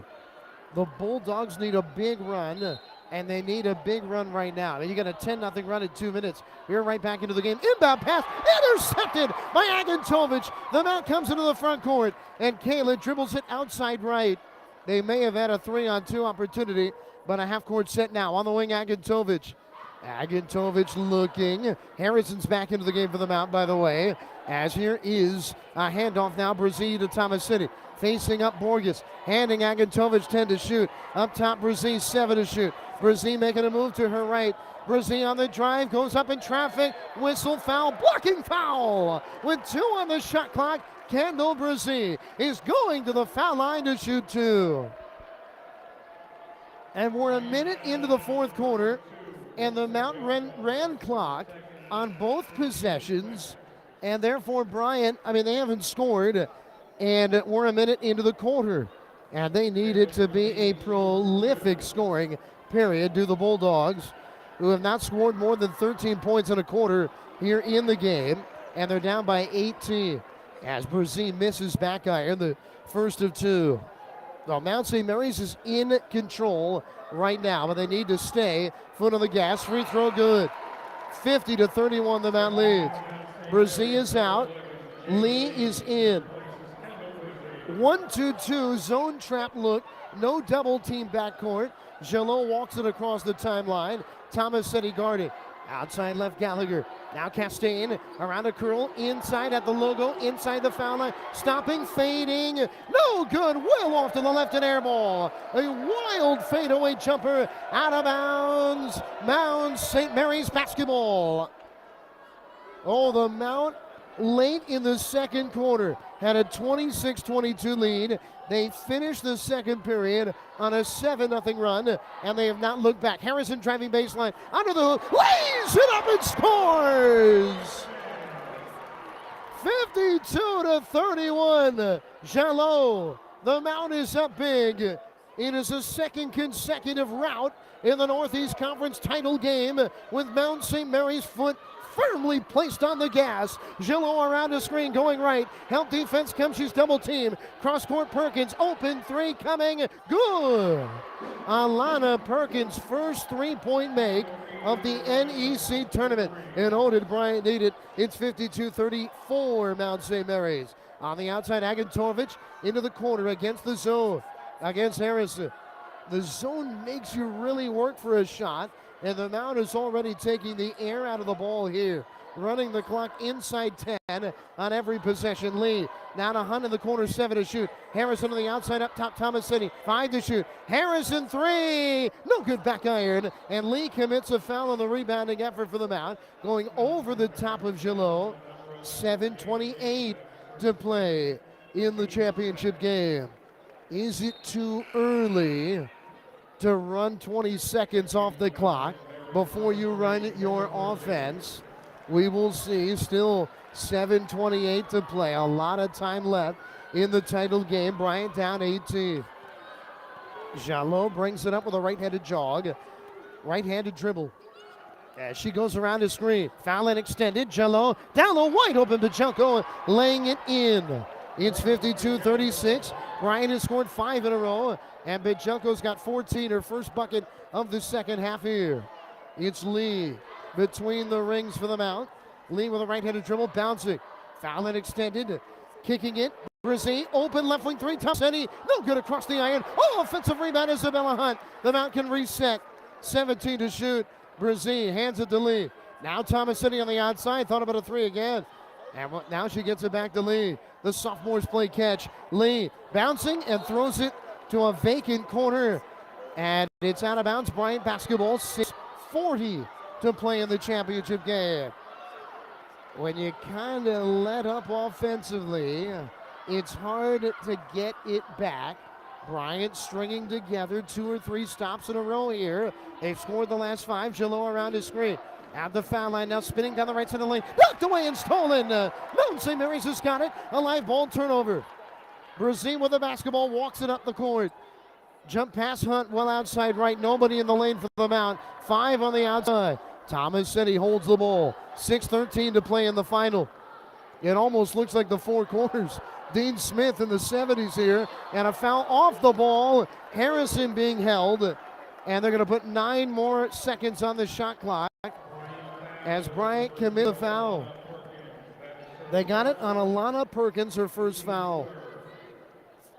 The Bulldogs need a big run, and they need a big run right now. You got a 10-0 run in 2 minutes. We're right back into the game. Inbound pass, intercepted by Agintovic. The mount comes into the front court, and Kayla dribbles it outside right. They may have had a 3-on-2 opportunity, but a half-court set now. On the wing, Agintovic. Agintovic looking. Harrison's back into the game for the Mount, by the way. As here is a handoff now, Brzee to Tomasini. Facing up Borges, handing Agintovic 10 to shoot. Up top, Brzee 7 to shoot. Brzee making a move to her right. Brzee on the drive, goes up in traffic. Whistle foul, blocking foul. With 2 on the shot clock, Kendall Brzee is going to the foul line to shoot 2. And we're a minute into the fourth quarter, and the Mount ran clock on both possessions, and therefore Bryant, they haven't scored, and we're a minute into the quarter, and they need it to be a prolific scoring period to the Bulldogs, who have not scored more than 13 points in a quarter here in the game, and they're down by 18 as Brzee misses back iron, the first of 2. Well, Mount St. Mary's is in control right now, but they need to stay. Foot on the gas, free throw good. 50-31, the Mount leads. Brzee is out. Lee is in. 1-2-2, zone trap look. No double team backcourt. Jalot walks it across the timeline. Tomasini guarding. Outside left, Gallagher. Now Castaigne around a curl, inside at the logo, inside the foul line. Stopping, fading, no good, well off to the left and air ball. A wild fadeaway jumper out of bounds. Mount St. Mary's basketball. Oh, the Mount late in the second quarter had a 26-22 lead. They finished the second period on a 7-0 run, and they have not looked back. Harrison driving baseline, under the hook, lays it up and scores! 52-31, Jalot. The Mount is up big. It is a second consecutive rout in the Northeast Conference title game with Mount St. Mary's foot firmly placed on the gas. Jalot around the screen going right. Help defense comes, she's double teamed. Cross court Perkins, open three coming, good. Alana Perkins' first 3-point make of the NEC Tournament. And oh, did Bryant need it. It's 52-34 Mount St. Mary's. On the outside, Agintovic into the corner against the zone, against Harrison. The zone makes you really work for a shot. And the Mount is already taking the air out of the ball here. Running the clock inside 10 on every possession. Lee now to Hunt in the corner, 7 to shoot. Harrison on the outside, up top, Tomasini, 5 to shoot. Harrison 3, no good back iron. And Lee commits a foul on the rebounding effort for the Mount. Going over the top of Jalot. 7:28 to play in the championship game. Is it too early to run 20 seconds off the clock before you run your offense? We will see. Still 7:28 to play. A lot of time left in the title game. Bryant down 18. Jalot brings it up with a right-handed jog. Right-handed dribble. As she goes around the screen. Foul line extended. Jalot down low, wide open to Bijelko, laying it in. It's 52-36. Bryant has scored 5 in a row. And Bijelko's got 14, her first bucket of the second half here. It's Lee between the rings for the Mount. Lee with a right-handed dribble, bouncing. Foul line extended, kicking it. Brzee, open left wing three, Tomasini, no good across the iron. Oh, offensive rebound, Isabella Hunt. The Mount can reset. 17 to shoot. Brzee hands it to Lee. Now Tomasini on the outside, thought about a 3 again. And now she gets it back to Lee. The sophomores play catch. Lee bouncing and throws it to a vacant corner, and it's out of bounds. Bryant basketball, 6:40 to play in the championship game. When you kind of let up offensively, It's hard to get it back. Bryant stringing together 2 or 3 stops in a row here. They've scored the last 5. Gillot around his screen. At the foul line now, spinning down the right side of the lane. Knocked away and stolen. Mount St. Mary's has got it. A live ball turnover. Brazil with the basketball, walks it up the court. Jump pass Hunt well outside right. Nobody in the lane for the Mount. 5 on the outside. Thomas said he holds the ball. 6:13 to play in the final. It almost looks like the 4 quarters. Dean Smith in the 70s here, and a foul off the ball. Harrison being held, and they're going to put 9 more seconds on the shot clock as Bryant commits the foul. They got it on Alana Perkins, her first foul.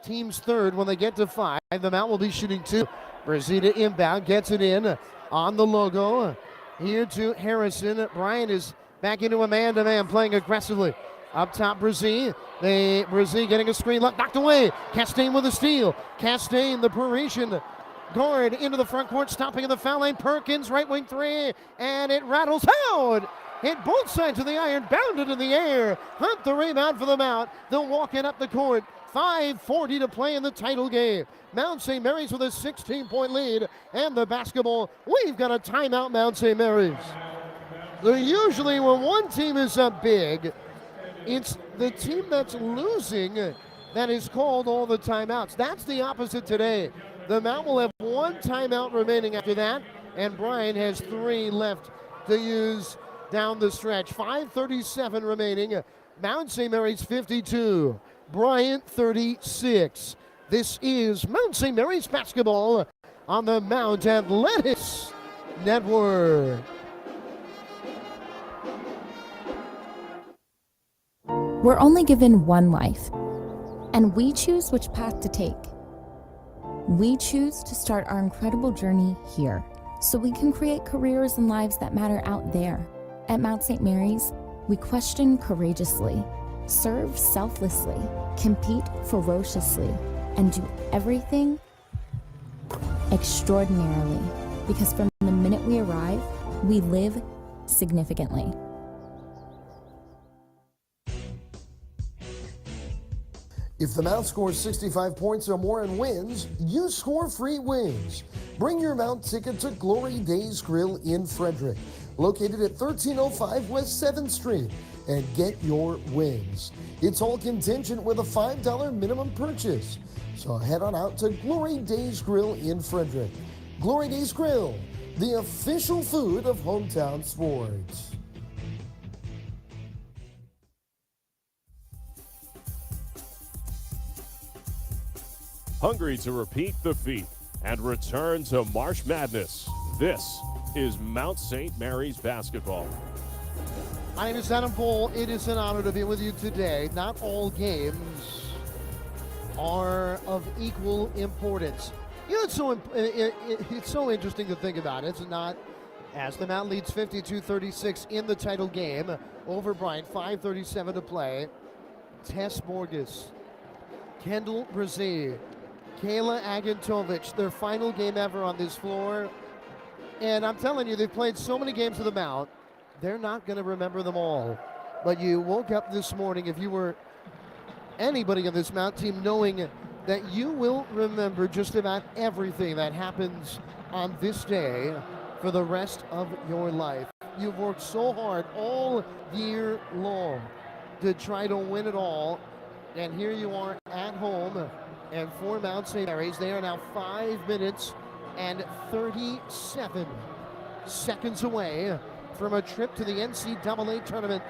Team's third when they get to 5. The Mount will be shooting 2. Brazita inbound, gets it in on the logo. Here to Harrison. Bryant is back into a man-to-man, playing aggressively. Up top, Brazil. Brazil getting a screen, knocked away. Castaigne with a steal. Castaigne, the Parisian guard, into the front court, stopping in the foul line. Perkins, right wing 3, and it rattles out. Hit both sides of the iron, bounded in the air. Hunt the rebound for the Mount. They'll walk it up the court. 5:40 to play in the title game. Mount St. Mary's with a 16-point lead, and the basketball. We've got a timeout, Mount St. Mary's. Usually when one team is up big, it's the team that's losing that is called all the timeouts. That's the opposite today. The Mount will have 1 timeout remaining after that, and Bryant has 3 left to use down the stretch. 5:37 remaining. Mount St. Mary's 52, Bryant 36. This is Mount St. Mary's basketball on the Mount Athletics Network. We're only given one life, and we choose which path to take. We choose to start our incredible journey here, so we can create careers and lives that matter out there. At Mount St. Mary's, we question courageously, serve selflessly, compete ferociously, and do everything extraordinarily, because from the minute we arrive, we live significantly. If the Mount scores 65 points or more and wins, you score free wings. Bring your Mount ticket to Glory Days Grill in Frederick, located at 1305 West 7th Street, and get your wings. It's all contingent with a $5 minimum purchase. So head on out to Glory Days Grill in Frederick. Glory Days Grill, the official food of hometown sports. Hungry to repeat the feat and return to March Madness? This is Mount St. Mary's basketball. My name is Adam Pohl. It is an honor to be with you today. Not all games are of equal importance. You know, it's so interesting to think about. It's not, as the Mount leads 52-36 in the title game over Bryant, 5:37 to play. Tess Morgus, Kendall Brazil, Kayla Agantovich, their final game ever on this floor. And I'm telling you, they've played so many games with the Mount, they're not going to remember them all. But you woke up this morning, if you were anybody on this Mount team, knowing that you will remember just about everything that happens on this day for the rest of your life. You've worked so hard all year long to try to win it all. And here you are at home, and for Mount St. Mary's, they are now 5 minutes and 37 seconds away from a trip to the NCAA Tournament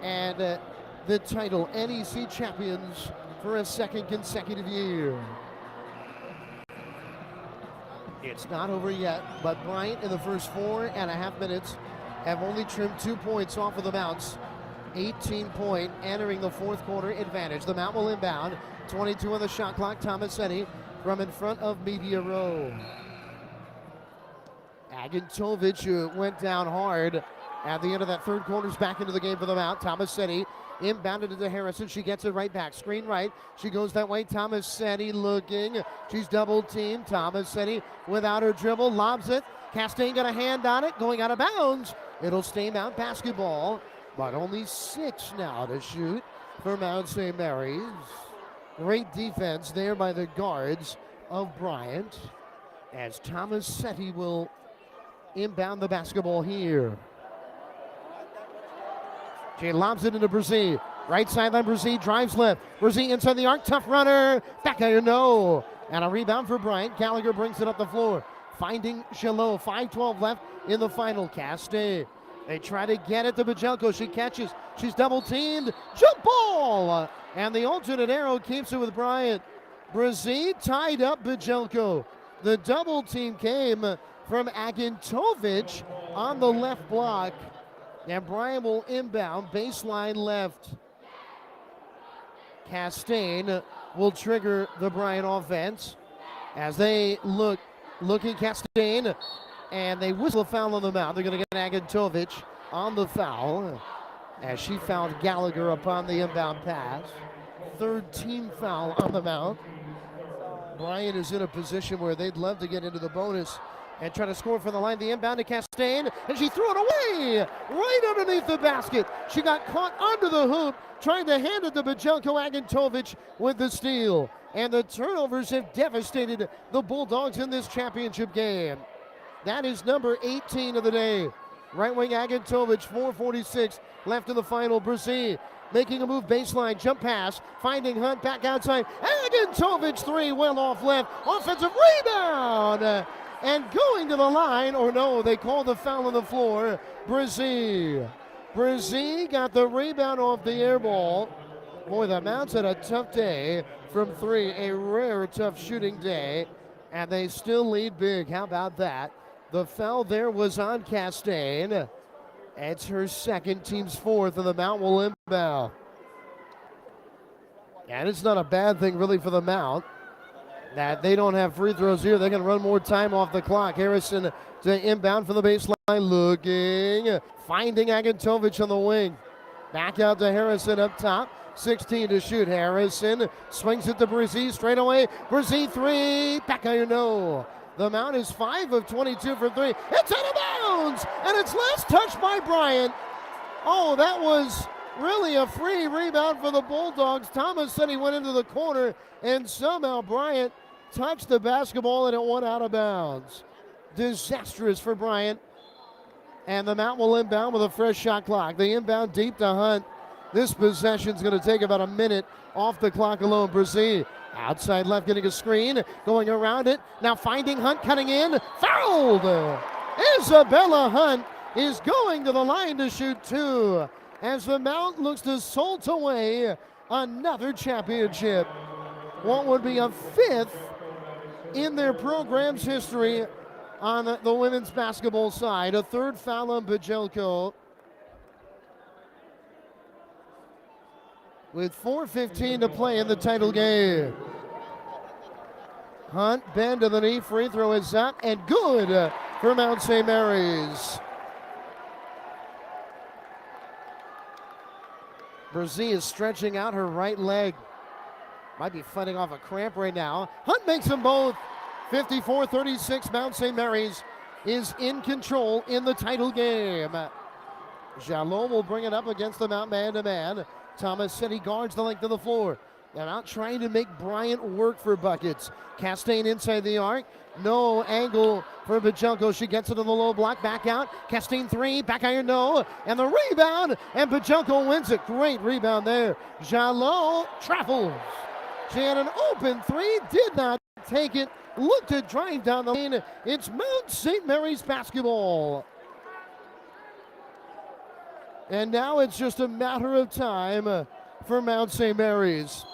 and the title, NEC champions for a second consecutive year. It's not over yet, but Bryant in the first 4.5 minutes have only trimmed 2 points off of the Mounts. 18-point entering the fourth quarter advantage. The Mount will inbound. 22 on the shot clock. Tomasetti from in front of Media Row. Agantovich, who went down hard at the end of that third quarter, is back into the game for the Mount. Tomasetti inbounded into Harrison. She gets it right back. Screen right. She goes that way. Tomasetti looking. She's double teamed. Tomasetti without her dribble. Lobs it. Castaigne got a hand on it. Going out of bounds. It'll stay Mount basketball. But only 6 now to shoot. for Mount St. Mary's. Great defense there by the guards of Bryant, as Thomas Setti will inbound the basketball here. She lobs it into Brzee. Right sideline, Brzee drives left. Brzee inside the arc, tough runner. Back iron, no. And a rebound for Bryant. Gallagher brings it up the floor. Finding Shalot. 5:12 left in the final. Castay. They try to get it to Bajelko. She catches. She's double teamed. Jump ball. And the alternate arrow keeps it with Bryant. Brzee tied up Bajelko. The double team came from Agintovic on the left block. And Bryant will inbound, baseline left. Castaigne will trigger the Bryant offense as they looking Castaigne, and they whistle a foul on the mount. They're going to get Agintovic on the foul as she fouled Gallagher upon the inbound pass. Third team foul on the mount. Bryant is in a position where they'd love to get into the bonus and try to score from the line. The inbound to Castaigne, and she threw it away right underneath the basket. She got caught under the hoop, trying to hand it to Bajelko. Agintovic with the steal. And the turnovers have devastated the Bulldogs in this championship game. That is number 18 of the day. Right wing Agintovic, 4:46 left in the final. Brzee making a move baseline, jump pass, finding Hunt back outside. Agintovic three, well off left. Offensive rebound. And going to the line, or no, they call the foul on the floor. Brzee got the rebound off the air ball. Boy, the Mounts had a tough day from three, a rare tough shooting day, and they still lead big. How about that? The foul there was on Castaigne. It's her second, team's fourth, and the Mount will inbound. And it's not a bad thing really for the Mount that they don't have free throws here. They're going to run more time off the clock. Harrison to inbound from the baseline, looking, finding Agintovic on the wing. Back out to Harrison up top. 16 to shoot. Harrison swings it to Brzee straight away. Brzee three, back iron, no. The Mount is 5 of 22 for three. It's out of bounds, and it's last touched by Bryant. Oh, that was really a free rebound for the Bulldogs. Thomas said he went into the corner, and somehow Bryant touched the basketball and it went out of bounds. Disastrous for Bryant. And the Mount will inbound with a fresh shot clock. They inbound deep to Hunt. This possession's going to take about a minute off the clock alone. Brzee outside left getting a screen, going around it. Now finding Hunt, cutting in, fouled. Isabella Hunt is going to the line to shoot two as the Mount looks to salt away another championship. What would be a fifth in their program's history on the women's basketball side. A third foul on Bajelko. With 4:15 to play in the title game. Hunt, bend to the knee, free throw is up and good for Mount St. Mary's. Brzee is stretching out her right leg. Might be fighting off a cramp right now. Hunt makes them both. 54-36, Mount St. Mary's is in control in the title game. Jalot will bring it up against the Mount man-to-man. Thomas said he guards the length of the floor. They're not trying to make Bryant work for buckets. Castaigne inside the arc. No angle for Bajelko. She gets it on the low block. Back out. Castaigne three. Back iron no. And the rebound. And Bajelko wins it. Great rebound there. Jalot travels. She had an open three. Did not take it. Looked to drive down the lane. It's Mount St. Mary's basketball. And now it's just a matter of time for Mount St. Mary's.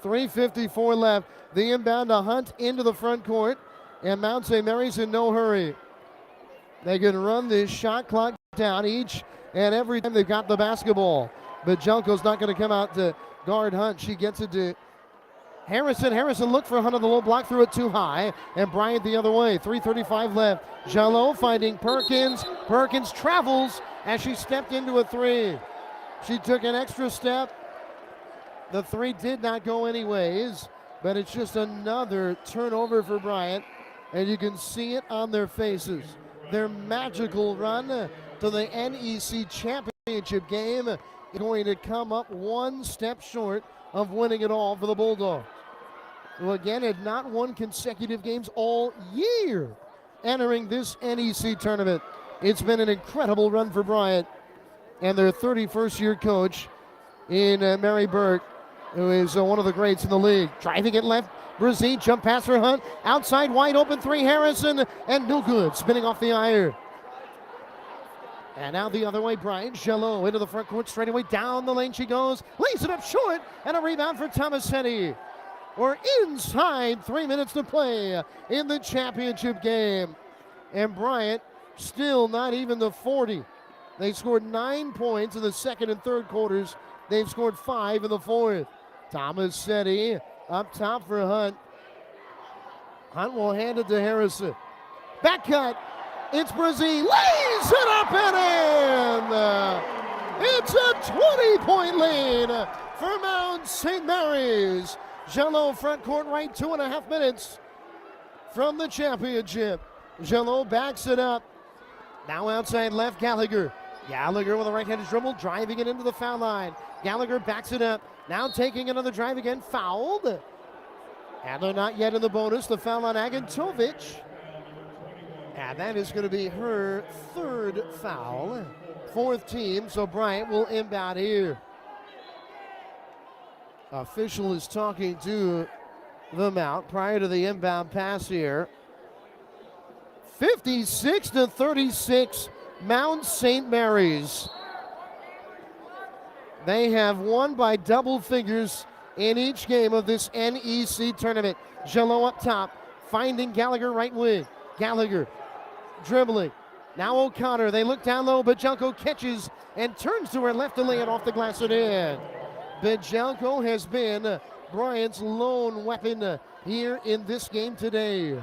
3:54 left. The inbound to Hunt into the front court. And Mount St. Mary's in no hurry. They can run this shot clock down each and every time they've got the basketball. But Bajelko's not going to come out to guard Hunt. She gets it to Harrison. Harrison looked for Hunt on the low block, threw it too high. And Bryant the other way. 3:35 left. Jalot finding Perkins. Perkins travels as she stepped into a three. She took an extra step. The three did not go anyways, but it's just another turnover for Bryant, and you can see it on their faces. Their magical run to the NEC Championship game going to come up one step short of winning it all for the Bulldogs, who again had not won consecutive games all year entering this NEC tournament. It's been an incredible run for Bryant and their 31st year coach in Mary Burke, who is one of the greats in the league. Driving it left, Brazil, jump pass for Hunt, outside wide open three, Harrison, and no good, spinning off the iron. And now the other way, Bryant, Gelot into the front court straight away, down the lane she goes, lays it up short, and a rebound for Tomasetti. We're inside 3 minutes to play in the championship game. And Bryant still not even the 40. They scored 9 points in the second and third quarters. They've scored 5 in the fourth. Tomasetti up top for Hunt. Hunt will hand it to Harrison. Back cut. It's Brazil. Lays it up and in. It's a 20-point lead for Mount St. Mary's. Gelot front court right, 2.5 minutes from the championship. Gelot backs it up. Now outside left, Gallagher. Gallagher with a right-handed dribble, driving it into the foul line. Gallagher backs it up. Now taking another drive again, fouled. And they're not yet in the bonus. The foul on Agantovic. And that is going to be her third foul. Fourth team, so Bryant will inbound here. Official is talking to the Mount prior to the inbound pass here. 56-36, Mount St. Mary's. They have won by double figures in each game of this NEC tournament. Gelot up top, finding Gallagher right wing. Gallagher dribbling. Now O'Connor, they look down low, Bajelko catches and turns to her left to lay it off the glass and in. Bajelko has been Bryant's lone weapon here in this game today,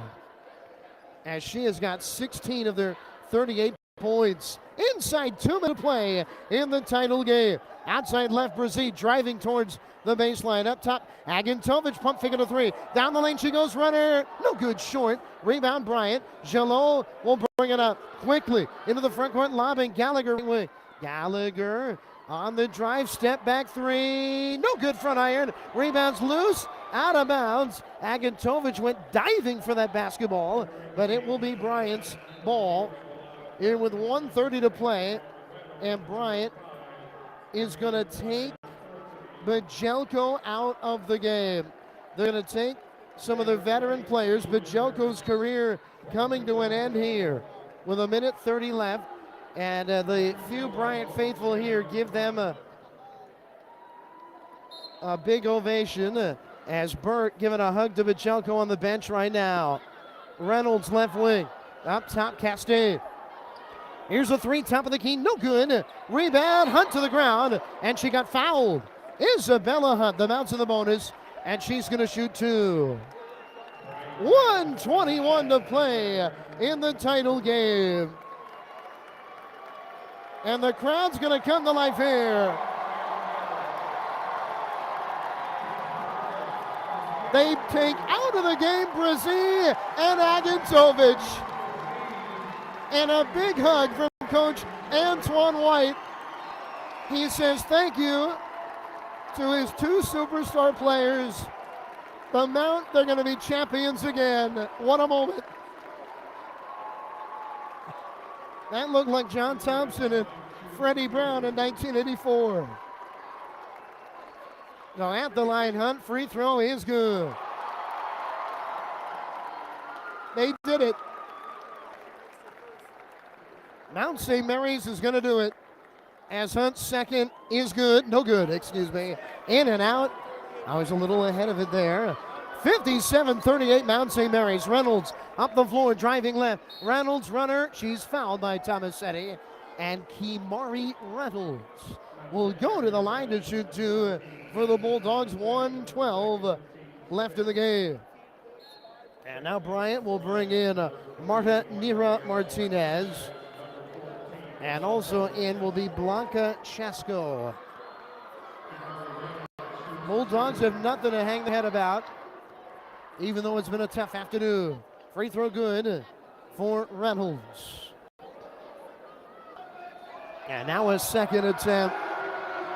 as she has got 16 of their 38 points. Inside 2 minutes to play in the title game. Outside left, Brazil driving towards the baseline. Up top, Agantovic pump fake to three. Down the lane she goes, runner. No good, short. Rebound, Bryant. Gelot will bring it up quickly into the front court, lobbing Gallagher. Gallagher on the drive, step back three. No good, front iron. Rebounds loose, out of bounds. Agantovic went diving for that basketball, but it will be Bryant's ball here with 1:30 to play. And Bryant is going to take Bajelko out of the game. They're going to take some of their veteran players. Bajelko's career coming to an end here with 1:30 left. And the few Bryant faithful here give them a big ovation as Burt giving a hug to Bajelko on the bench right now. Reynolds left wing. Up top, Castaigne. Here's a three, top of the key, no good. Rebound, Hunt to the ground, and she got fouled. Isabella Hunt, the bounce of the bonus, and she's going to shoot two. 1:21 to play in the title game. And the crowd's going to come to life here. They take out of the game Brazil and Agantovic. And a big hug from Coach Antoine White. He says thank you to his two superstar players. The Mount, they're going to be champions again. What a moment. That looked like John Thompson and Freddie Brown in 1984. So at the line, Hunt, free throw is good. They did it. Mount St. Mary's is going to do it. As Hunt's second is good. No good, excuse me. In and out. I was a little ahead of it there. 57-38 Mount St. Mary's. Reynolds up the floor, driving left. Reynolds, runner. She's fouled by Tomasetti. And Kimari Reynolds will go to the line to shoot two for the Bulldogs. 1:12 left in the game. And now Bryant will bring in Marta Nira Martinez. And also in will be Blanca Chasco. Bulldogs have nothing to hang their head about, even though it's been a tough afternoon. Free throw good for Reynolds. And now a second attempt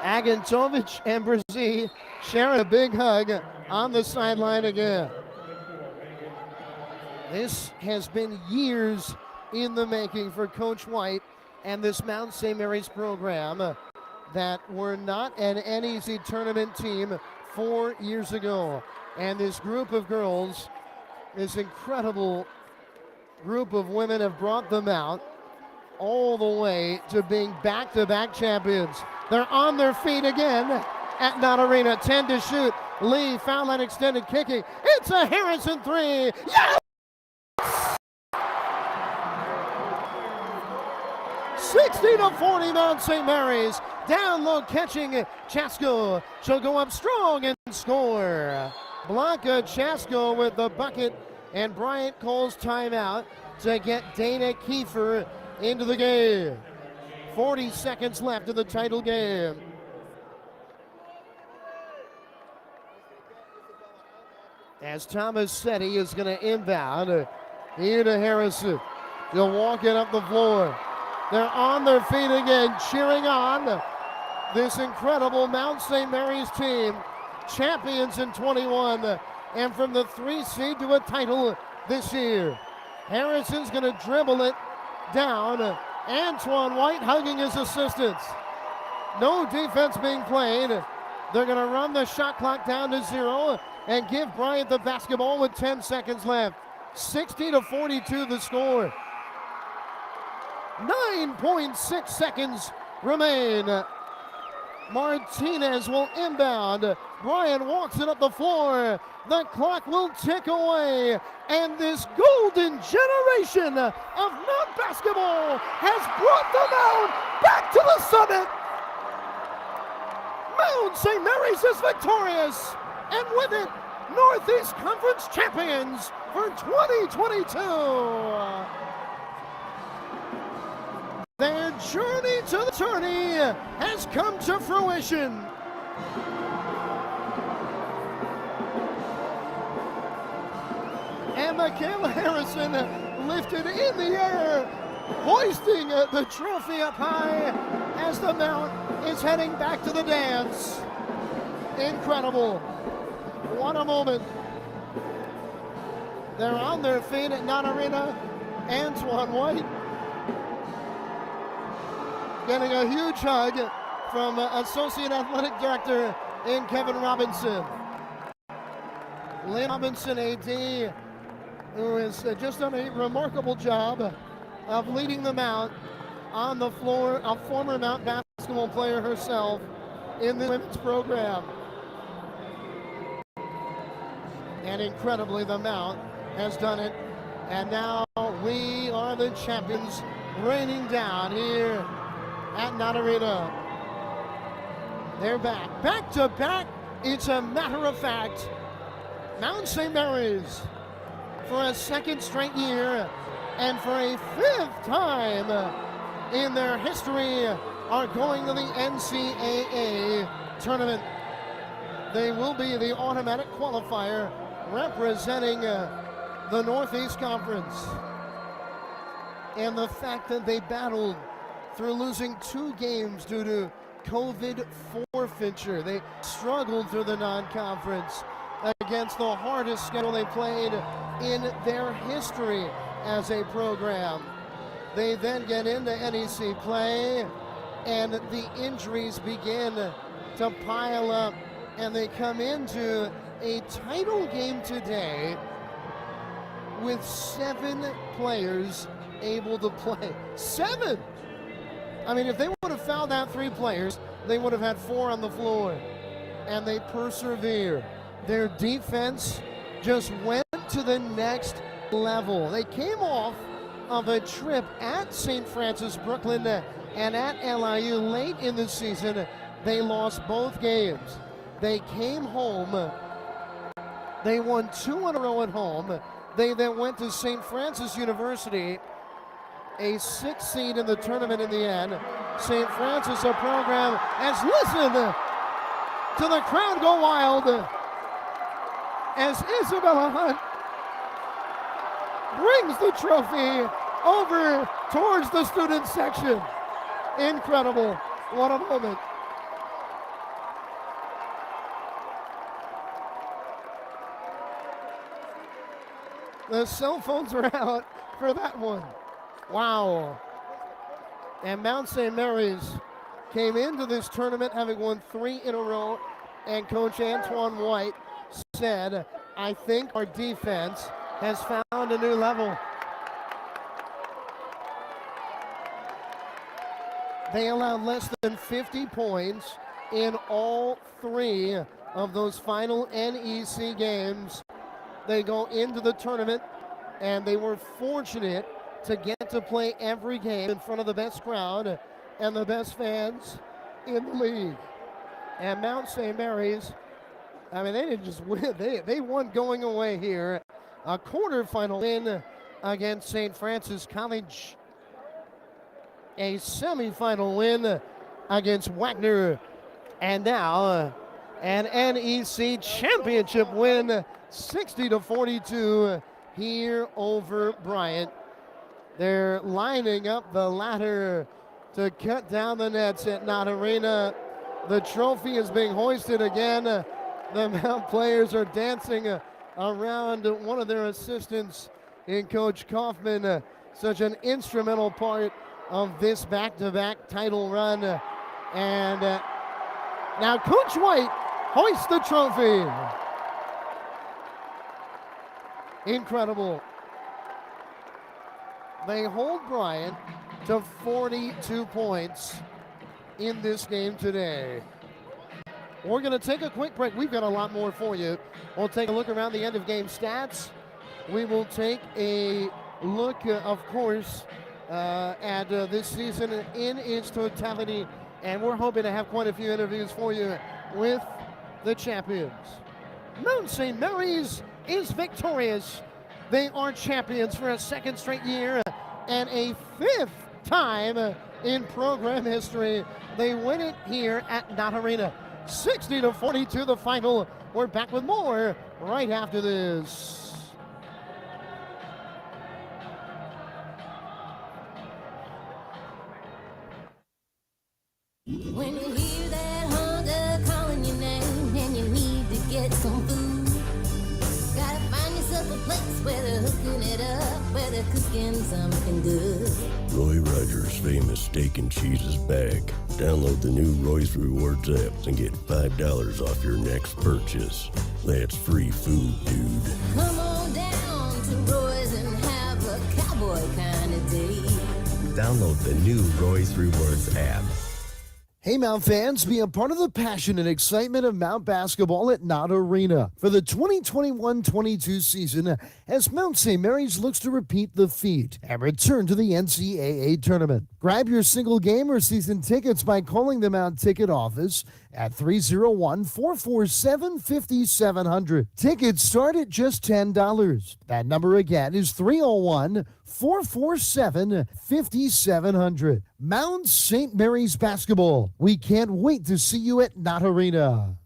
Agantovich and Brzee sharing a big hug on the sideline again. This has been years in the making for Coach White and this Mount St. Mary's program that were not an NEC tournament team 4 years ago. And this group of girls, this incredible group of women, have brought them out all the way to being back-to-back champions. They're on their feet again at Knott Arena. 10 to shoot. Lee, foul line extended, kicking. It's a Harrison three. Yes! 60-40 Mount St. Mary's. Down low catching Chasko. She'll go up strong and score. Blanca Chasko with the bucket, and Bryant calls timeout to get Dana Kiefer into the game. 40 seconds left in the title game. As Thomas said, he is going to inbound. Here to Harrison. He'll walk it up the floor. They're on their feet again, cheering on this incredible Mount St. Mary's team. Champions in 21, and from the 3 seed to a title this year. Harrison's going to dribble it down. Antoine White hugging his assistants. No defense being played. They're going to run the shot clock down to 0 and give Bryant the basketball with 10 seconds left. 60-42 the score. 9.6 seconds remain. Martinez will inbound. Bryant walks it up the floor. The clock will tick away. And this golden generation of Mount basketball has brought the Mount back to the summit. Mount St. Mary's is victorious. And with it, Northeast Conference champions for 2022. Their journey to the tourney has come to fruition. And Michaela Harrison lifted in the air, hoisting the trophy up high as the Mount is heading back to the dance. Incredible. What a moment. They're on their feet at Knott Arena. Antoine White getting a huge hug from Associate Athletic Director in Kevin Robinson. Lynn Robinson, AD, who has just done a remarkable job of leading the Mount on the floor, a former Mount basketball player herself in the women's program. And incredibly, the Mount has done it. And now we are the champions, raining down here at Knott Arena. They're back. Back to back, it's a matter of fact. Mount St. Mary's, for a second straight year and for a 5th time in their history, are going to the NCAA Tournament. They will be the automatic qualifier representing the Northeast Conference. And the fact that they battled through losing 2 games due to COVID forfeiture. They struggled through the non-conference against the hardest schedule they played in their history as a program. They then get into NEC play, and the injuries begin to pile up, and they come into a title game today with 7 players able to play. 7! I mean, if they would have fouled out 3 players, they would have had 4 on the floor. And they persevere. Their defense just went to the next level. They came off of a trip at St. Francis, Brooklyn, and at LIU late in the season. They lost both games. They came home. They won 2 in a row at home. They then went to St. Francis University, a 6th seed in the tournament in the end. St. Francis, a program, has listened to the crowd go wild as Isabella Hunt brings the trophy over towards the student section. Incredible. What a moment. The cell phones are out for that one. Wow. And Mount St. Mary's came into this tournament having won 3 in a row, and Coach Antoine White said, I think our defense has found a new level. They allowed less than 50 points in all 3 of those final NEC games. They go into the tournament, and they were fortunate to get to play every game in front of the best crowd and the best fans in the league. And Mount St. Mary's, I mean, they didn't just win. They won going away here. A quarterfinal win against St. Francis College. A semifinal win against Wagner. And now an NEC championship win, 60-42 here over Bryant. They're lining up the ladder to cut down the nets at Knott Arena. The trophy is being hoisted again. The Mount players are dancing around one of their assistants in Coach Kaufman, such an instrumental part of this back-to-back title run. And now Coach White hoists the trophy. Incredible. They hold Bryant to 42 points in this game today. We're going to take a quick break. We've got a lot more for you. We'll take a look around the end of game stats. We will take a look, of course, at this season in its totality, and we're hoping to have quite a few interviews for you with the champions. Mount St. Mary's is victorious. They are champions for a 2nd straight year and a 5th time in program history. They win it here at Knott Arena. 60-42 the final. We're back with more right after this. When you hear that hunger calling your name and you need to get some food, gotta find yourself a place where they're hooking it up, where they're cooking something good. Roy Rogers' famous steak and cheese is back. Download the new Roy's Rewards app and get $5 off your next purchase. That's free food, dude. Come on down to Roy's and have a cowboy kind of day. Download the new Roy's Rewards app. Hey Mount fans, be a part of the passion and excitement of Mount basketball at Knott Arena for the 2021-22 season as Mount St. Mary's looks to repeat the feat and return to the NCAA Tournament. Grab your single game or season tickets by calling the Mount Ticket Office at 301-447-5700. Tickets start at just $10. That number again is 301-447-5700. Mount St. Mary's basketball. We can't wait to see you at Knott Arena.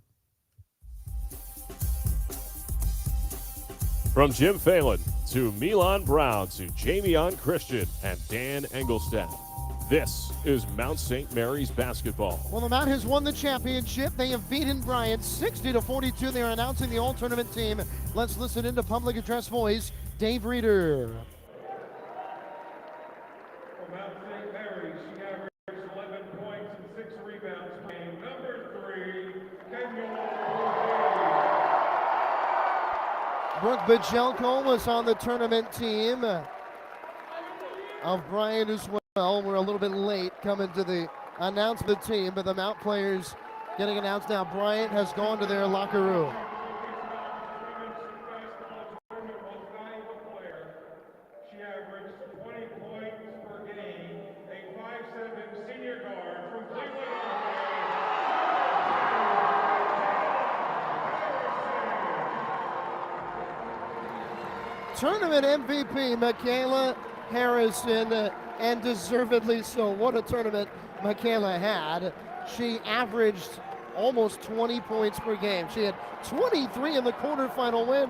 From Jim Phelan to Milan Brown to Jamion Christian and Dan Engelstad, this is Mount St. Mary's basketball. Well, the Mount has won the championship. They have beaten Bryant 60-42. They are announcing the all-tournament team. Let's listen into public address voice, Dave Reeder. For Mount St. Mary's, she averaged 11 points and 6 rebounds per game. Number 3, Kenya. Brooke Bajelko was on the tournament team of Bryant as well. We're a little bit late coming to the announcement of the team, but the Mount players getting announced now. Bryant has gone to their locker room. She averaged 20 points per game, a 5'7" senior guard from Cleveland, Tournament MVP, Michaela Harrison, and deservedly so. What a tournament Michaela had. She averaged almost 20 points per game. She had 23 in the quarterfinal win.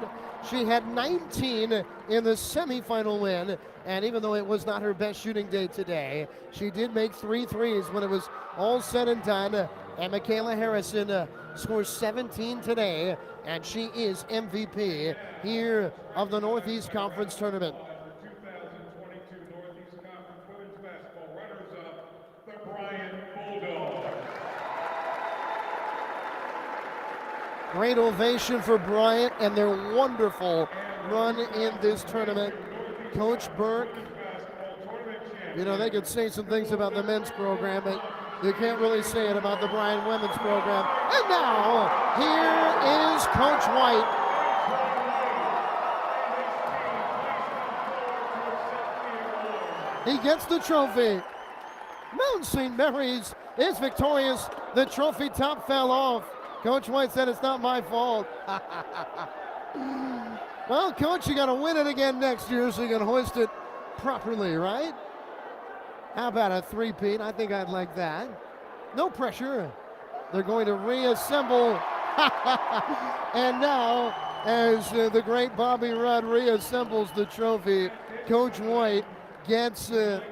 She had 19 in the semifinal win. And even though it was not her best shooting day today, she did make 3 threes when it was all said and done. And Michaela Harrison scores 17 today, and she is MVP here of the Northeast Conference Tournament. The 2022 Northeast Conference Women's Basketball runners-up, the Bryant Bulldogs. Great ovation for Bryant and their wonderful run in this tournament. Coach Burke, you know, they could say some things about the men's program, but you can't really say it about the Bryant women's program. And now, here is Coach White. He gets the trophy. Mount St. Mary's is victorious. The trophy top fell off. Coach White said it's not my fault. Well, Coach, you got to win it again next year so you can hoist it properly, right? How about a three-peat? I think I'd like that. No pressure. They're going to reassemble. And now, as the great Bobby Rudd reassembles the trophy, Coach White gets the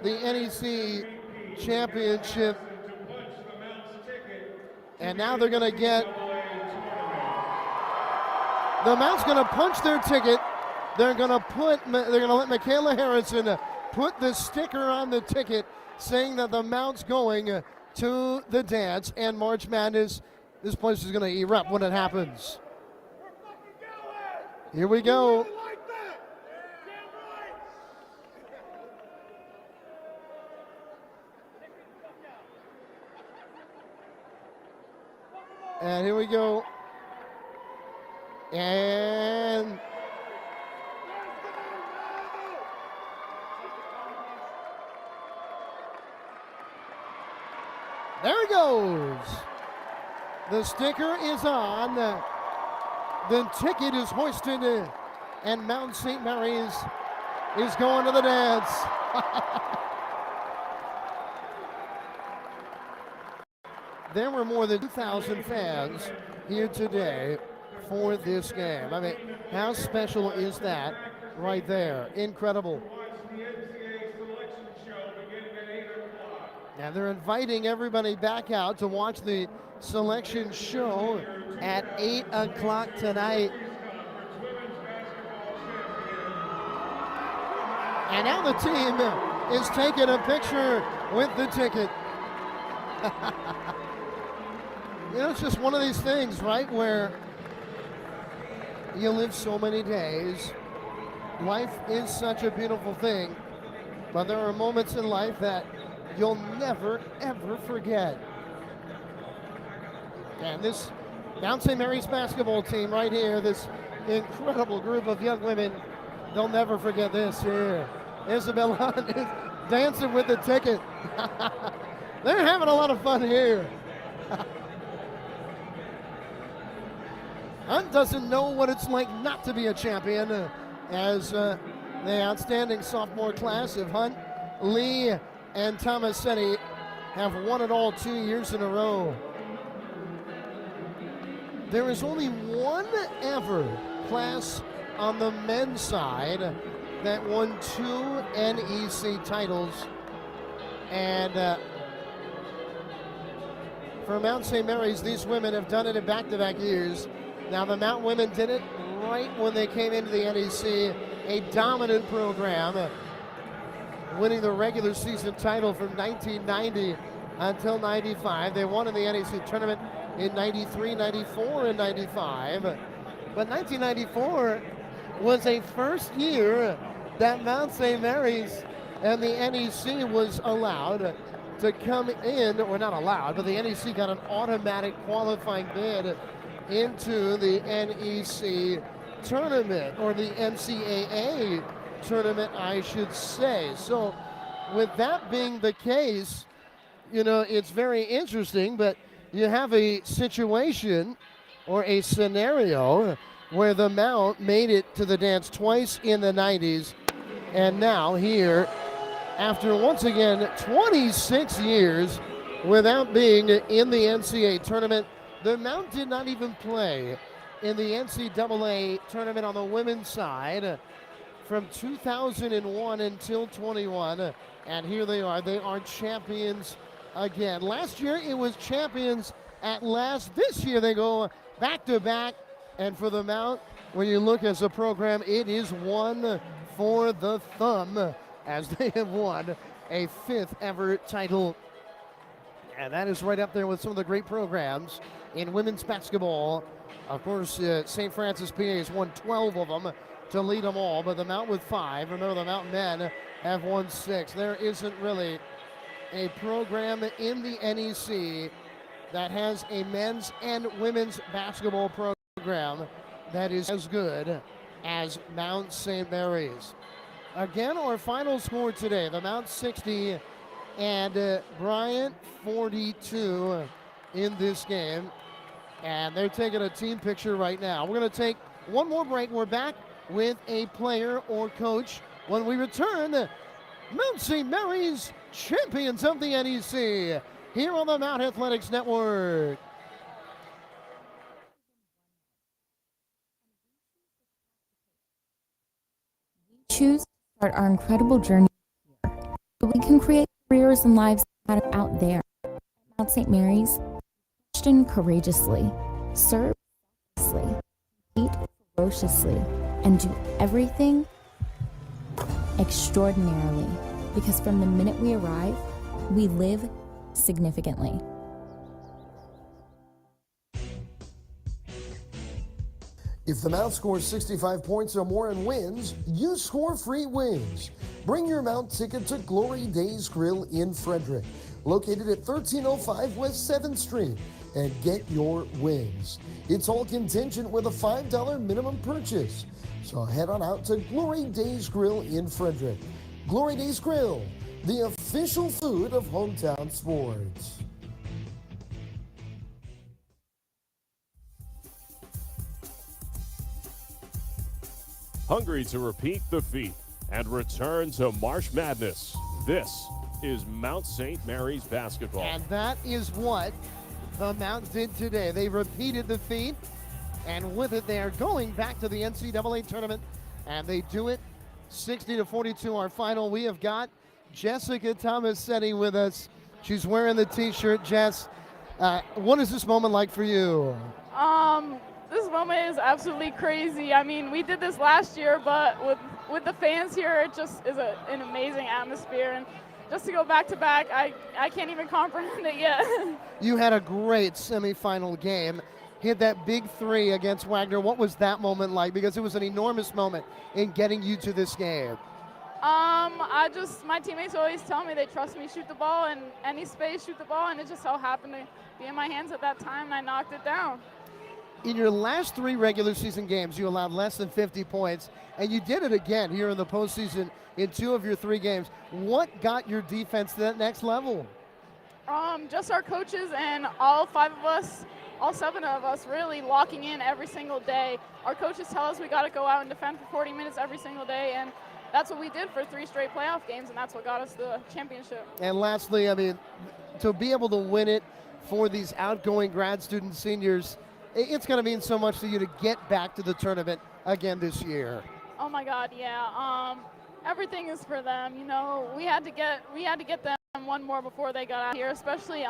NEC championship. And now they're going to get, the Mount's going to punch their ticket. They're going to let Michaela Harrison put the sticker on the ticket saying that the Mount's going to the dance and March Madness. This place is going to erupt when it happens. Here we go. And here we go. And there it goes. The sticker is on. The ticket is hoisted, and Mount St. Mary's is going to the dance. There were more than 2,000 fans here today for this game. I mean, how special is that right there? Incredible. And they're inviting everybody back out to watch the selection show at 8 o'clock tonight. And now the team is taking a picture with the ticket. You know, it's just one of these things, right, where you live so many days. Life is such a beautiful thing, but there are moments in life that you'll never, ever forget. And this Mount St. Mary's basketball team right here, this incredible group of young women, they'll never forget this here. Isabel Hunt is dancing with the ticket. They're having a lot of fun here. Hunt doesn't know what it's like not to be a champion, as the outstanding sophomore class of Hunt, Lee, and Tomasetti have won it all 2 years in a row. There is only one ever class on the men's side that won 2 NEC titles, and for Mount St. Mary's, these women have done it in back-to-back years. Now, the Mount women did it right when they came into the NEC, a dominant program, winning the regular season title from 1990 until 95. They won in the NEC tournament in 93, 94, and 95. But 1994 was a first year that Mount St. Mary's and the NEC was allowed to come in, or not allowed, but the NEC got an automatic qualifying bid into the NEC tournament, or the NCAA tournament, I should say. So with that being the case, you know, it's very interesting, but you have a situation or a scenario where the Mount made it to the dance twice in the 90s, and now here, after once again 26 years without being in the NCAA tournament, the Mount did not even play in the NCAA tournament on the women's side from 2001 until 21, and here they are. They are champions again. Last year it was champions at last. This year they go back to back. And for the Mount, when you look as a program, it is one for the thumb as they have won a 5th ever title. And that is right up there with some of the great programs in women's basketball. Of course, St. Francis PA has won 12 of them to lead them all, but the Mount with 5. Remember, the Mount men have won 6. There isn't really a program in the NEC that has a men's and women's basketball program that is as good as Mount St. Mary's. Again, our final score today, the Mount 60 and Bryant 42 in this game. And they're taking a team picture right now. We're going to take one more break. We're back with a player or coach when we return. Mount St. Mary's, champions of the NEC, here on the Mount Athletics Network. We choose to start our incredible journey here, so we can create careers and lives that matter out there. At Mount St. Mary's, question courageously, serve selflessly, compete ferociously, and do everything extraordinarily. Because from the minute we arrive, we live significantly. If the Mount scores 65 points or more and wins, you score free wings. Bring your Mount ticket to Glory Days Grill in Frederick, located at 1305 West 7th Street, and get your wings. It's all contingent with a $5 minimum purchase. So head on out to Glory Days Grill in Frederick. Glory Days Grill, the official food of hometown sports. Hungry to repeat the feat and return to March Madness. This is Mount St. Mary's basketball. And that is what the Mount did today. They repeated the feat, and with it, they are going back to the NCAA Tournament, and they do it 60-42, our final. We have got Jessica Tomasetti with us. She's wearing the t-shirt. Jess, what is this moment like for you? This moment is absolutely crazy. I mean, we did this last year, but with the fans here, it just is an amazing atmosphere. And just to go back to back, I can't even comprehend it yet. You had a great semifinal game. Hit that big 3 against Wagner. What was that moment like? Because it was an enormous moment in getting you to this game. My teammates always tell me they trust me shoot the ball in any space, shoot the ball, and it just so happened to be in my hands at that time, and I knocked it down. In your last 3 regular season games, you allowed less than 50 points, and you did it again here in the postseason in 2 of your 3 games. What got your defense to that next level? Just our coaches and all 5 of us, all 7 of us really locking in every single day. Our coaches tell us we got to go out and defend for 40 minutes every single day, and that's what we did for 3 straight playoff games, and that's what got us the championship. And lastly, I mean, to be able to win it for these outgoing grad student seniors, it's going to mean so much to you to get back to the tournament again this year. Oh my God, yeah. Everything is for them. You know, we had to get them one more before they got out here, especially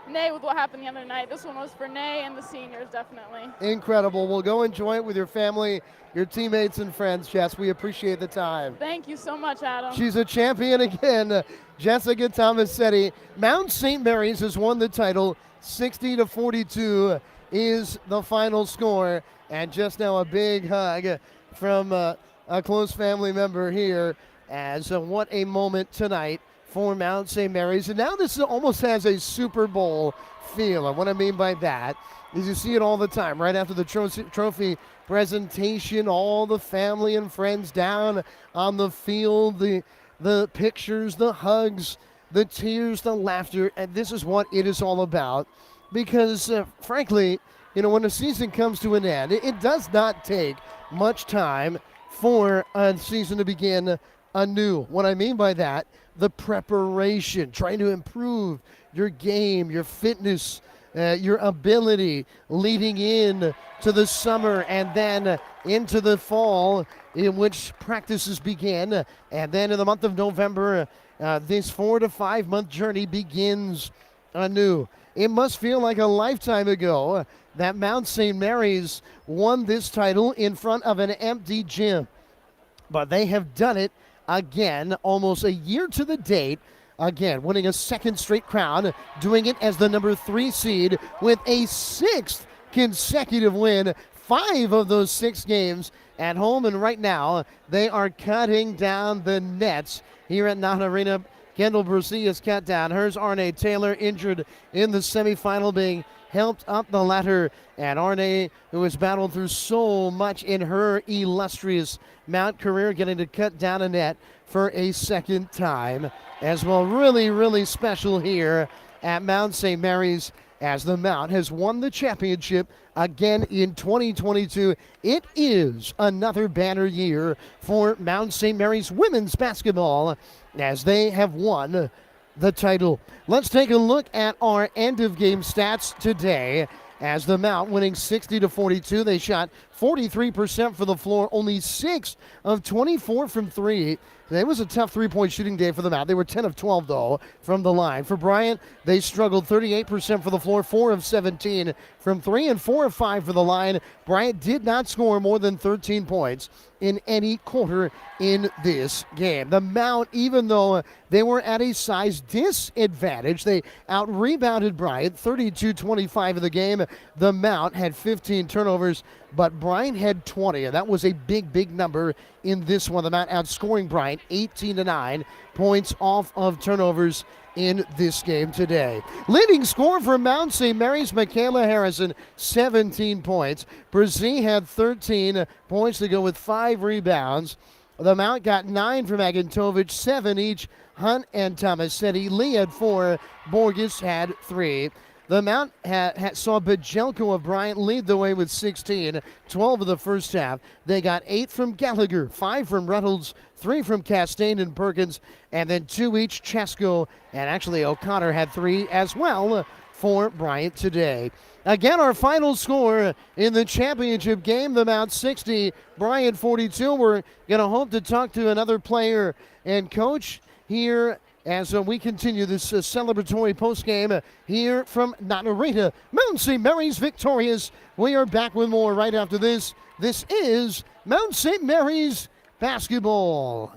Nay with what happened the other night. This one was for Nay and the seniors, definitely. Incredible. Well, go enjoy it with your family, your teammates, and friends, Jess. We appreciate the time. Thank you so much, Adam. She's a champion again, Jessica Tomasetti. Mount St. Mary's has won the title 60-42. Is the final score, and just now a big hug from a close family member here, as what a moment tonight for Mount St. Mary's. And now this almost has a Super Bowl feel, and what I mean by that is you see it all the time right after the trophy presentation, all the family and friends down on the field, the pictures, the hugs, the tears, the laughter, and this is what it is all about. Because, frankly, you know, when a season comes to an end, it does not take much time for a season to begin anew. What I mean by that, the preparation, trying to improve your game, your fitness, your ability leading in to the summer and then into the fall in which practices begin. And then in the month of November, this 4 to 5 month journey begins anew. It must feel like a lifetime ago that Mount St. Mary's won this title in front of an empty gym. But they have done it again, almost a year to the date. Again, winning a second straight crown, doing it as the number 3 seed with a 6th consecutive win. 5 of those 6 games at home, and right now they are cutting down the nets here at NEC Arena. Kendall Bruce's cut down. Hers Arne Taylor injured in the semifinal, being helped up the ladder. And Arne, who has battled through so much in her illustrious Mount career, getting to cut down a net for a second time as well. Really, really special here at Mount St. Mary's, as the Mount has won the championship again in 2022. It is another banner year for Mount St. Mary's women's basketball, as they have won the title. Let's take a look at our end of game stats today, as the Mount winning 60-42. They shot 43% for the floor, only 6 of 24 from 3. It was a tough three-point shooting day for the Mount. They were 10 of 12, though, from the line. For Bryant, they struggled 38% for the floor, 4 of 17 from 3, and 4 of 5 for the line. Bryant did not score more than 13 points in any quarter in this game. The Mount, even though they were at a size disadvantage, they out-rebounded Bryant 32-25 in the game. The Mount had 15 turnovers, but Bryant had 20, and that was a big, big number in this one. The Mount outscoring Bryant 18-9 points off of turnovers in this game today. Leading scorer for Mount St. Mary's, Michaela Harrison, 17 points. Brzee had 13 points to go with 5 rebounds. The Mount got 9 from Agantovic, 7 each. Hunt and Tomasetti. Lee had 4. Borges had 3. The Mount saw Bajelko of Bryant lead the way with 16, 12 of the first half. They got 8 from Gallagher, 5 from Reynolds, 3 from Castaigne and Perkins, and then 2 each Chesko, and actually O'Connor had 3 as well for Bryant today. Again, our final score in the championship game, the Mount 60, Bryant 42. We're going to hope to talk to another player and coach here as we continue this celebratory postgame here from NEC Arena. Mount St. Mary's victorious. We are back with more right after this. This is Mount St. Mary's basketball.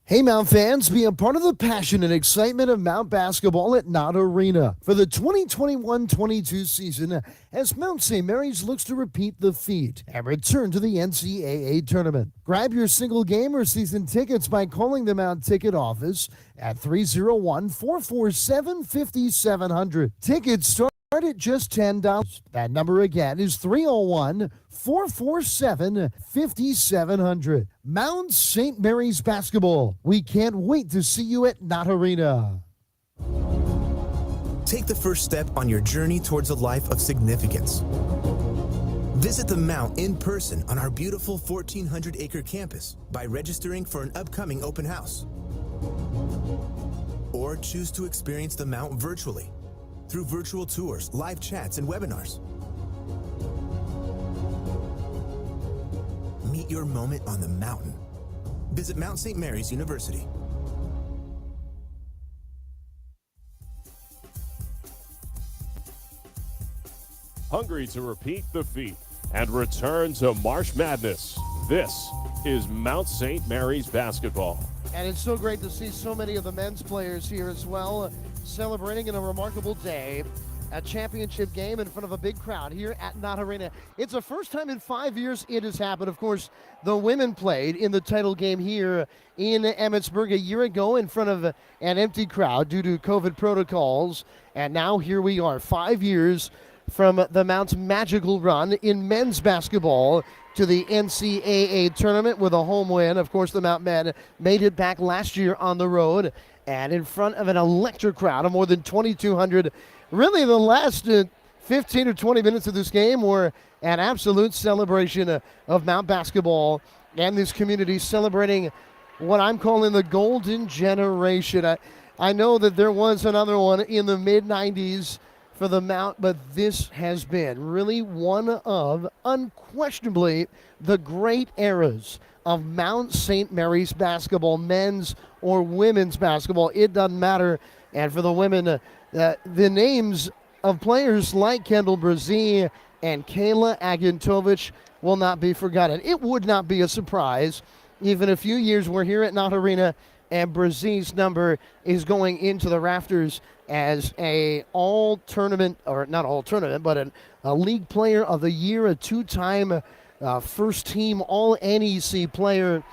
Hey Mount fans, be a part of the passion and excitement of Mount basketball at NEC Arena for the 2021-22 season, as Mount St. Mary's looks to repeat the feat and return to the NCAA Tournament. Grab your single game or season tickets by calling the Mount ticket office at 301-447-5700. Tickets start at just $10. That number again is 301-447-5700. Mount St. Mary's basketball. We can't wait to see you at NEC Arena. Take the first step on your journey towards a life of significance. Visit the Mount in person on our beautiful 1,400-acre campus by registering for an upcoming open house. Or choose to experience the Mount virtually through virtual tours, live chats, and webinars. Meet your moment on the mountain. Visit Mount St. Mary's University. Hungry to repeat the feat and return to March Madness? This is Mount St. Mary's basketball. And it's so great to see so many of the men's players here as well, celebrating in a remarkable day, a championship game in front of a big crowd here at NEC Arena. It's the first time in 5 years it has happened. Of course, the women played in the title game here in Emmitsburg a year ago in front of an empty crowd due to COVID protocols. And now here we are, 5 years from the Mount's magical run in men's basketball to the NCAA Tournament with a home win. Of course, the Mount men made it back last year on the road and in front of an electric crowd of more than 2,200. Really, the last 15 or 20 minutes of this game were an absolute celebration of Mount basketball and this community celebrating what I'm calling the golden generation. I know that there was another one in the mid-90s for the Mount, but this has been really one of, unquestionably, the great eras of Mount St. Mary's basketball, men's or women's basketball. It doesn't matter. And for the women, the names of players like Kendall Brazee and Kayla Agintovich will not be forgotten. It would not be a surprise. Even a few years we're here at Knott Arena, and Brazee's number is going into the rafters as a all-tournament, or not all-tournament, but a league player of the year, a two-time first-team all-NEC player,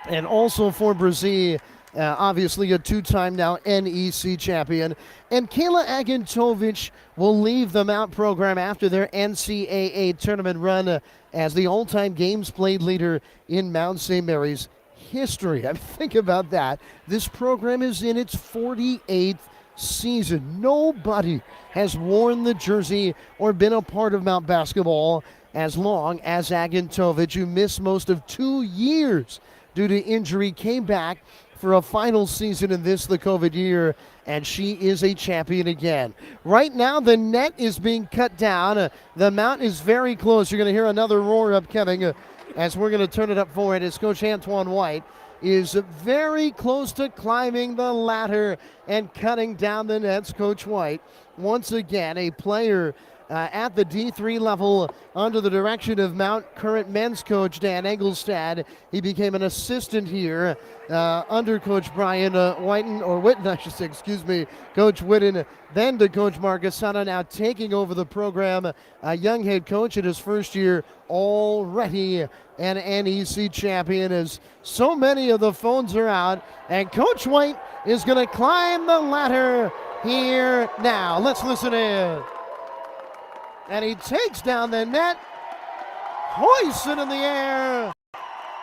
and also for Brazee, obviously a two-time now NEC champion. And Kayla Agintovich will leave the Mount program after their NCAA tournament run as the all-time games played leader in Mount St. Mary's history. I mean, think about that. This program is in its 48th season. Nobody has worn the jersey or been a part of Mount basketball as long as Agintovich, who missed most of 2 years due to injury, came back for a final season in this, the COVID year, and she is a champion again. Right now, the net is being cut down. The Mount is very close. You're going to hear another roar upcoming as we're going to turn it up for it as Coach Antoine White is very close to climbing the ladder and cutting down the nets. Coach White, once again, a player at the D3 level under the direction of Mount current men's coach Dan Engelstad. He became an assistant here under Coach Bryant Witten, I should say, excuse me, Coach Witten, then to Coach Marcassana, now taking over the program, a young head coach in his first year, already an NEC champion, as so many of the phones are out, and Coach White is going to climb the ladder here now. Let's listen in. And he takes down the net, hoists it in the air,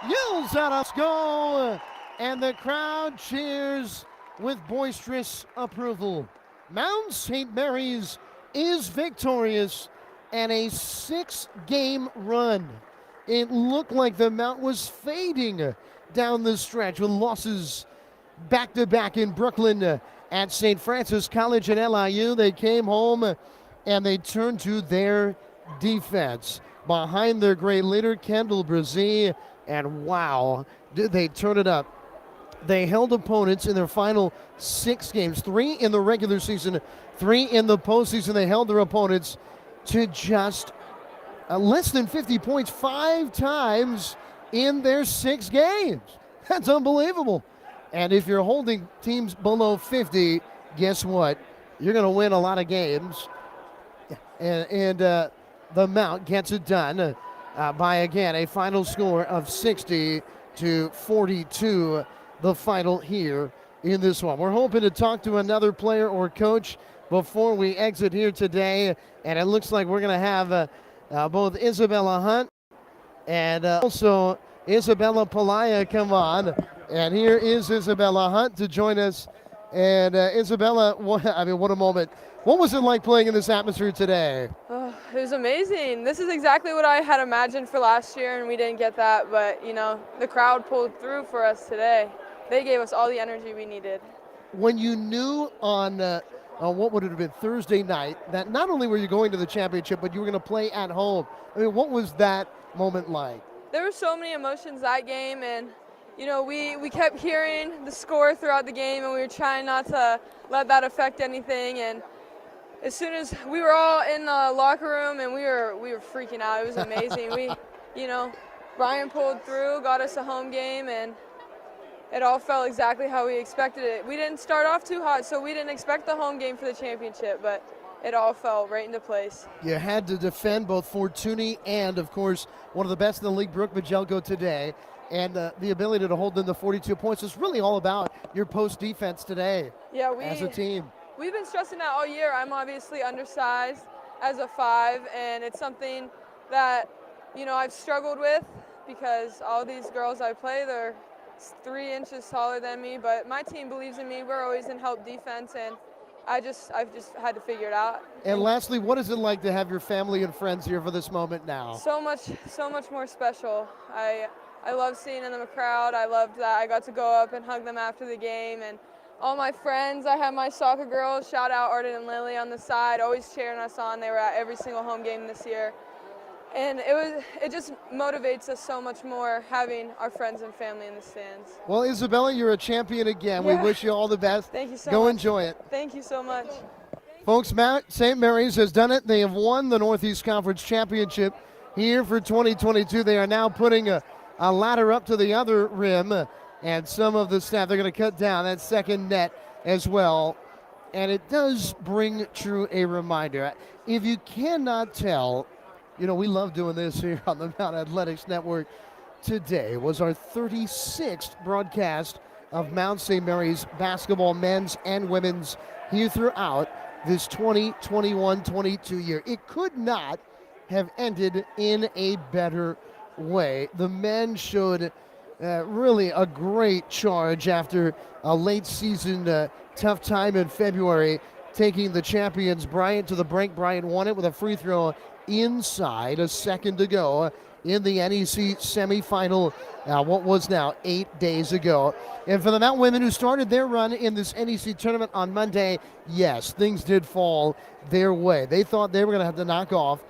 yells out, "Let's go!" And the crowd cheers with boisterous approval. Mount St. Mary's is victorious and a 6-game run. It looked like the Mount was fading down the stretch with losses back-to-back in Brooklyn at St. Francis College and LIU. They came home and they turned to their defense behind their great leader, Kendall Brazee, and wow, did they turn it up. They held opponents in their final 6 games, 3 in the regular season, 3 in the postseason. They held their opponents to just less than 50 points 5 times in their 6 games. That's unbelievable. And if you're holding teams below 50, guess what? You're going to win a lot of games. And the Mount gets it done by, again, a final score of 60-42, the final here in this one. We're hoping to talk to another player or coach before we exit here today, and it looks like we're going to have both Isabella Hunt and also Isabella Pelaya come on. And here is Isabella Hunt to join us. And Isabella, what a moment. What was it like playing in this atmosphere today? Oh, it was amazing. This is exactly what I had imagined for last year, and we didn't get that. But, you know, the crowd pulled through for us today. They gave us all the energy we needed. When you knew on what would it have been, Thursday night, that not only were you going to the championship, but you were going to play at home, I mean, what was that moment like? There were so many emotions that game, and you know, we kept hearing the score throughout the game, and we were trying not to let that affect anything. And as soon as we were all in the locker room, and we were freaking out. It was amazing. Bryant pulled through, got us a home game, and it all felt exactly how we expected it. We didn't start off too hot, so we didn't expect the home game for the championship, but it all fell right into place. You had to defend both Fortuny and, of course, one of the best in the league, Brooke Majelko, today. And the ability to hold them to 42 points is really all about your post defense today. Yeah, as a team. We've been stressing that all year. I'm obviously undersized as a 5, and it's something that, you know, I've struggled with because all these girls I play, they're 3 inches taller than me, but my team believes in me. We're always in help defense, and I've just had to figure it out. And lastly, what is it like to have your family and friends here for this moment now? So much more special. I love seeing them in the crowd. I loved that I got to go up and hug them after the game, and all my friends. I have my soccer girls, shout out Arden and Lily on the side, always cheering us on. They were at every single home game this year. And it just motivates us so much more having our friends and family in the stands. Well, Isabella, you're a champion again. Yeah. We wish you all the best. Thank you so Go much. enjoy it. Thank you so much. Folks, Mount St. Mary's has done it. They have won the Northeast Conference Championship here for 2022. They are now putting a ladder up to the other rim, and some of the staff, they're going to cut down that second net as well. And it does bring true a reminder. If you cannot tell, you know, we love doing this here on the Mount Athletics Network. Today was our 36th broadcast of Mount St. Mary's basketball, men's and women's, here throughout this 2021-22 year. It could not have ended in a better way. The men showed really a great charge after a late season tough time in February, taking the champions Bryant to the brink. Bryant won it with a free throw inside a second to go in the NEC semifinal, what was now 8 days ago. And for the Mount women who started their run in this NEC tournament on Monday, yes, things did fall their way. They thought they were going to have to knock off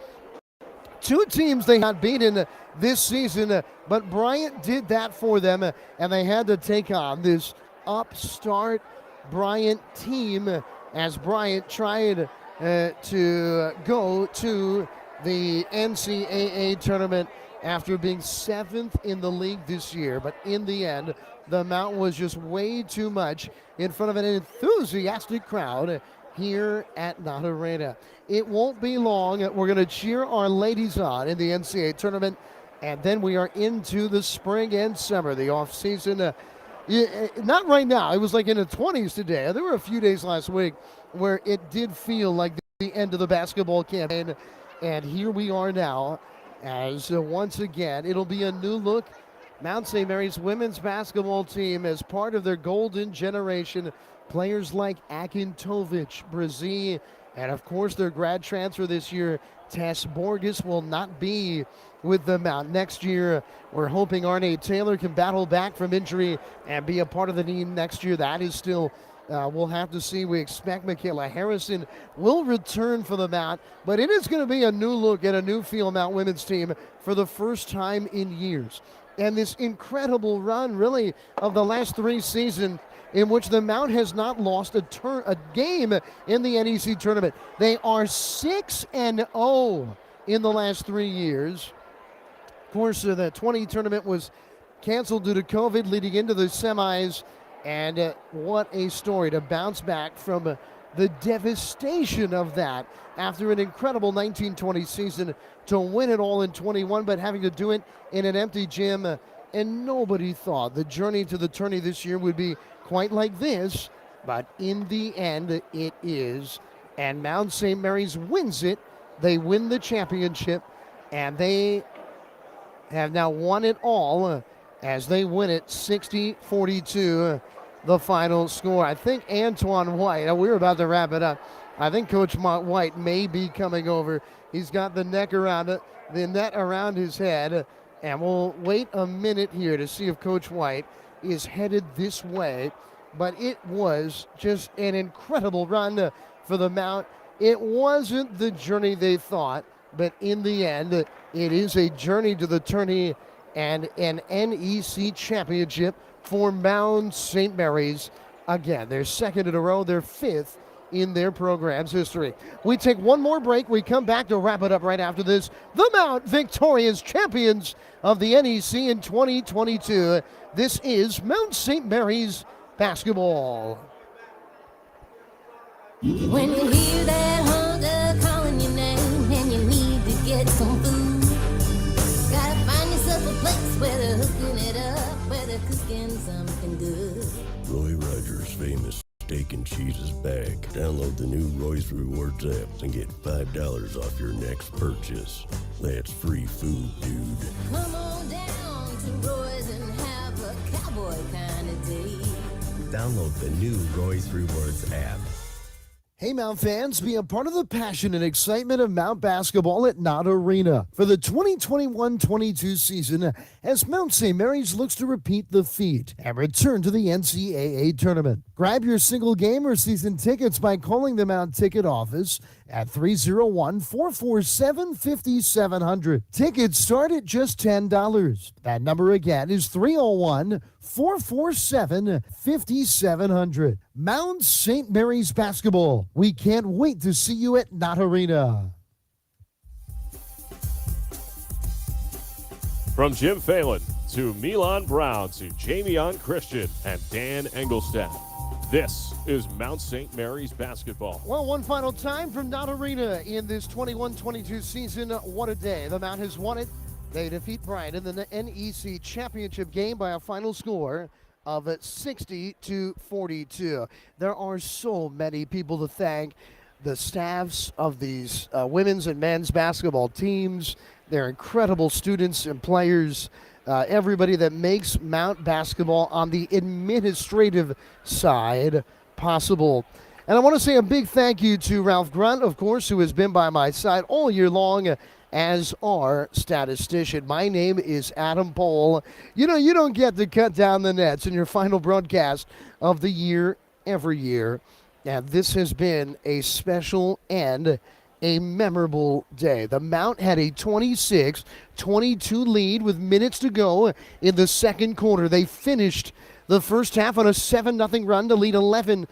two teams they had beaten this season, but Bryant did that for them, and they had to take on this upstart Bryant team as Bryant tried to go to the NCAA tournament after being 7th in the league this year. But in the end, the Mount was just way too much in front of an enthusiastic crowd here at Knott Arena. It won't be long. We're going to cheer our ladies on in the NCAA tournament, and then we are into the spring and summer, the off season. Not right now. It was like in the 20s today. There were a few days last week where it did feel like the end of the basketball campaign, and here we are now as once again it'll be a new look. Mount St. Mary's women's basketball team as part of their golden generation. Players like Akintovic, Brazil, and of course their grad transfer this year, Tess Borges, will not be with the Mount next year. We're hoping Arne Taylor can battle back from injury and be a part of the team next year. That is still, we'll have to see. We expect Michaela Harrison will return for the Mount, but it is going to be a new look at a new feel Mount women's team for the first time in years. And this incredible run, really, of the last 3 seasons, in which the Mount has not lost a game in the NEC tournament. They are 6-0 in the last 3 years. Of course, the 20 tournament was canceled due to COVID leading into the semis. And what a story to bounce back from the devastation of that after an incredible 1920 season to win it all in 21, but having to do it in an empty gym. And nobody thought the journey to the tourney this year would be quite like this, but in the end it is. And Mount St. Mary's wins it. They win the championship, and they have now won it all as they win it 60-42, the final score. I think Antoine White, we're about to wrap it up. I think Coach White may be coming over. He's got the net around his head, and we'll wait a minute here to see if Coach White is headed this way. But it was just an incredible run for the Mount. It wasn't the journey they thought, but in the end, it is a journey to the tourney and an NEC championship for Mount St. Mary's. Again, they're 2nd in a row, they're 5th in their program's history. We take one more break. We come back to wrap it up right after this. The Mount victorious champions of the NEC in 2022. This is Mount St. Mary's basketball. When you hear that hunger calling your name and you need to get some food, gotta find yourself a place where they're hooking it up, where they're cooking something good. Roy Rogers' famous steak and cheese is back. Download the new Roy's Rewards app and get $5 off your next purchase. That's free food, dude. Come on down to Roy's and have a cowboy kind of day. Download the new Roy's Rewards app. Hey, Mount fans, be a part of the passion and excitement of Mount basketball at Knott Arena for the 2021-22 season as Mount St. Mary's looks to repeat the feat and return to the NCAA tournament. Grab your single game or season tickets by calling the Mount Ticket Office at 301-447-5700. Tickets start at just $10. That number again is 301-447-5700. Mount St. Mary's Basketball. We can't wait to see you at Knott Arena. From Jim Phelan to Milan Brown to Jamion Christian and Dan Engelstad, this is Mount St. Mary's Basketball. Well, one final time from Knott Arena in this 21-22 season. What a day. The Mount has won it. They defeat Bryant in the NEC Championship game by a final score of 60-42. There are so many people to thank. The staffs of these women's and men's basketball teams, they're incredible students and players, everybody that makes Mount basketball on the administrative side possible. And I want to say a big thank you to Ralph Grunt, of course, who has been by my side all year long as our statistician. My name is Adam Pohl. You know, you don't get to cut down the nets in your final broadcast of the year every year. And this has been a special and a memorable day. The Mount had a 26-22 lead with minutes to go in the second quarter. They finished the first half on a 7-0 run to lead 11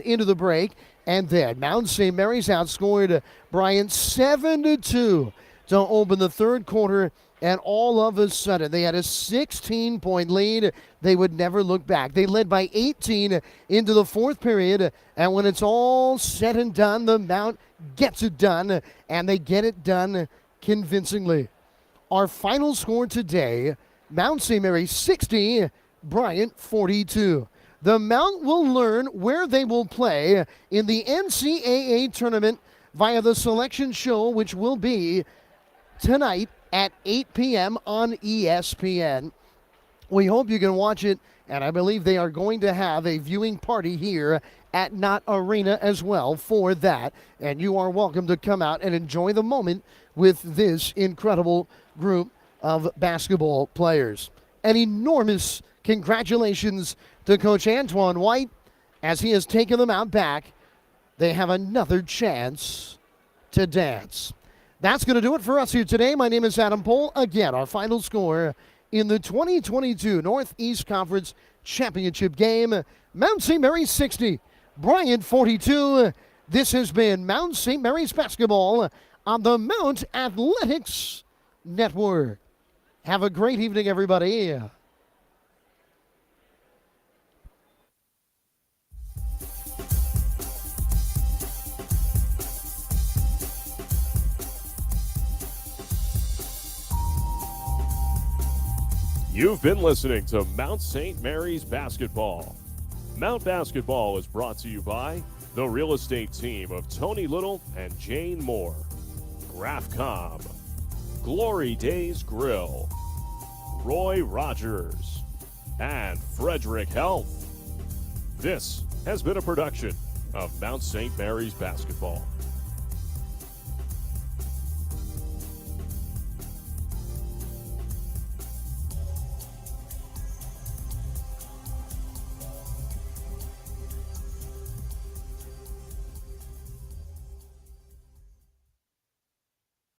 into the break. And then Mount St. Mary's outscored Bryant 7-2 to open the third quarter. And all of a sudden, they had a 16-point lead. They would never look back. They led by 18 into the fourth period. And when it's all said and done, the Mount gets it done, and they get it done convincingly. Our final score today, Mount St. Mary's 60, Bryant 42. The Mount will learn where they will play in the NCAA Tournament via the selection show, which will be tonight at 8 p.m. on ESPN. We hope you can watch it, and I believe they are going to have a viewing party here at Knott Arena as well for that. And you are welcome to come out and enjoy the moment with this incredible group of basketball players. An enormous congratulations to Coach Antoine White as he has taken them out back. They have another chance to dance. That's going to do it for us here today. My name is Adam Pohl. Again, our final score in the 2022 Northeast Conference Championship game, Mount St. Mary's 60, Bryant 42. This has been Mount St. Mary's Basketball on the Mount Athletics Network. Have a great evening, everybody. You've been listening to Mount St. Mary's Basketball. Mount Basketball is brought to you by the real estate team of Tony Little and Jane Moore, Grafcom, Glory Days Grill, Roy Rogers, and Frederick Health. This has been a production of Mount St. Mary's Basketball.